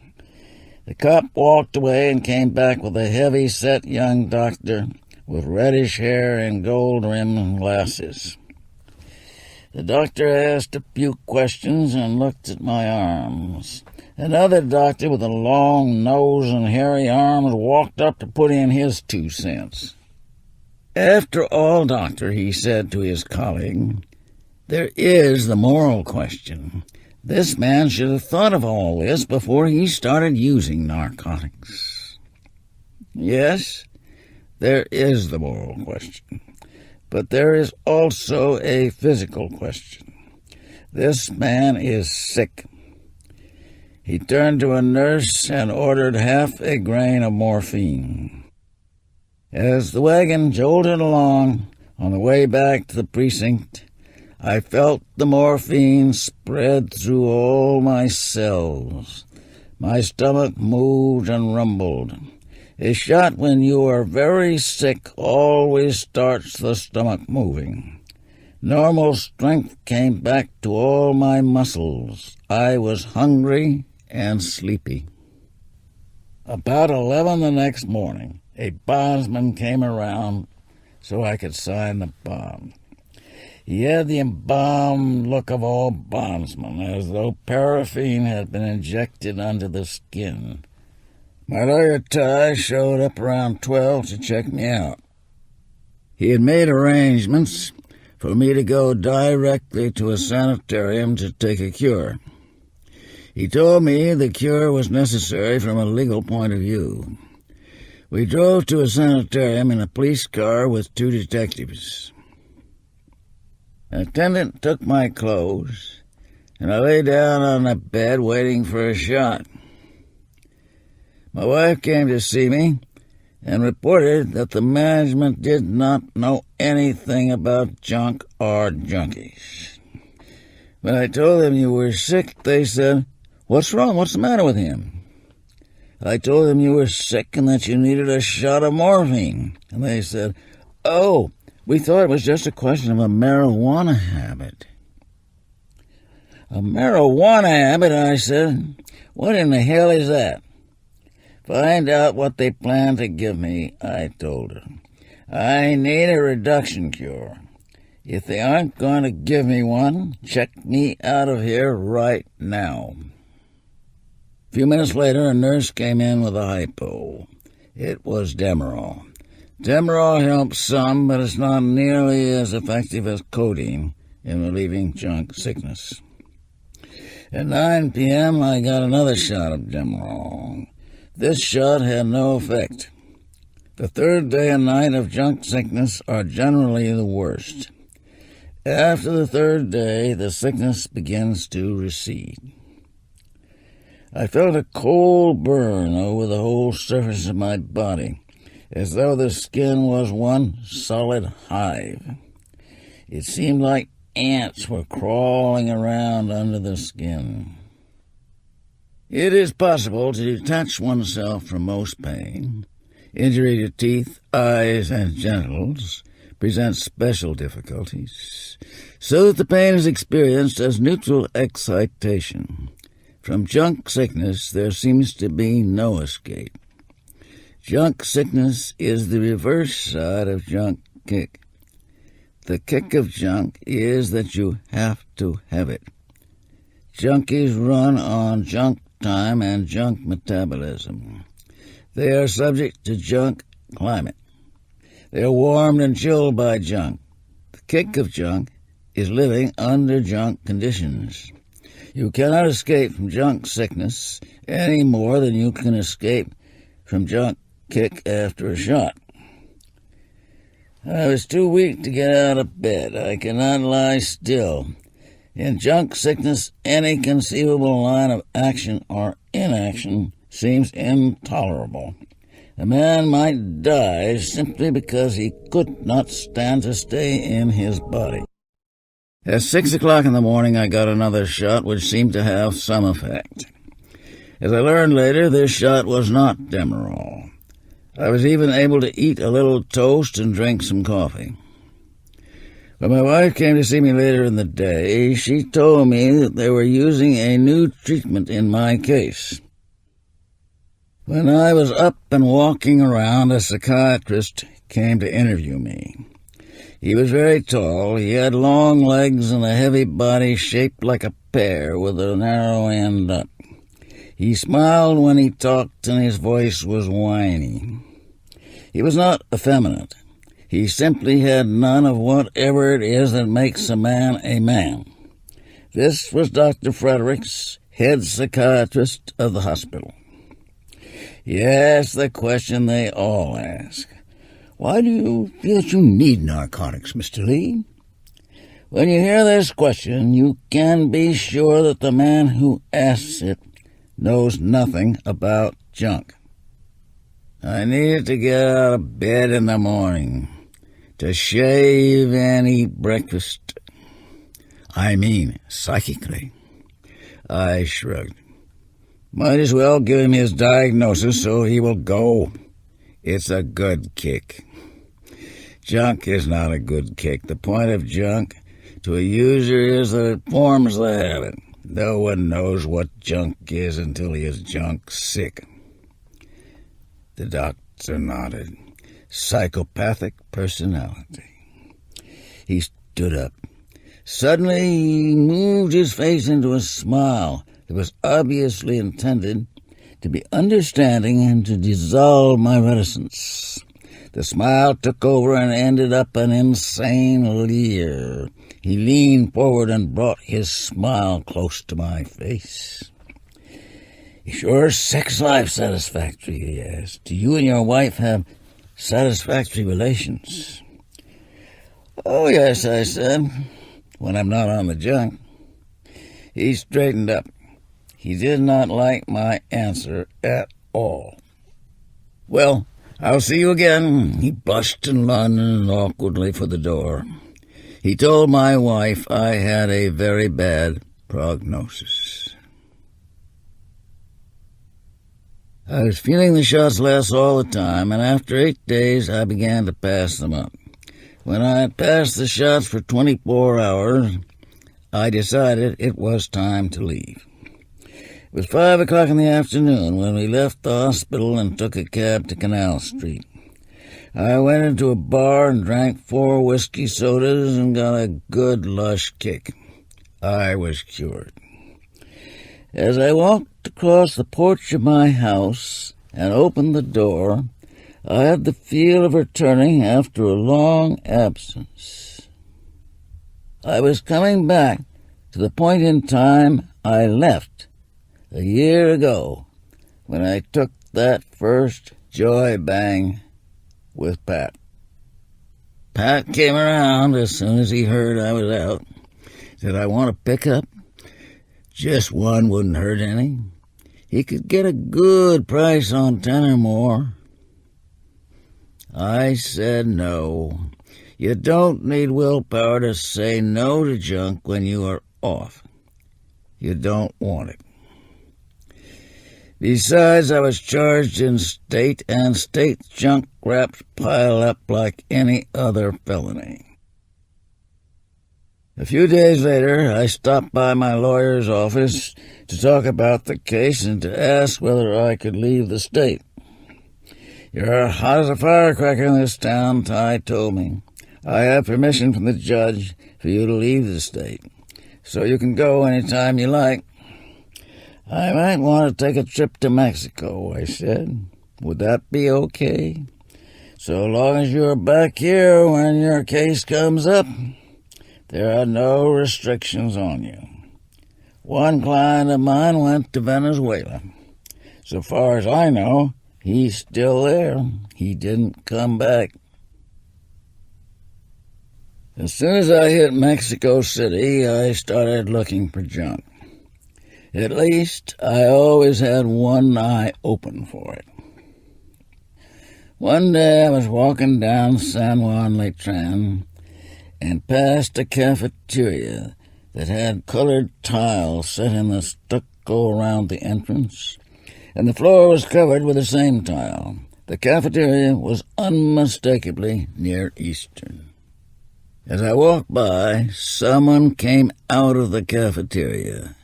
The cop walked away and came back with a heavy-set young doctor with reddish hair and gold-rimmed glasses. The doctor asked a few questions and looked at my arms. Another doctor with a long nose and hairy arms walked up to put in his 2 cents. "After all, doctor," he said to his colleague, "there is the moral question. This man should have thought of all this before he started using narcotics." Yes, there is the moral question, but there is also a physical question. This man is sick. He turned to a nurse and ordered half a grain of morphine. As the wagon jolted along on the way back to the precinct, I felt the morphine spread through all my cells. My stomach moved and rumbled. A shot when you are very sick always starts the stomach moving. Normal strength came back to all my muscles. I was hungry and sleepy. About 11 the next morning, a bondsman came around so I could sign the bond. He had the embalmed look of all bondsmen, as though paraffin had been injected under the skin. My lawyer Ty showed up around 12 to check me out. He had made arrangements for me to go directly to a sanitarium to take a cure. He told me the cure was necessary from a legal point of view. We drove to a sanitarium in a police car with 2 detectives. An attendant took my clothes, and I lay down on the bed waiting for a shot. My wife came to see me and reported that the management did not know anything about junk or junkies. When I told them you were sick, they said, "What's wrong? What's the matter with him?" I told them you were sick and that you needed a shot of morphine. And they said, "Oh, we thought it was just a question of a marijuana habit." "A marijuana habit?" I said. "What in the hell is that?" "Find out what they plan to give me," I told her. "I need a reduction cure. If they aren't going to give me one, check me out of here right now." A few minutes later, a nurse came in with a hypo. It was Demerol. Demerol helps some, but it's not nearly as effective as codeine in relieving junk sickness. At 9 p.m., I got another shot of Demerol. This shot had no effect. The third day and night of junk sickness are generally the worst. After the third day, the sickness begins to recede. I felt a cold burn over the whole surface of my body, as though the skin was one solid hive. It seemed like ants were crawling around under the skin. It is possible to detach oneself from most pain. Injury to teeth, eyes, and genitals presents special difficulties, so that the pain is experienced as neutral excitation. From junk sickness, there seems to be no escape. Junk sickness is the reverse side of junk kick. The kick of junk is that you have to have it. Junkies run on junk time and junk metabolism. They are subject to junk climate. They are warmed and chilled by junk. The kick of junk is living under junk conditions. You cannot escape from junk sickness any more than you can escape from junk kick after a shot. I was too weak to get out of bed. I cannot lie still. In junk sickness, any conceivable line of action or inaction seems intolerable. A man might die simply because he could not stand to stay in his body. At 6 o'clock in the morning, I got another shot, which seemed to have some effect. As I learned later, this shot was not Demerol. I was even able to eat a little toast and drink some coffee. When my wife came to see me later in the day, she told me that they were using a new treatment in my case. When I was up and walking around, a psychiatrist came to interview me. He was very tall. He had long legs and a heavy body shaped like a pear with a narrow end up. He smiled when he talked, and his voice was whiny. He was not effeminate. He simply had none of whatever it is that makes a man a man. This was Dr. Fredericks, head psychiatrist of the hospital. He asked the question they all ask. "Why do you feel that you need narcotics, Mr. Lee?" When you hear this question, you can be sure that the man who asks it knows nothing about junk. I needed to get out of bed in the morning, to shave and eat breakfast. I mean, psychically. I shrugged. Might as well give him his diagnosis so he will go. It's a good kick. Junk is not a good kick. The point of junk to a user is that it forms the habit. No one knows what junk is until he is junk sick. The doctor nodded. Psychopathic personality. He stood up. Suddenly he moved his face into a smile that was obviously intended to be understanding and to dissolve my reticence. The smile took over and ended up an insane leer. He leaned forward and brought his smile close to my face. "Is your sex life satisfactory?" he asked. "Do you and your wife have satisfactory relations?" "Oh, yes," I said, "when I'm not on the junk." He straightened up. He did not like my answer at all. "Well, I'll see you again." He blushed and lunged awkwardly for the door. He told my wife I had a very bad prognosis. I was feeling the shots less all the time, and after 8 days I began to pass them up. When I had passed the shots for 24 hours, I decided it was time to leave. It was 5 o'clock in the afternoon when we left the hospital and took a cab to Canal Street. I went into a bar and drank 4 whiskey sodas and got a good lush kick. I was cured. As I walked across the porch of my house and opened the door, I had the feel of returning after a long absence. I was coming back to the point in time I left a year ago when I took that first joy bang with Pat. Pat came around as soon as he heard I was out. Said, "I want to pick up. Just one wouldn't hurt any." He could get a good price on 10 or more. I said no. You don't need willpower to say no to junk when you are off. You don't want it. Besides, I was charged in state, and state junk raps pile up like any other felony. A few days later, I stopped by my lawyer's office to talk about the case and to ask whether I could leave the state. "You're hot as a firecracker in this town," Ty told me. "I have permission from the judge for you to leave the state, so you can go any time you like." "I might want to take a trip to Mexico," I said. "Would that be okay?" "So long as you're back here when your case comes up, there are no restrictions on you. One client of mine went to Venezuela. So far as I know, he's still there. He didn't come back." As soon as I hit Mexico City, I started looking for junk. At least, I always had one eye open for it. One day I was walking down San Juan Letran and passed a cafeteria that had colored tiles set in the stucco around the entrance, and the floor was covered with the same tile. The cafeteria was unmistakably Near Eastern. As I walked by, someone came out of the cafeteria.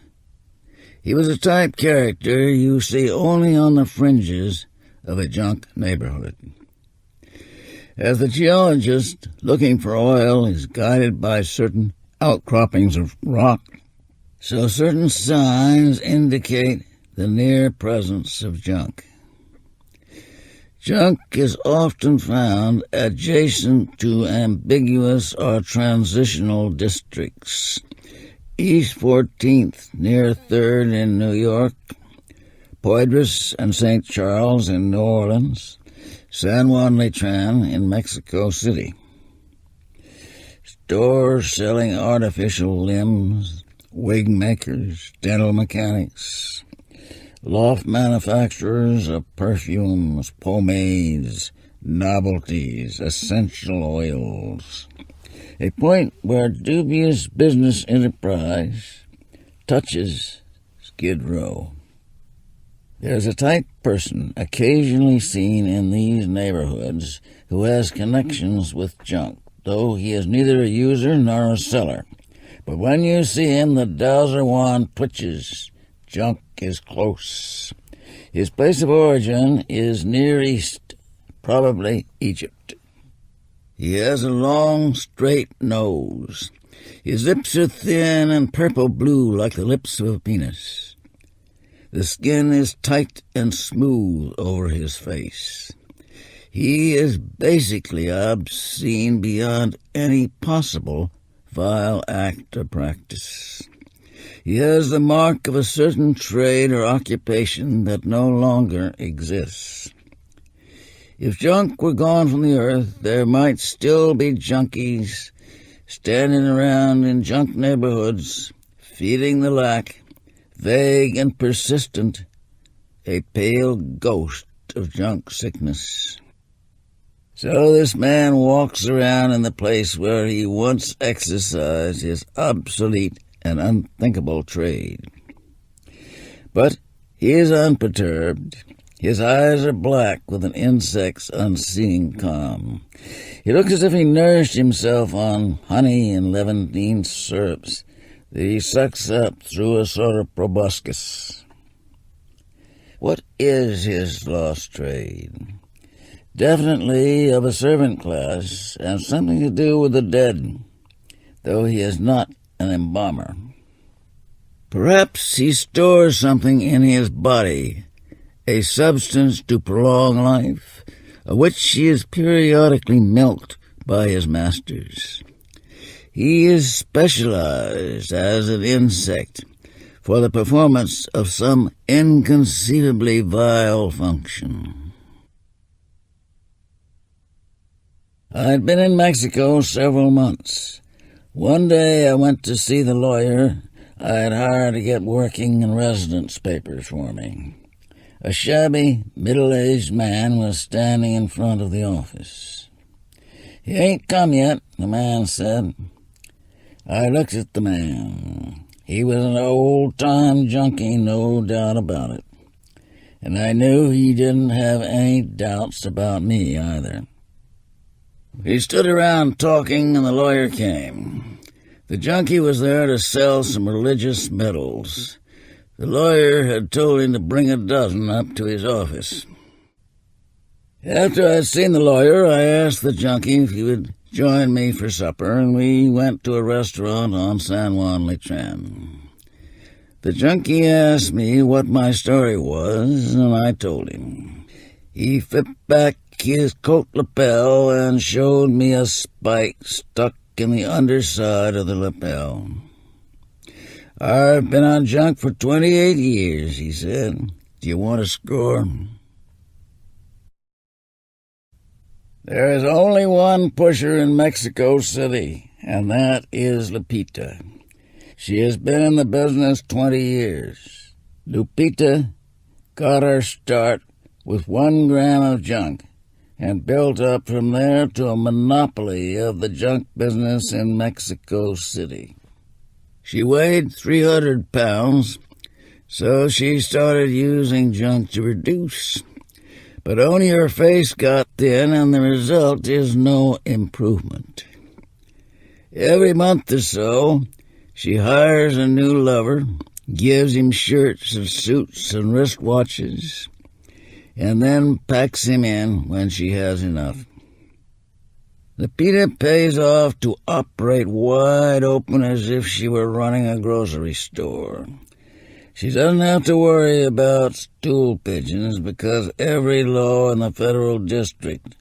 He was a type character you see only on the fringes of a junk neighborhood. As the geologist looking for oil is guided by certain outcroppings of rock, so certain signs indicate the near presence of junk. Junk is often found adjacent to ambiguous or transitional districts. East 14th near 3rd in New York, Poydras and St. Charles in New Orleans, San Juan Letran in Mexico City. Stores selling artificial limbs, wig makers, dental mechanics, loft manufacturers of perfumes, pomades, novelties, essential oils. A point where dubious business enterprise touches Skid Row. There's a type person occasionally seen in these neighborhoods who has connections with junk, though he is neither a user nor a seller. But when you see him, the dowser wand twitches. Junk is close. His place of origin is Near East, probably Egypt. He has a long, straight nose. His lips are thin and purple-blue like the lips of a penis. The skin is tight and smooth over his face. He is basically obscene beyond any possible vile act or practice. He has the mark of a certain trade or occupation that no longer exists. If junk were gone from the earth, there might still be junkies standing around in junk neighborhoods, feeding the lack, vague and persistent, a pale ghost of junk sickness. So this man walks around in the place where he once exercised his obsolete and unthinkable trade. But he is unperturbed. His eyes are black with an insect's unseeing calm. He looks as if he nourished himself on honey and Levantine syrups that he sucks up through a sort of proboscis. What is his lost trade? Definitely of a servant class, and something to do with the dead, though he is not an embalmer. Perhaps he stores something in his body, a substance to prolong life, of which he is periodically milked by his masters. He is specialized as an insect for the performance of some inconceivably vile function. I'd been in Mexico several months. One day I went to see the lawyer I had hired to get working and residence papers for me. A shabby, middle-aged man was standing in front of the office. "He ain't come yet," the man said. I looked at the man. He was an old-time junkie, no doubt about it. And I knew he didn't have any doubts about me either. We stood around talking, and the lawyer came. The junkie was there to sell some religious medals. The lawyer had told him to bring a dozen up to his office. After I'd seen the lawyer, I asked the junkie if he would join me for supper, and we went to a restaurant on San Juan Letran. The junkie asked me what my story was, and I told him. He flipped back his coat lapel and showed me a spike stuck in the underside of the lapel. "I've been on junk for 28 years, he said. "Do you want to score?" There is only one pusher in Mexico City, and that is Lupita. She has been in the business 20 years. Lupita got her start with 1 gram of junk and built up from there to a monopoly of the junk business in Mexico City. She weighed 300 pounds, so she started using junk to reduce. But only her face got thin, and the result is no improvement. Every month or so, she hires a new lover, gives him shirts and suits and wristwatches, and then packs him in when she has enough. Lupita pays off to operate wide open as if she were running a grocery store. She doesn't have to worry about stool pigeons because every law in the federal district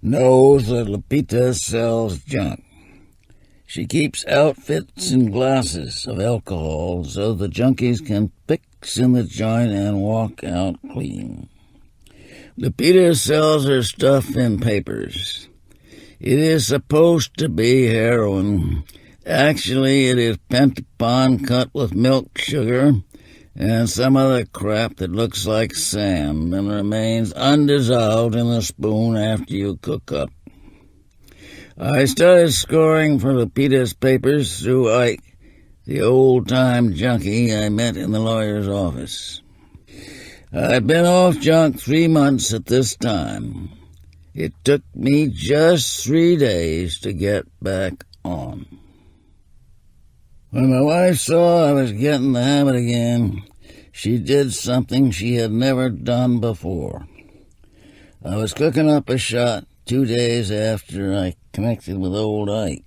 knows that Lupita sells junk. She keeps outfits and glasses of alcohol so the junkies can fix in the joint and walk out clean. Lupita sells her stuff in papers. It is supposed to be heroin. Actually, it is pentapon cut with milk sugar and some other crap that looks like sand and remains undissolved in the spoon after you cook up. I started scoring for Lupita's papers through Ike, the old-time junkie I met in the lawyer's office. I'd been off junk 3 months at this time. It took me just 3 days to get back on. When my wife saw I was getting the habit again, she did something she had never done before. I was cooking up a shot 2 days after I connected with old Ike.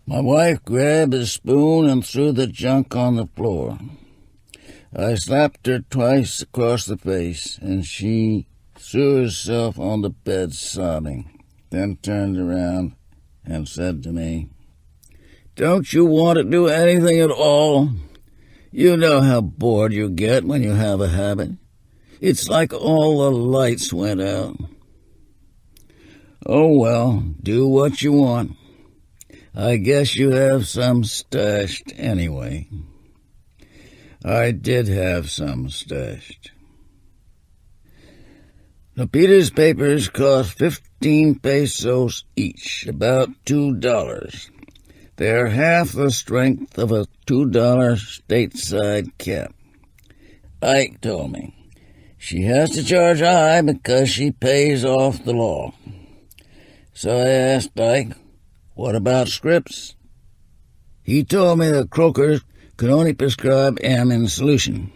My wife grabbed a spoon and threw the junk on the floor. I slapped her twice across the face, and she threw herself on the bed sobbing, then turned around and said to me, "Don't you want to do anything at all? You know how bored you get when you have a habit. It's like all the lights went out." "Oh, well, do what you want. I guess you have some stashed anyway." I did have some stashed. Lupita's papers cost 15 pesos each, about $2. They're half the strength of a $2 stateside cap. Ike told me she has to charge high because she pays off the law. So I asked Ike, "What about scripts?" He told me that Croakers could only prescribe M in solution.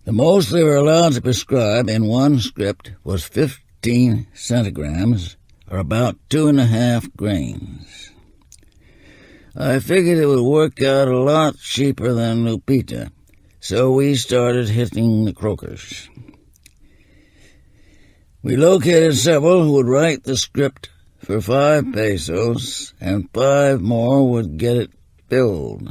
The most they were allowed to prescribe in one script was 15 centigrams, or about 2.5 grains. I figured it would work out a lot cheaper than Lupita, so we started hitting the Croakers. We located several who would write the script for 5 pesos, and 5 more would get it filled.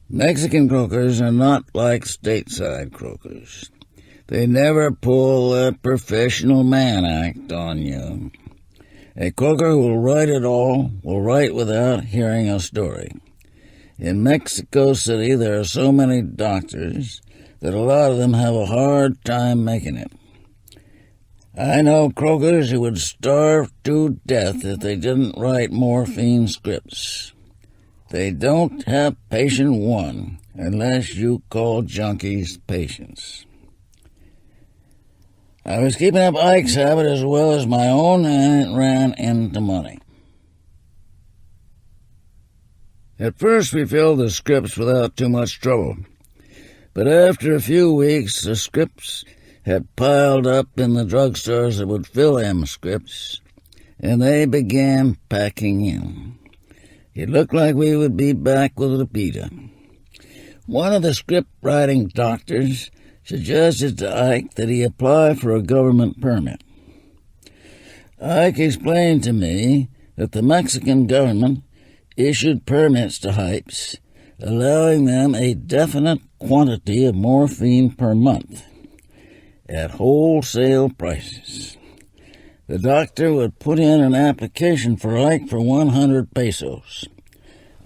Mexican croakers are not like stateside croakers. They never pull that professional man act on you. A croaker who will write it all will write without hearing a story. In Mexico City, there are so many doctors that a lot of them have a hard time making it. I know croakers who would starve to death if they didn't write morphine scripts. They don't have patient one unless you call junkies patients. I was keeping up Ike's habit as well as my own, and it ran into money. At first we filled the scripts without too much trouble, but after a few weeks the scripts had piled up in the drugstores that would fill M scripts, and they began packing in. It looked like we would be back with Lupita. One of the script-writing doctors suggested to Ike that he apply for a government permit. Ike explained to me that the Mexican government issued permits to hypes, allowing them a definite quantity of morphine per month at wholesale prices. The doctor would put in an application for Ike for 100 pesos.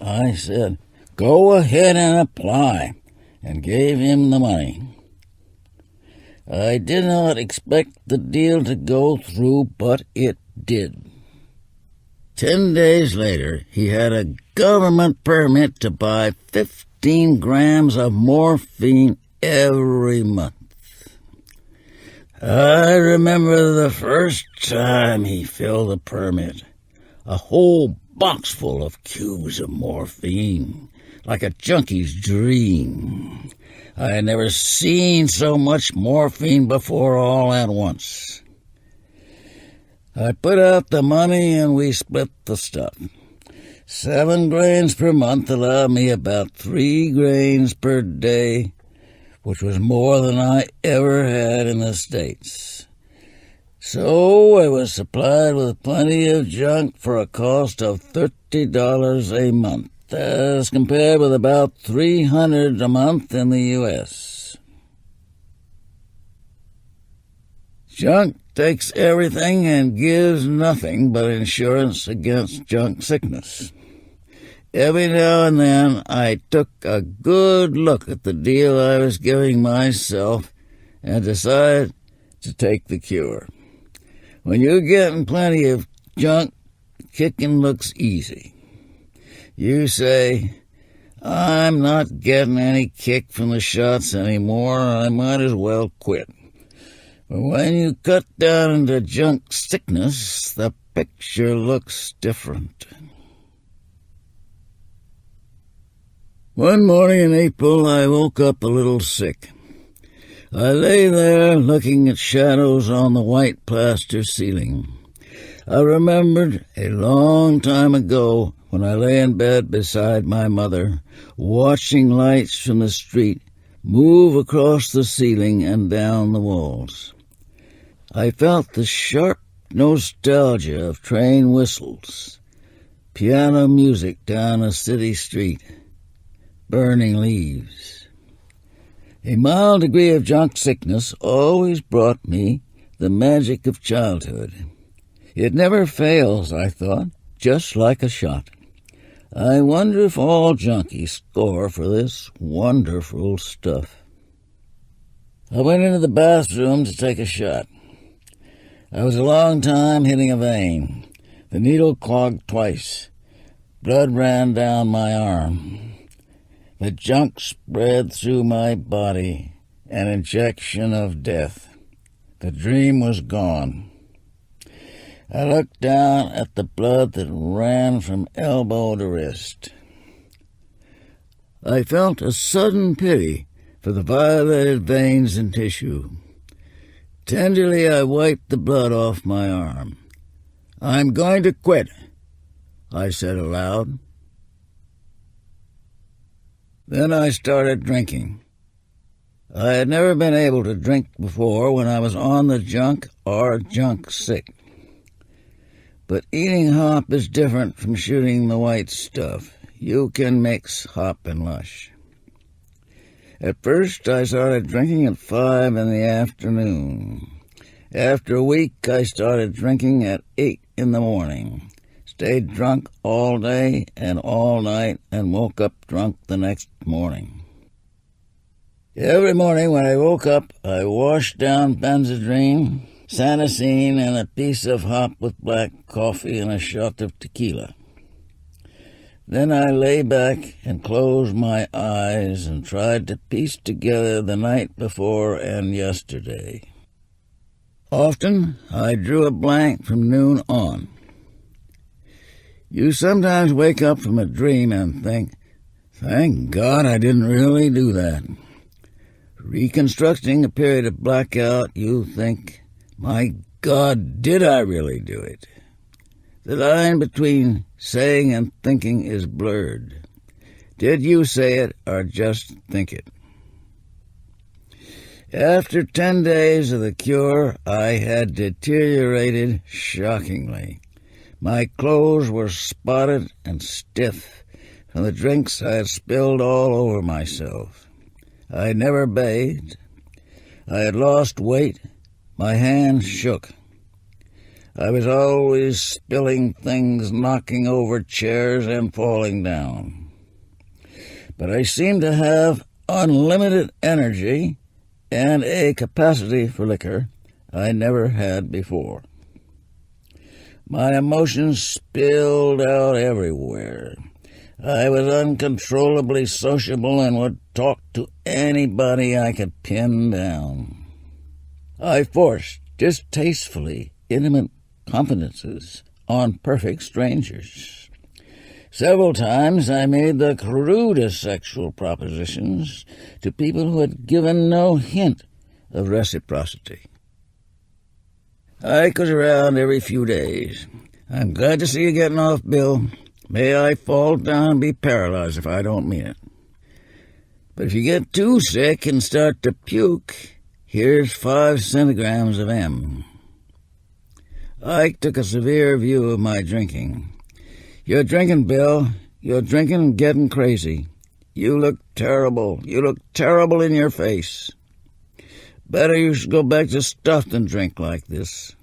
I said, "Go ahead and apply," and gave him the money. I did not expect the deal to go through, but it did. 10 days later, he had a government permit to buy 15 grams of morphine every month. I remember the first time he filled a permit. A whole box full of cubes of morphine, like a junkie's dream. I had never seen so much morphine before all at once. I put out the money and we split the stuff. 7 grains per month allowed me about 3 grains per day, which was more than I ever had in the States. So I was supplied with plenty of junk for a cost of $30 a month, as compared with about $300 a month in the U.S. Junk takes everything and gives nothing but insurance against junk sickness. Every now and then I took a good look at the deal I was giving myself and decided to take the cure. When you're getting plenty of junk, kicking looks easy. You say, "I'm not getting any kick from the shots anymore, I might as well quit." But when you cut down into junk sickness, the picture looks different. One morning in April, I woke up a little sick. I lay there looking at shadows on the white plaster ceiling. I remembered a long time ago when I lay in bed beside my mother, watching lights from the street move across the ceiling and down the walls. I felt the sharp nostalgia of train whistles, piano music down a city street, burning leaves. A mild degree of junk sickness always brought me the magic of childhood. It never fails, I thought, just like a shot. I wonder if all junkies score for this wonderful stuff. I went into the bathroom to take a shot. I was a long time hitting a vein. The needle clogged twice. Blood ran down my arm. The junk spread through my body, an injection of death. The dream was gone. I looked down at the blood that ran from elbow to wrist. I felt a sudden pity for the violated veins and tissue. Tenderly I wiped the blood off my arm. "I'm going to quit," I said aloud. Then I started drinking. I had never been able to drink before when I was on the junk or junk sick. But eating hop is different from shooting the white stuff. You can mix hop and lush. At first I started drinking at 5 in the afternoon. After a week I started drinking at 8 in the morning. Stayed drunk all day and all night and woke up drunk the next morning. Every morning when I woke up, I washed down Benzedrine, Sanacine, and a piece of hop with black coffee and a shot of tequila. Then I lay back and closed my eyes and tried to piece together the night before and yesterday. Often I drew a blank from noon on. You sometimes wake up from a dream and think, "Thank God I didn't really do that." Reconstructing a period of blackout, you think, "My God, did I really do it?" The line between saying and thinking is blurred. Did you say it or just think it? After 10 days of the cure, I had deteriorated shockingly. My clothes were spotted and stiff from the drinks I had spilled all over myself. I had never bathed. I had lost weight. My hands shook. I was always spilling things, knocking over chairs and falling down. But I seemed to have unlimited energy and a capacity for liquor I never had before. My emotions spilled out everywhere. I was uncontrollably sociable and would talk to anybody I could pin down. I forced, distastefully, intimate confidences on perfect strangers. Several times I made the crudest sexual propositions to people who had given no hint of reciprocity. I was around every few days. "I'm glad to see you getting off, Bill. May I fall down and be paralyzed if I don't mean it. But if you get too sick and start to puke, here's 5 centigrams of M." Ike took a severe view of my drinking. "You're drinking, Bill. You're drinking and getting crazy. You look terrible. You look terrible in your face. Better you should go back to stuff than drink like this."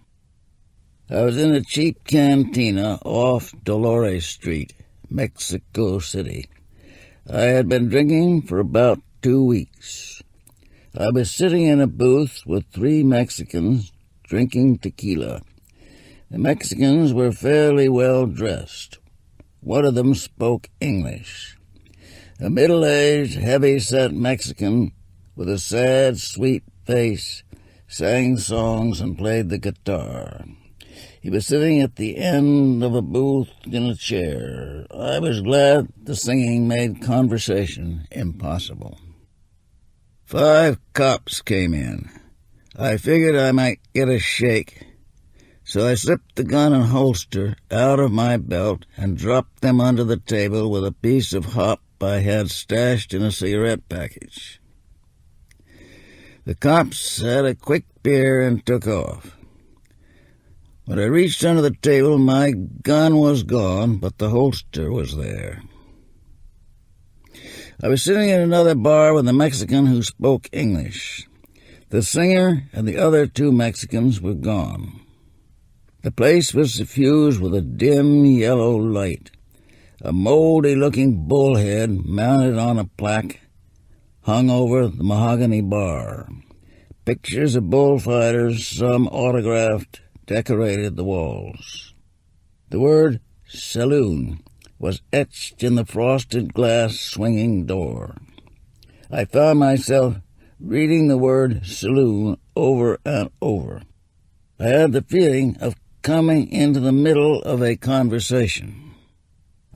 I was in a cheap cantina off Dolores Street, Mexico City. I had been drinking for about 2 weeks. I was sitting in a booth with 3 Mexicans drinking tequila. The Mexicans were fairly well dressed. One of them spoke English. A middle-aged, heavy-set Mexican with a sad, sweet face sang songs and played the guitar. He was sitting at the end of a booth in a chair. I was glad the singing made conversation impossible. 5 cops came in. I figured I might get a shake, so I slipped the gun and holster out of my belt and dropped them under the table with a piece of hop I had stashed in a cigarette package. The cops had a quick beer and took off. When I reached under the table, my gun was gone, but the holster was there. I was sitting in another bar with a Mexican who spoke English. The singer and the other two Mexicans were gone. The place was suffused with a dim yellow light. A mouldy-looking bullhead mounted on a plaque hung over the mahogany bar. Pictures of bullfighters, some autographed, decorated the walls. The word saloon was etched in the frosted glass swinging door. I found myself reading the word saloon over and over. I had the feeling of coming into the middle of a conversation.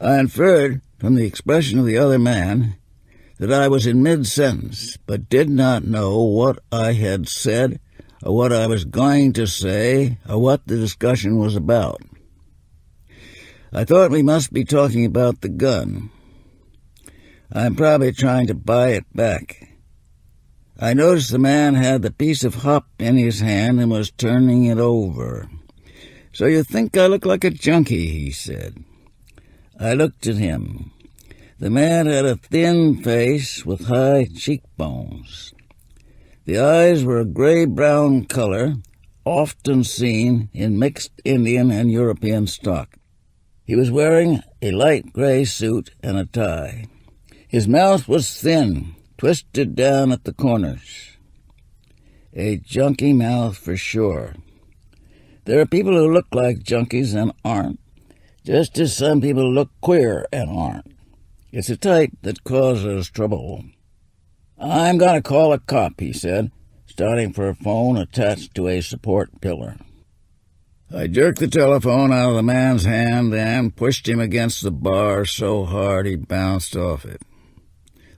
I inferred from the expression of the other man that I was in mid-sentence, but did not know what I had said or what I was going to say or what the discussion was about. I thought we must be talking about the gun. I'm probably trying to buy it back. I noticed the man had the piece of hop in his hand and was turning it over. "So you think I look like a junkie," he said. I looked at him. The man had a thin face with high cheekbones. The eyes were a gray-brown color, often seen in mixed Indian and European stock. He was wearing a light gray suit and a tie. His mouth was thin, twisted down at the corners. A junkie mouth for sure. There are people who look like junkies and aren't, just as some people look queer and aren't. It's a type that causes trouble. "I'm going to call a cop," he said, starting for a phone attached to a support pillar. I jerked the telephone out of the man's hand and pushed him against the bar so hard he bounced off it.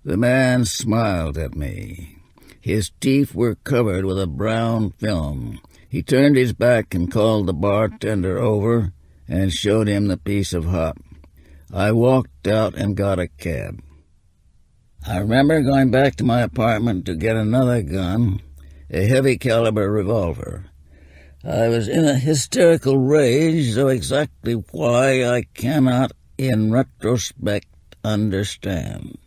The man smiled at me. His teeth were covered with a brown film. He turned his back and called the bartender over and showed him the piece of hop. I walked out and got a cab. I remember going back to my apartment to get another gun, a heavy-caliber revolver. I was in a hysterical rage, though exactly why I cannot, in retrospect, understand.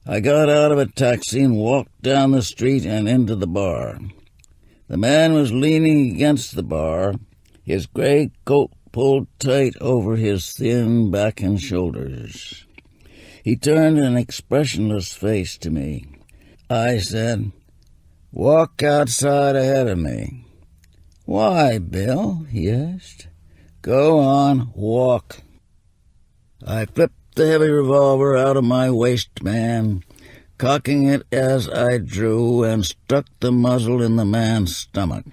I got out of a taxi and walked down the street and into the bar. The man was leaning against the bar, his gray coat pulled tight over his thin back and shoulders. He turned an expressionless face to me. I said, "Walk outside ahead of me." "Why, Bill?" he asked. "Go on, walk." I flipped the heavy revolver out of my waistband, cocking it as I drew, and stuck the muzzle in the man's stomach.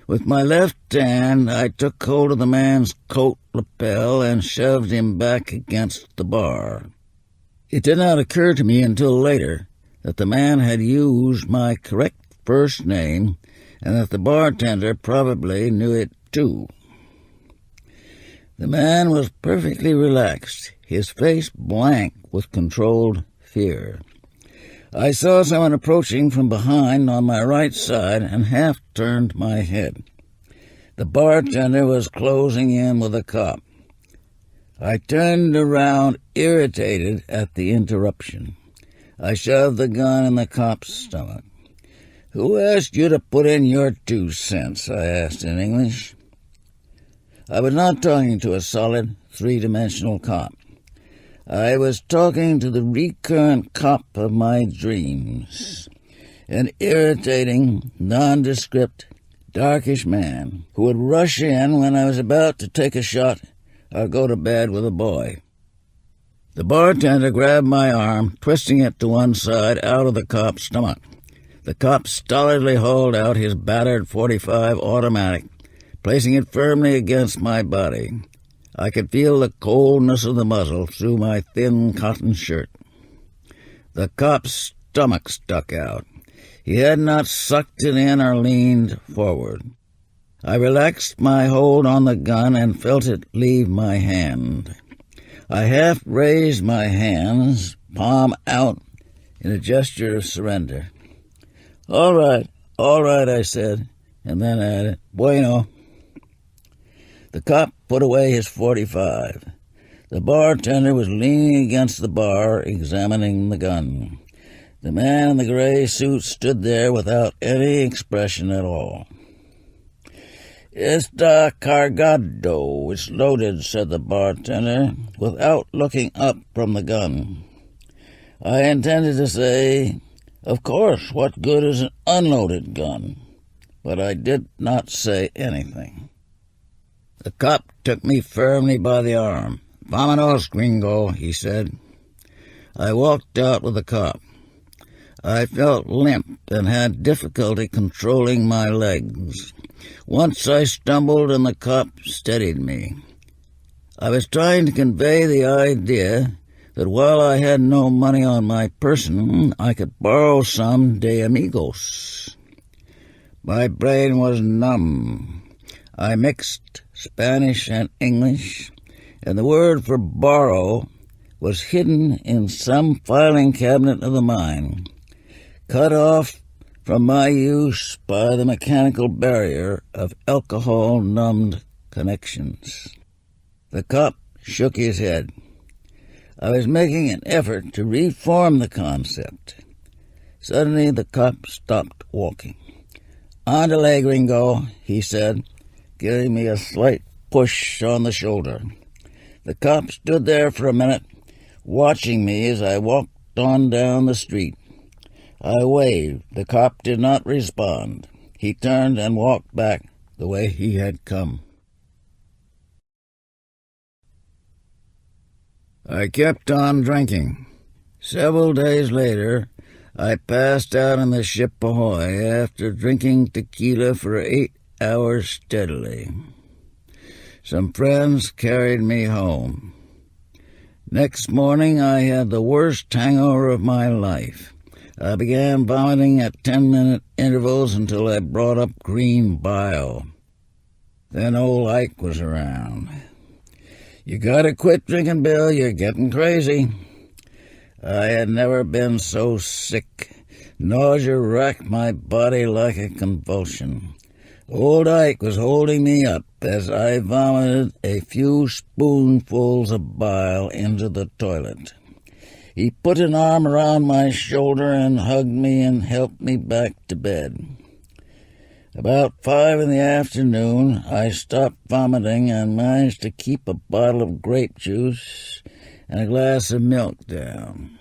With my left hand, I took hold of the man's coat lapel and shoved him back against the bar. It did not occur to me until later that the man had used my correct first name and that the bartender probably knew it too. The man was perfectly relaxed, his face blank with controlled fear. I saw someone approaching from behind on my right side and half turned my head. The bartender was closing in with a cop. I turned around, irritated at the interruption. I shoved the gun in the cop's stomach. "Who asked you to put in your 2 cents?" I asked in English. I was not talking to a solid, 3-dimensional cop. I was talking to the recurrent cop of my dreams, an irritating, nondescript, darkish man who would rush in when I was about to take a shot or go to bed with a boy. The bartender grabbed my arm, twisting it to one side out of the cop's stomach. The cop stolidly hauled out his battered .45 automatic, placing it firmly against my body. I could feel the coldness of the muzzle through my thin cotton shirt. The cop's stomach stuck out. He had not sucked it in or leaned forward. I relaxed my hold on the gun and felt it leave my hand. I half raised my hands, palm out, in a gesture of surrender. All right, I said, and then added, bueno. The cop put away his .45. The bartender was leaning against the bar, examining the gun. The man in the gray suit stood there without any expression at all. "Está cargado. It's loaded," said the bartender, without looking up from the gun. I intended to say, "Of course, what good is an unloaded gun?" But I did not say anything. The cop took me firmly by the arm. "Vámonos, gringo," he said. I walked out with the cop. I felt limp and had difficulty controlling my legs. Once I stumbled and the cop steadied me. I was trying to convey the idea that while I had no money on my person, I could borrow some de amigos. My brain was numb. I mixed Spanish and English, and the word for borrow was hidden in some filing cabinet of the mind, cut off from my use by the mechanical barrier of alcohol-numbed connections. The cop shook his head. I was making an effort to reform the concept. Suddenly the cop stopped walking. "Ándale, gringo," he said, giving me a slight push on the shoulder. The cop stood there for a minute, watching me as I walked on down the street. I waved. The cop did not respond. He turned and walked back the way he had come. I kept on drinking. Several days later, I passed out on the ship Ahoy after drinking tequila for 8 hours steadily. Some friends carried me home. Next morning, I had the worst hangover of my life. I began vomiting at 10-minute intervals until I brought up green bile. Then old Ike was around. "You gotta quit drinking, Bill. You're getting crazy." I had never been so sick. Nausea racked my body like a convulsion. Old Ike was holding me up as I vomited a few spoonfuls of bile into the toilet. He put an arm around my shoulder and hugged me and helped me back to bed. About 5 in the afternoon, I stopped vomiting and managed to keep a bottle of grape juice and a glass of milk down.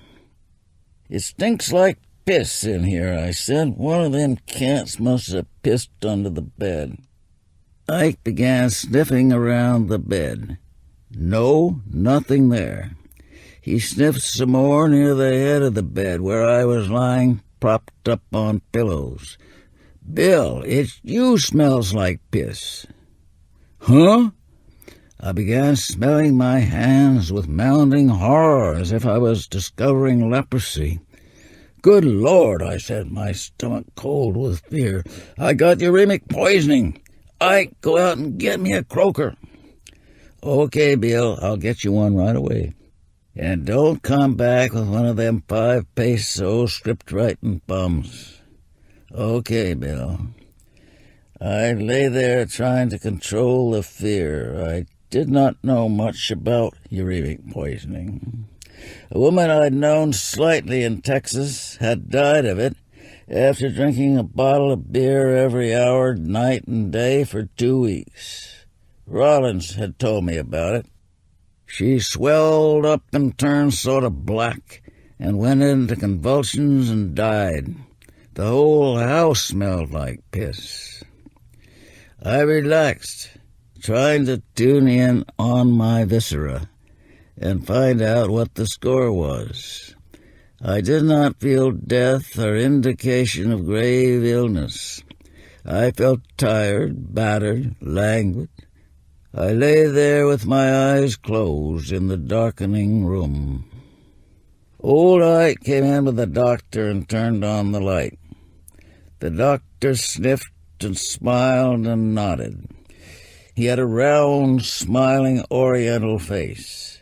"It stinks like piss in here," I said. "One of them cats must have pissed under the bed." Ike began sniffing around the bed. No, nothing there. He sniffed some more near the head of the bed where I was lying propped up on pillows. "Bill, it's you smells like piss." "Huh?" I began smelling my hands with mounting horror as if I was discovering leprosy. "Good Lord," I said, my stomach cold with fear. "I got uremic poisoning. Ike, go out and get me a croaker." "Okay, Bill, I'll get you one right away. And don't come back with one of them 5-peso script-writing bums." "Okay, Bill." I lay there trying to control the fear. I did not know much about uremic poisoning. A woman I'd known slightly in Texas had died of it after drinking a bottle of beer every hour, night and day, for 2 weeks. Rollins had told me about it. She swelled up and turned sort of black and went into convulsions and died. The whole house smelled like piss. I relaxed, trying to tune in on my viscera and find out what the score was. I did not feel death or indication of grave illness. I felt tired, battered, languid. I lay there with my eyes closed in the darkening room. Old Ike came in with the doctor and turned on the light. The doctor sniffed and smiled and nodded. He had a round, smiling Oriental face.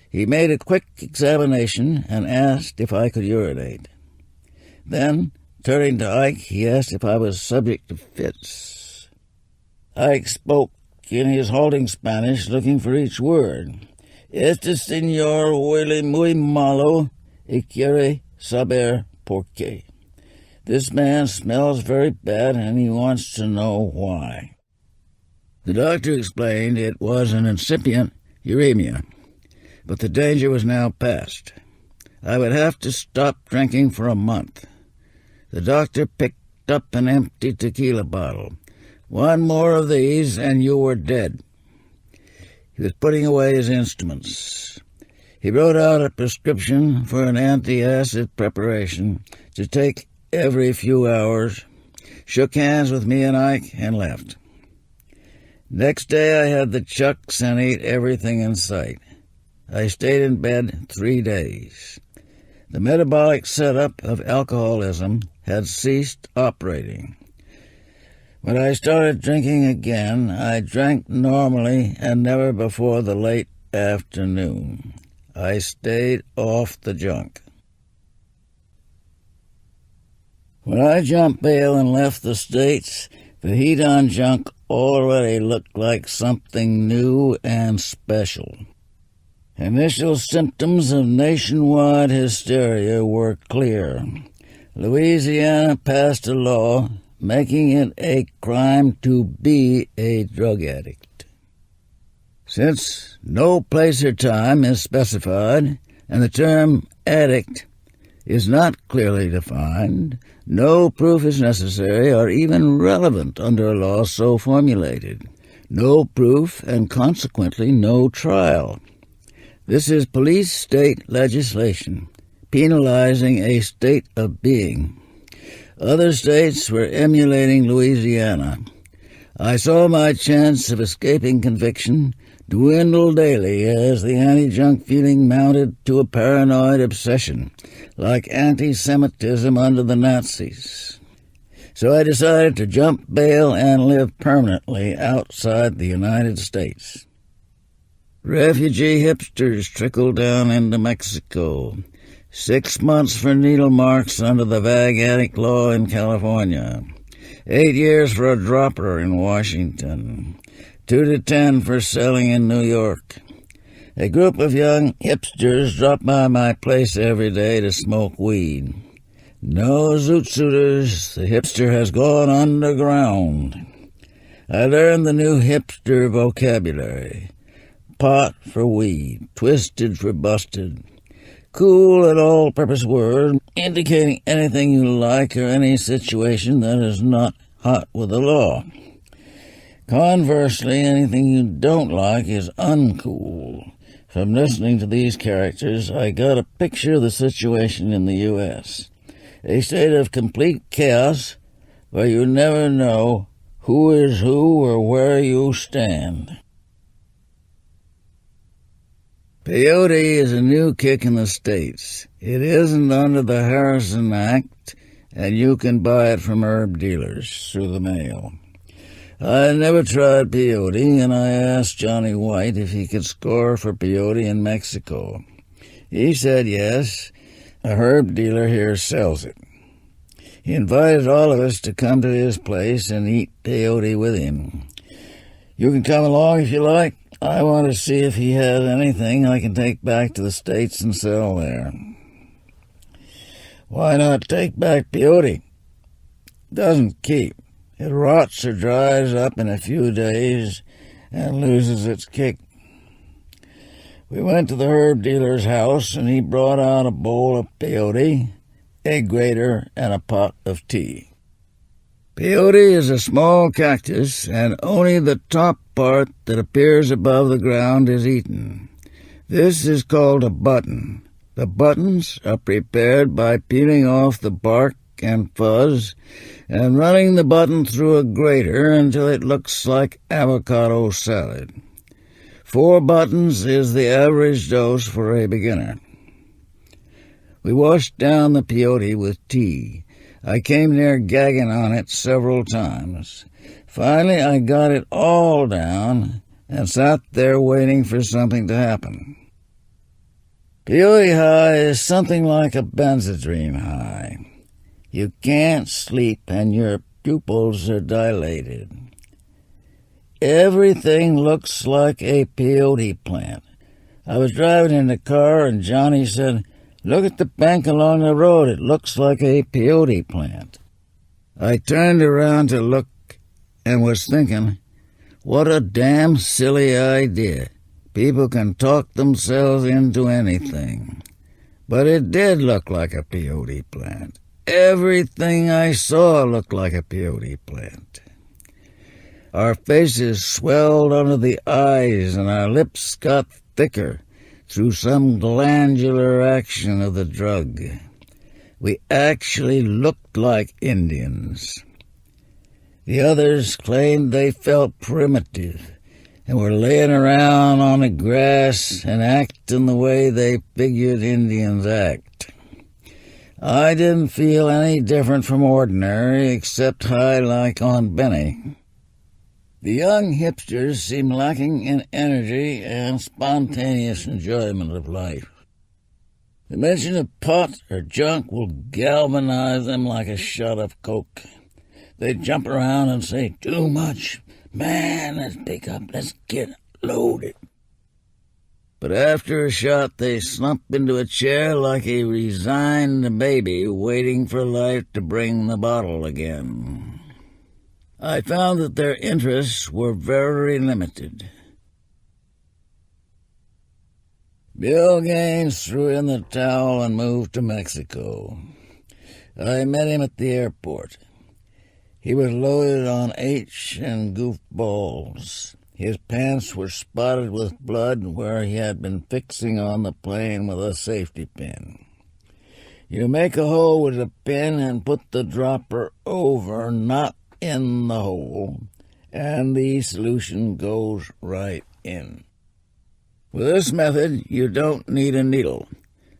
He made a quick examination and asked if I could urinate. Then, Turning to Ike, he asked if I was subject to fits. Ike spoke in his halting Spanish, looking for each word. Este señor huele muy malo y quiere saber por qué. This man smells very bad, and he wants to know why. The doctor explained it was an incipient uremia, but the danger was now past. I would have to stop drinking for a month. The doctor picked up an empty tequila bottle. One more of these, and you were dead. He was putting away his instruments. He wrote out a prescription for an anti-acid preparation to take every few hours, shook hands with me and Ike, and left. Next day I had the chucks and ate everything in sight. I stayed in bed 3 days. The metabolic setup of alcoholism had ceased operating. When I started drinking again, I drank normally and never before the late afternoon. I stayed off the junk. When I jumped bail and left the States, the heat on junk already looked like something new and special. Initial symptoms of nationwide hysteria were clear. Louisiana passed a law making it a crime to be a drug addict. Since no place or time is specified, and the term addict is not clearly defined, no proof is necessary or even relevant under a law so formulated. No proof and consequently no trial. This is police state legislation, penalizing a state of being. Other states were emulating Louisiana. I saw my chance of escaping conviction dwindle daily as the anti-junk feeling mounted to a paranoid obsession, like anti-Semitism under the Nazis. So I decided to jump bail and live permanently outside the United States. Refugee hipsters trickled down into Mexico. 6 months for needle marks under the vague addict law in California. 8 years for a dropper in Washington. 2 to 10 for selling in New York. A group of young hipsters drop by my place every day to smoke weed. No zoot-suiters, the hipster has gone underground. I learned the new hipster vocabulary. Pot for weed, twisted for busted. Cool and all-purpose word, indicating anything you like or any situation that is not hot with the law. Conversely, anything you don't like is uncool. From listening to these characters, I got a picture of the situation in the U.S. A state of complete chaos where you never know who is who or where you stand. Peyote is a new kick in the States. It isn't under the Harrison Act, and you can buy it from herb dealers through the mail. I never tried peyote, and I asked Johnny White if he could score for peyote in Mexico. He said yes, a herb dealer here sells it. He invited all of us to come to his place and eat peyote with him. You can come along if you like. I want to see if he has anything I can take back to the States and sell there. Why not take back peyote? Doesn't keep. It rots or dries up in a few days and loses its kick. We went to the herb dealer's house, and he brought out a bowl of peyote, a grater, and a pot of tea. Peyote is a small cactus, and only the top part that appears above the ground is eaten. This is called a button. The buttons are prepared by peeling off the bark and fuzz and running the button through a grater until it looks like avocado salad. 4 buttons is the average dose for a beginner. We washed down the peyote with tea. I came near gagging on it several times. Finally, I got it all down and sat there waiting for something to happen. Peyote high is something like a Benzedrine high. You can't sleep and your pupils are dilated. Everything looks like a peyote plant. I was driving in the car and Johnny said, "Look at the bank along the road. It looks like a peyote plant." I turned around to look and was thinking, what a damn silly idea. People can talk themselves into anything. But it did look like a peyote plant. Everything I saw looked like a peyote plant. Our faces swelled under the eyes and our lips got thicker through some glandular action of the drug. We actually looked like Indians. The others claimed they felt primitive and were laying around on the grass and acting the way they figured Indians act. I didn't feel any different from ordinary, except high like on Benny. The young hipsters seemed lacking in energy and spontaneous enjoyment of life. The mention of pot or junk will galvanize them like a shot of coke. They jump around and say, "Too much. Man, let's pick up. Let's get loaded." But after a shot, they slump into a chair like a resigned baby waiting for life to bring the bottle again. I found that their interests were very limited. Bill Gaines threw in the towel and moved to Mexico. I met him at the airport. He was loaded on H and goofballs. His pants were spotted with blood where he had been fixing on the plane with a safety pin. You make a hole with a pin and put the dropper over, not in the hole, and the solution goes right in. With this method, you don't need a needle,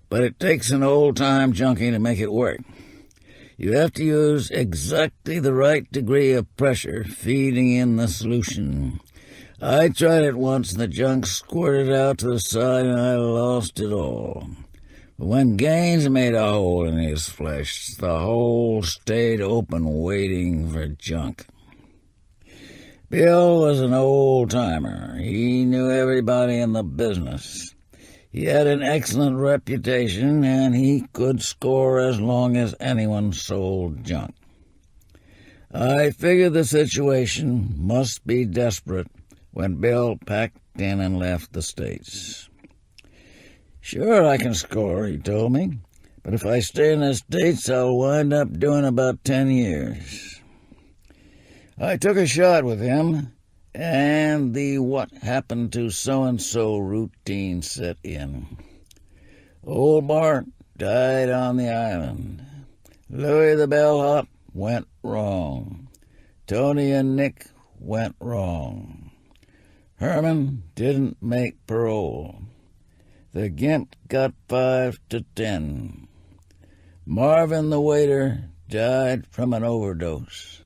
but it takes an old-time junkie to make it work. You have to use exactly the right degree of pressure feeding in the solution. I tried it once, and the junk squirted out to the side, and I lost it all. But when Gaines made a hole in his flesh, the hole stayed open waiting for junk. Bill was an old-timer. He knew everybody in the business. He had an excellent reputation, and he could score as long as anyone sold junk. I figured the situation must be desperate when Bill packed in and left the States. "Sure, I can score," he told me, "but if I stay in the States, I'll wind up doing about 10 years. I took a shot with him, and the what happened to so-and-so routine set in. Old Bart died on the island. Louis the bellhop went wrong. Tony and Nick went wrong. Herman didn't make parole. The Gimp got 5 to 10. Marvin the waiter died from an overdose.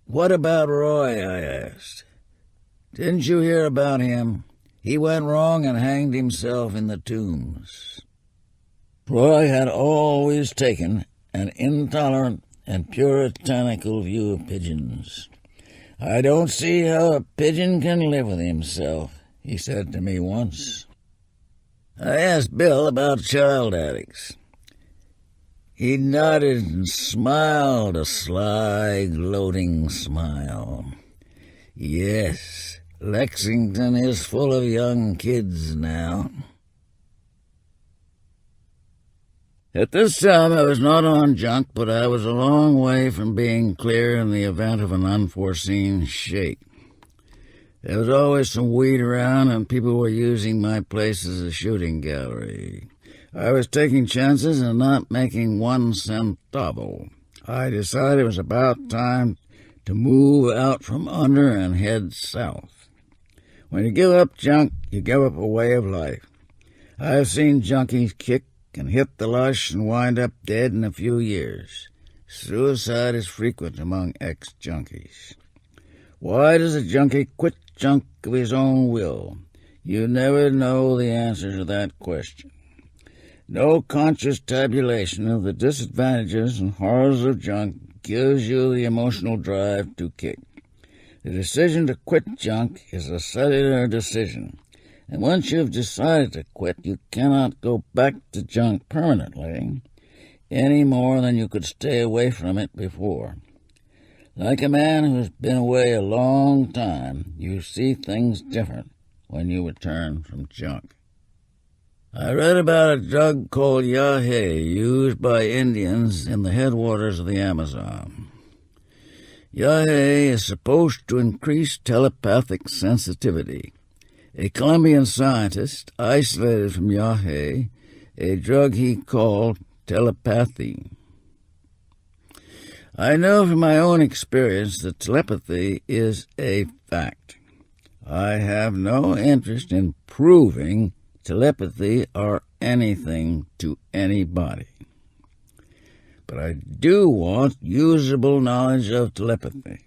"What about Roy?" I asked. "Didn't you hear about him? He went wrong and hanged himself in the Tombs." Roy had always taken an intolerant and puritanical view of pigeons. "I don't see how a pigeon can live with himself," he said to me once. I asked Bill about child addicts. He nodded and smiled a sly, gloating smile. "Yes, Lexington is full of young kids now." At this time I was not on junk, but I was a long way from being clear in the event of an unforeseen shake. There was always some weed around, and people were using my place as a shooting gallery. I was taking chances and not making 1 centavo. I decided it was about time to move out from under and head south. When you give up junk, you give up a way of life. I've seen junkies kick and hit the lush and wind up dead in a few years. Suicide is frequent among ex-junkies. Why does a junkie quit junk of his own will? You never know the answer to that question. No conscious tabulation of the disadvantages and horrors of junk gives you the emotional drive to kick. The decision to quit junk is a cellular decision, and once you've decided to quit, you cannot go back to junk permanently, any more than you could stay away from it before. Like a man who's been away a long time, you see things different when you return from junk. I read about a drug called yahe used by Indians in the headwaters of the Amazon. Yahe is supposed to increase telepathic sensitivity. A Colombian scientist isolated from yahe a drug he called telepathy. I know from my own experience that telepathy is a fact. I have no interest in proving telepathy or anything to anybody. But I do want usable knowledge of telepathy.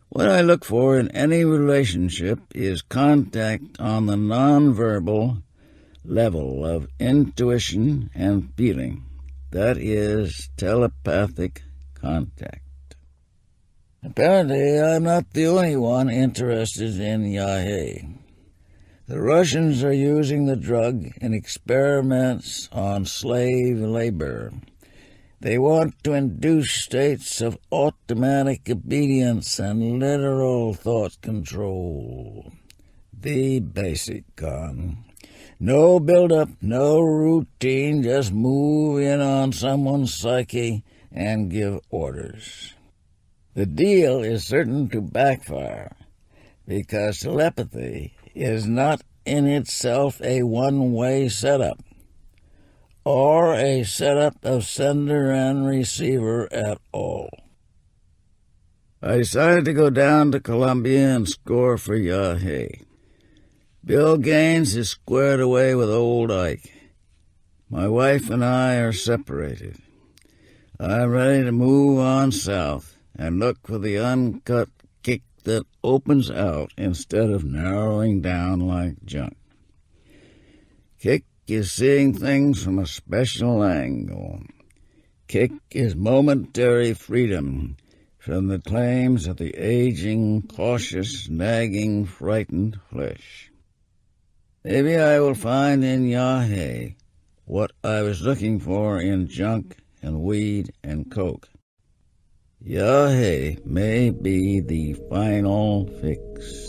What I look for in any relationship is contact on the nonverbal level of intuition and feeling. That is telepathic contact. Apparently, I'm not the only one interested in yahe. The Russians are using the drug in experiments on slave labor. They want to induce states of automatic obedience and literal thought control. The basic con. No build-up, no routine, just move in on someone's psyche and give orders. The deal is certain to backfire, because telepathy is not in itself a one-way setup, or a setup of sender and receiver at all. I decided to go down to Colombia and score for yahe. Bill Gaines is squared away with old Ike. My wife and I are separated. I'm ready to move on south and look for the uncut kick that opens out instead of narrowing down like junk. Kick is seeing things from a special angle. Kick is momentary freedom from the claims of the aging, cautious, nagging, frightened flesh. Maybe I will find in yahe what I was looking for in junk and weed and coke. Yahe may be the final fix.